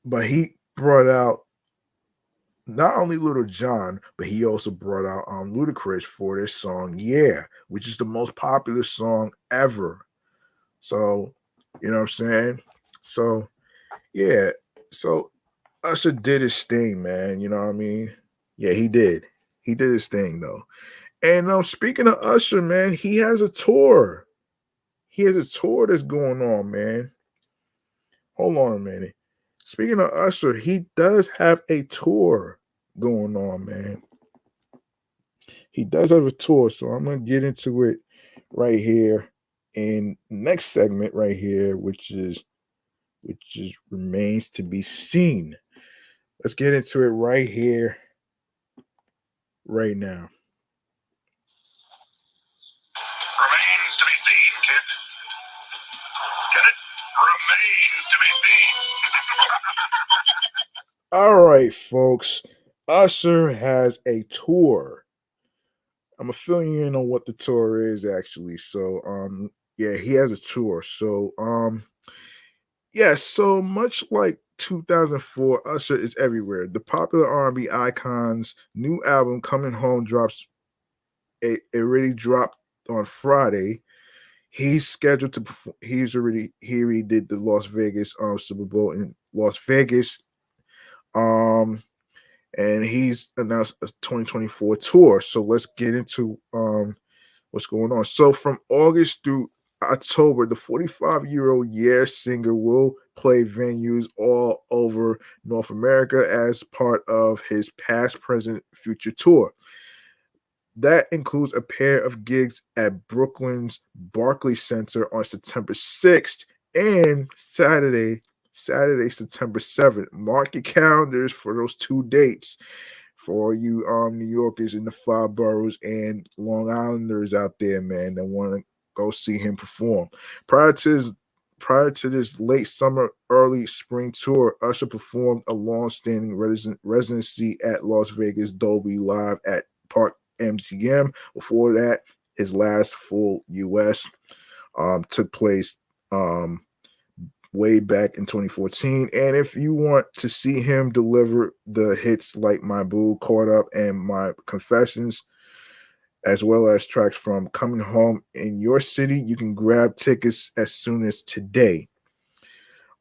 but he brought out not only Little John, but he also brought out Ludacris for this song, Yeah, which is the most popular song ever. So, you know what I'm saying? So, yeah. So Usher did his thing, man. You know what I mean? Yeah, he did. He did his thing though. And speaking of Usher, man, he has a tour. He has a tour that's going on, man. Hold on a minute. Speaking of Usher, he does have a tour going on, man. He does have a tour, so I'm gonna get into it right here in next segment right here, which is remains to be seen. Let's get into it right here, right now. Remains to be seen, kid. Get it? Remains to be seen. All right, folks. Usher has a tour. I'm gonna fill you in on what the tour is actually. So, yeah, he has a tour. So, yeah, so much like 2004, Usher is everywhere. The popular R&B icon's new album "Coming Home" drops. It already dropped on Friday. He's scheduled to. He already did the Las Vegas Super Bowl in Las Vegas. Um, and he's announced a 2024 tour. So let's get into what's going on. So from August through October, the 45-year-old singer will play venues all over North America as part of his past, present, future tour. That includes a pair of gigs at Brooklyn's Barclays Center on September 6th and Saturday, September 7th. Mark your calendars for those two dates for you New Yorkers in the five boroughs and Long Islanders out there, man, that want to go see him perform. Prior to this late summer, early spring tour, Usher performed a long-standing residency at Las Vegas Dolby Live at Park MGM. Before that, his last full US took place way back in 2014. And if you want to see him deliver the hits like My Boo, Caught Up, and My Confessions, as well as tracks from Coming Home in your city, you can grab tickets as soon as today.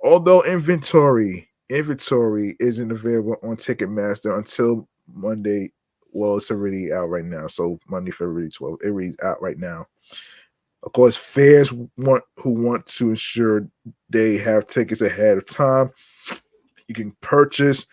Although inventory isn't available on Ticketmaster until Monday. Well, it's already out right now. So Monday, February 12th, it reads out right now. Of course, fans who want to ensure they have tickets ahead of time, you can purchase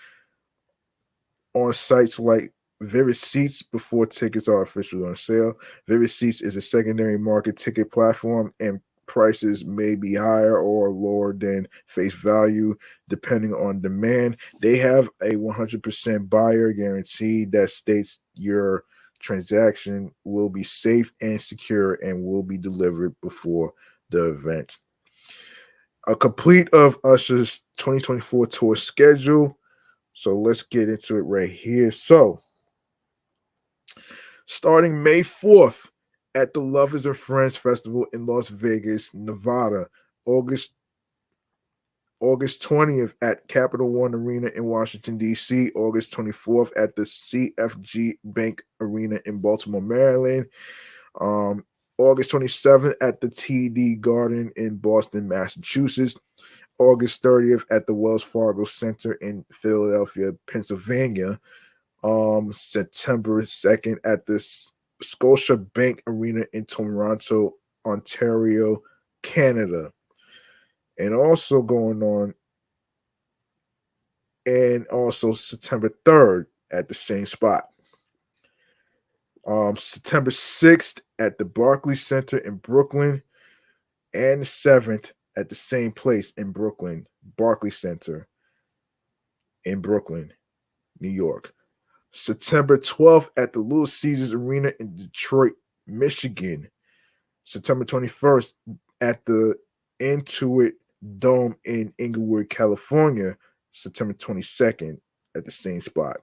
on sites like Vivid Seats before tickets are officially on sale. Vivid Seats is a secondary market ticket platform, and prices may be higher or lower than face value depending on demand. They have a 100% buyer guarantee that states your transaction will be safe and secure and will be delivered before the event. A complete of Usher's 2024 tour schedule. So let's get into it right here. So, starting May 4th at the Lovers and Friends Festival in Las Vegas, Nevada. August 20th at Capital One Arena in Washington, D.C. August 24th at the CFG Bank Arena in Baltimore, Maryland. August 27th at the TD Garden in Boston, Massachusetts. August 30th at the Wells Fargo Center in Philadelphia, Pennsylvania. September 2nd at the Scotia Bank Arena in Toronto, Ontario, Canada. And also going on, and also September 3rd at the same spot. September 6th at the Barclays Center in Brooklyn, and the 7th at the same place in Brooklyn, Barclays Center in Brooklyn, New York. September 12th at the Little Caesars Arena in Detroit, Michigan. September 21st at the Intuit Dome in Inglewood, California. September 22nd at the same spot.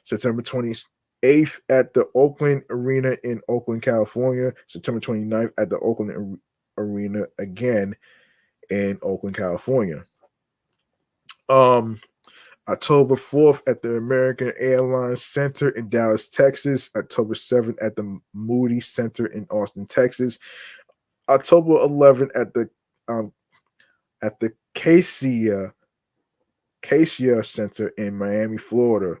September 28th at the Oakland Arena in Oakland, California. September 29th at the Oakland Arena again in Oakland, California. October 4th at the American Airlines Center in Dallas, Texas. October 7th at the Moody Center in Austin, Texas. October 11th at the Cashapp Center in Miami, Florida.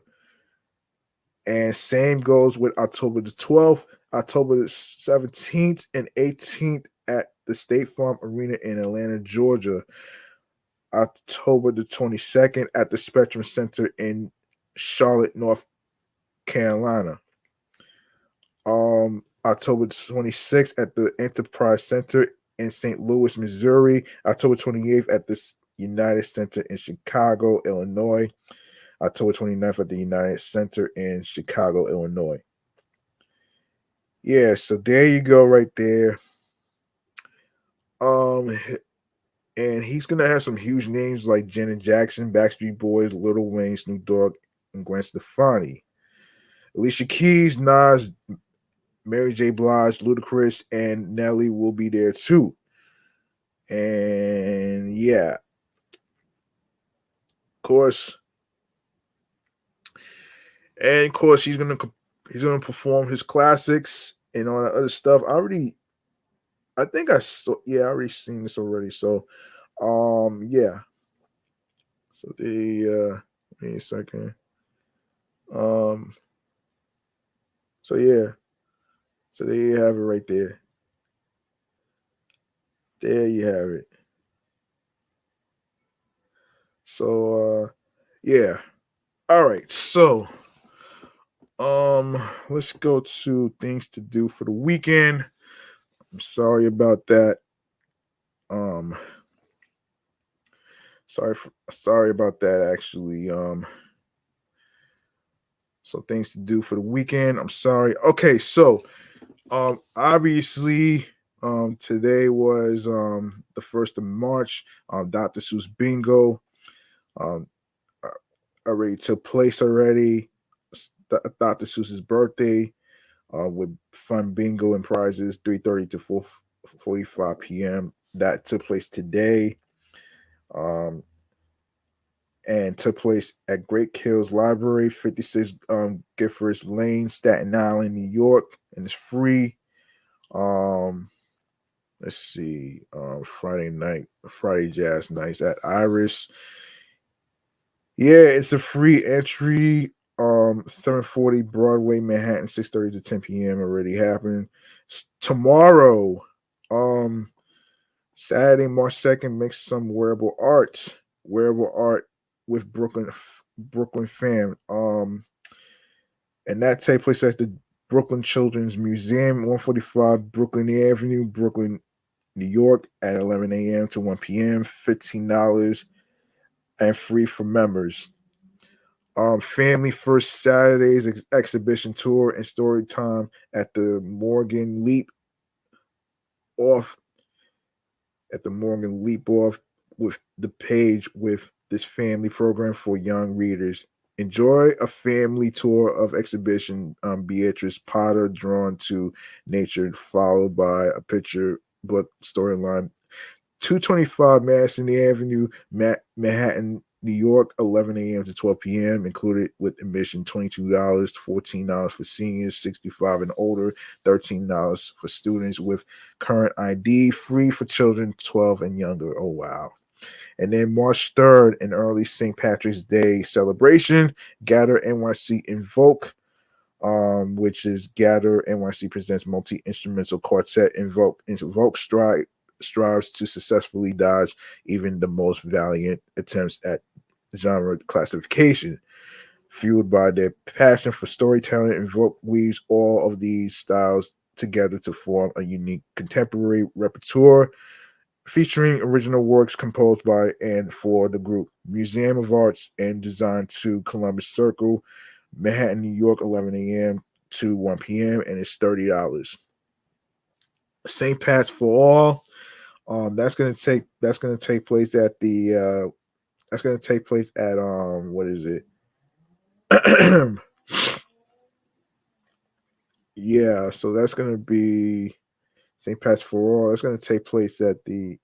And same goes with October the 12th, October the 17th and 18th at the State Farm Arena in Atlanta, Georgia. October the 22nd at the Spectrum Center in Charlotte, North Carolina. October 26th at the Enterprise Center in St. Louis, Missouri. October 28th at the United Center in Chicago, Illinois. October 29th at the United Center in Chicago, Illinois. Yeah, so there you go right there. And he's gonna have some huge names like Janet Jackson, Backstreet Boys, Lil Wayne, Snoop Dogg, and Gwen Stefani. Alicia Keys, Nas, Mary J. Blige, Ludacris, and Nelly will be there too. And yeah, of course, he's gonna perform his classics and all that other stuff. I think I saw, yeah, I already seen this already. So, yeah. So wait a second. Um, so yeah, so there you have it right there. There you have it. So, yeah. All right. So, let's go to things to do for the weekend. I'm sorry about that. Um, sorry about that. Actually, so things to do for the weekend. I'm sorry. Okay, so obviously, today was the 1st of March. Dr. Seuss Bingo uh, already took place already. Dr. Seuss's birthday with fun bingo and prizes 3:30 to 4:45 p.m. That took place today. Um, and took place at Great Kills Library, 56 Giffords Lane, Staten Island, New York, and it's free. Let's see, Friday Jazz Nights at Iris. Yeah, it's a free entry. 740 Broadway, Manhattan, 6:30 to 10 p.m. already happened. Tomorrow, um, Saturday, March 2nd, make some wearable art with Brooklyn fam. And that take place at the Brooklyn Children's Museum, 145 Brooklyn Avenue, Brooklyn, New York, at 11 a.m. to 1 p.m. $15 and free for members. Family First Saturdays exhibition tour and story time at the Morgan Leap Off with the page with this family program for young readers. Enjoy a family tour of exhibition. Beatrice Potter drawn to nature, followed by a picture book storyline. 225 Madison Avenue, Manhattan, New York, 11 a.m. to 12 p.m. Included with admission $22, $14 for seniors, 65 and older, $13 for students with current ID, free for children 12 and younger. Oh, wow. And then March 3rd, an early St. Patrick's Day celebration, Gather NYC Invoke, which is Gather NYC presents multi-instrumental quartet Invoke strives to successfully dodge even the most valiant attempts at genre classification. Fueled by their passion for storytelling, Invoke weaves all of these styles together to form a unique contemporary repertoire featuring original works composed by and for the group. Museum of Arts and Design to Columbus Circle, Manhattan, New York, 11 a.m. to 1 p.m. and it's $30. St. Pat's for All. That's gonna take place at the what is it? Yeah, so that's gonna be St. Pat's for All. That's gonna take place at the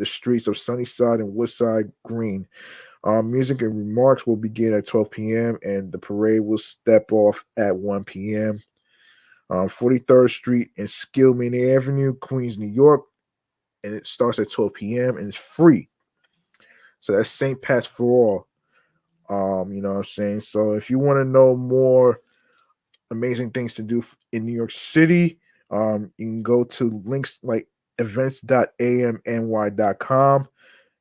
streets of Sunnyside and Woodside Green. Music and remarks will begin at 12 p.m. and the parade will step off at 1 p.m. 43rd Street and Skillman Avenue, Queens, New York, and it starts at 12 p.m. and it's free. So that's St. Pat's for All. You know what I'm saying? So if you want to know more amazing things to do in New York City, you can go to links like events.amny.com,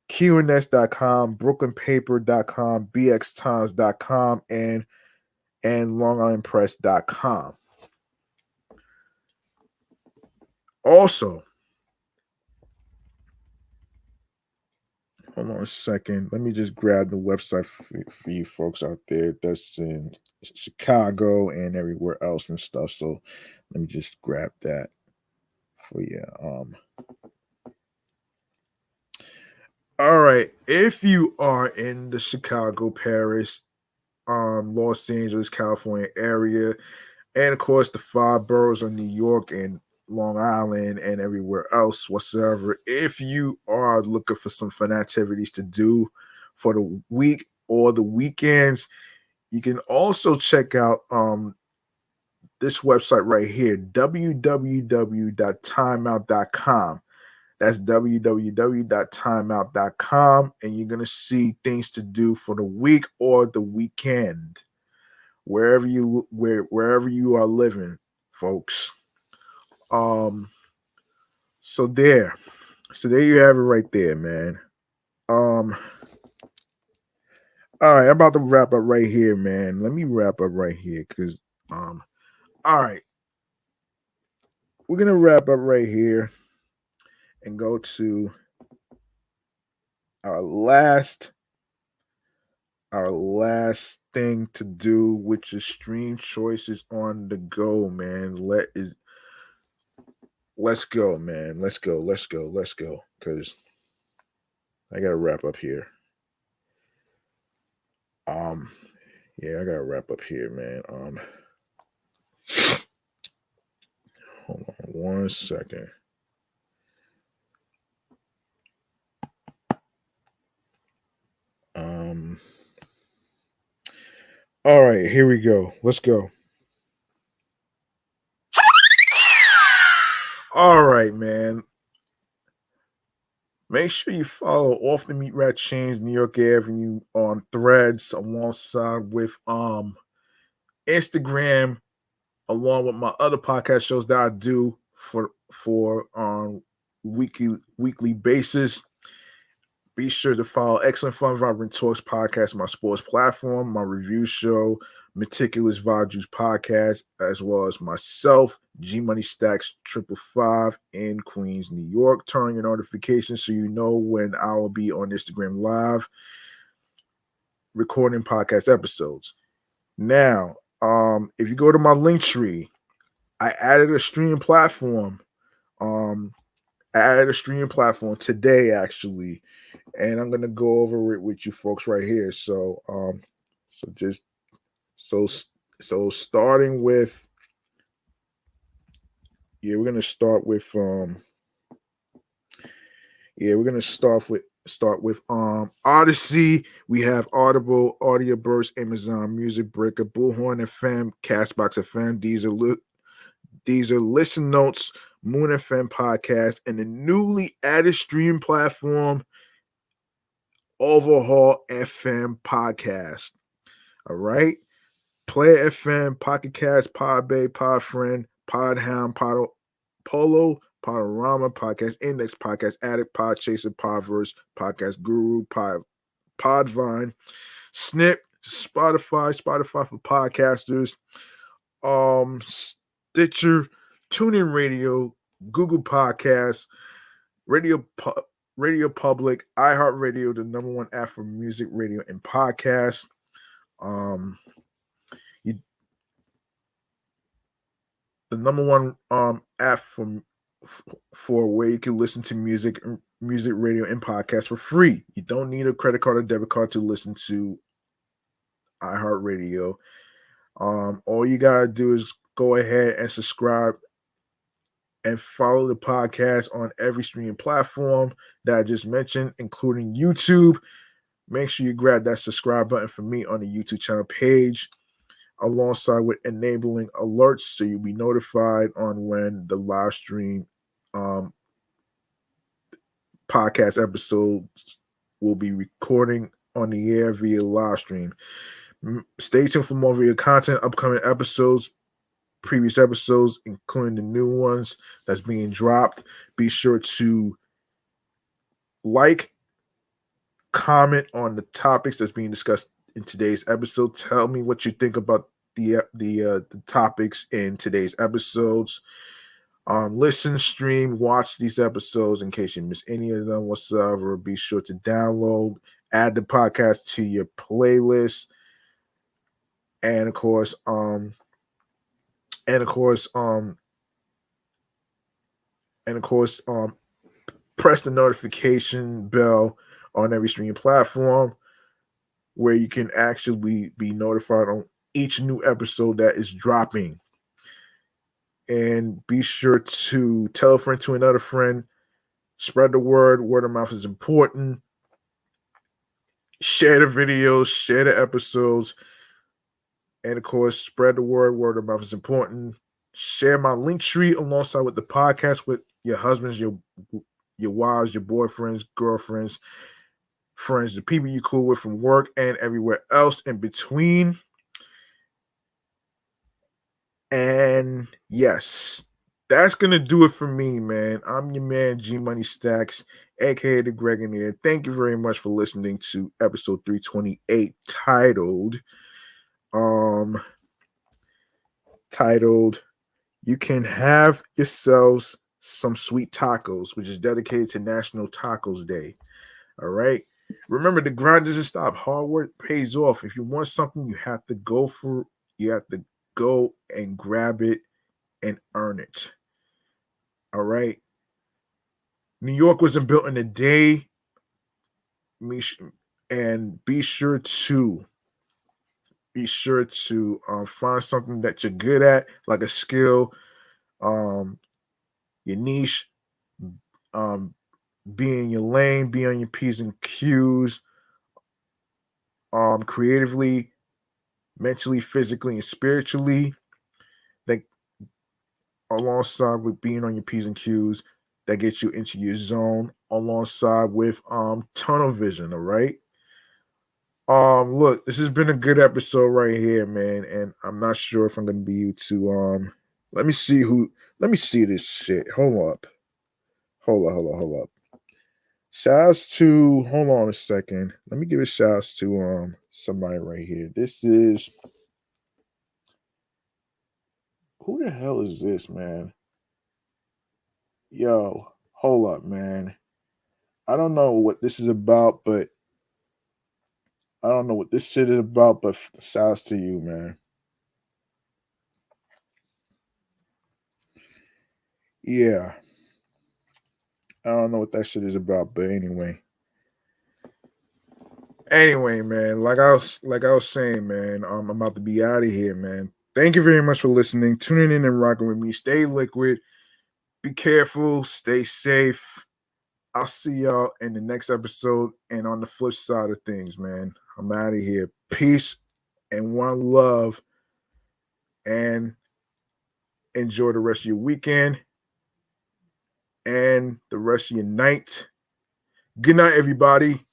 qns.com, brooklynpaper.com, bxtimes.com, and longislandpress.com. Also, hold on a second. Let me just grab the website for you folks out there that's in Chicago and everywhere else and stuff. So let me just grab that for you. All right. If you are in the Chicago, Paris, Los Angeles, California area, and of course the five boroughs of New York and Long Island and everywhere else whatsoever, if you are looking for some fun activities to do for the week or the weekends, you can also check out this website right here, www.timeout.com. That's www.timeout.com, and you're gonna see things to do for the week or the weekend, wherever you are living, folks. Um, so there, so there you have it right there, man. Um, all right, I'm about to wrap up right here, man. Let me wrap up right here, cause all right, we're gonna wrap up right here and go to our last our last thing to do, which is stream choices on the go, man. Let's go, man. Let's go. Cause I gotta wrap up here. Um, yeah, I gotta wrap up here, man. Hold on one second. Um, all right, here we go. Let's go. All right, man. Make sure you follow Off the Meat Rat Chainz New York Avenue on Threads alongside with Instagram, along with my other podcast shows that I do for weekly basis. Be sure to follow Excellent Fun Vibrant Talks podcast, my sports platform, my review show, Meticulous Vibe Juice podcast, as well as myself, G Money Stacks 555 in Queens, New York. Turn on your notifications so you know when I will be on Instagram Live recording podcast episodes. Now, if you go to my link tree, I added a streaming platform. I added a streaming platform today, actually, and I'm gonna go over it with you folks right here. So just so so starting with we're gonna start with we're gonna start with Odyssey. We have Audible, Audioburst, Amazon Music, Breaker, Bullhorn FM, Castbox FM. These are Listen Notes, Moon FM podcast, and the newly added stream platform, Overhaul FM podcast. All right. Player FM, Pocket Cast, Podbay, Podfriend, Podhound, Polo, Podorama, Podcast Index, Podcast Addict, Podchaser, Podverse, Podcast Guru, Podvine, Snip, Spotify for podcasters, Stitcher, TuneIn Radio, Google Podcasts, Radio Public, iHeartRadio, the number one app for music, radio, and podcasts. The number one app for where you can listen to music, radio, and podcasts for free. You don't need a credit card or debit card to listen to iHeartRadio. All you gotta do is go ahead and subscribe and follow the podcast on every streaming platform that I just mentioned, including YouTube. Make sure you grab that subscribe button for me on the YouTube channel page, alongside with enabling alerts so you'll be notified on when the live stream podcast episodes will be recording on the air via live stream. Stay tuned for more video content, upcoming episodes, previous episodes, including the new ones that's being dropped. Be sure to like, comment on the topics that's being discussed in today's episode. Tell me what you think about the topics in today's episodes. Listen, stream, watch these episodes in case you miss any of them whatsoever. Be sure to download, add the podcast to your playlist, and of course, press the notification bell on every streaming platform where you can actually be notified on each new episode that is dropping. And be sure to tell a friend to another friend. Spread the word. Word of mouth is important. Share the videos, share the episodes, and of course, spread the word. Word of mouth is important. Share my link tree alongside with the podcast with your husbands, your wives, your boyfriends, girlfriends, friends, the people you cool with from work and everywhere else in between. And yes, that's gonna do it for me, man. I'm your man, G Money Stacks, aka the Gregoneer. Thank you very much for listening to episode 328, titled "You Can Have Yourselves Some Sweet Tacos," which is dedicated to National Tacos Day. All right. Remember, the grind doesn't stop. Hard work pays off. If you want something, you have to go for. You have to go and grab it and earn it. All right. New York wasn't built in a day. And be sure to find something that you're good at, like a skill, your niche, be in your lane, be on your P's and Q's, creatively, mentally, physically, and spiritually. Like alongside with being on your P's and Q's, that gets you into your zone, alongside with tunnel vision. All right. Look, this has been a good episode right here, man, and I'm not sure if I'm gonna be able to let me see this shit. Hold up. Shouts to, hold on a second. Let me give a shouts to somebody right here. This is, who the hell is this, man? Yo, hold up, man. I don't know what this is about, but I don't know what this shit is about, but shouts to you, man. Yeah. I don't know what that shit is about, but anyway. Anyway, man, like I was saying, man, I'm about to be out of here, man. Thank you very much for listening, tuning in and rocking with me. Stay liquid, be careful, stay safe. I'll see y'all in the next episode and on the flip side of things, man. I'm out of here. Peace and one love, and enjoy the rest of your weekend and the rest of your night. Good night, everybody.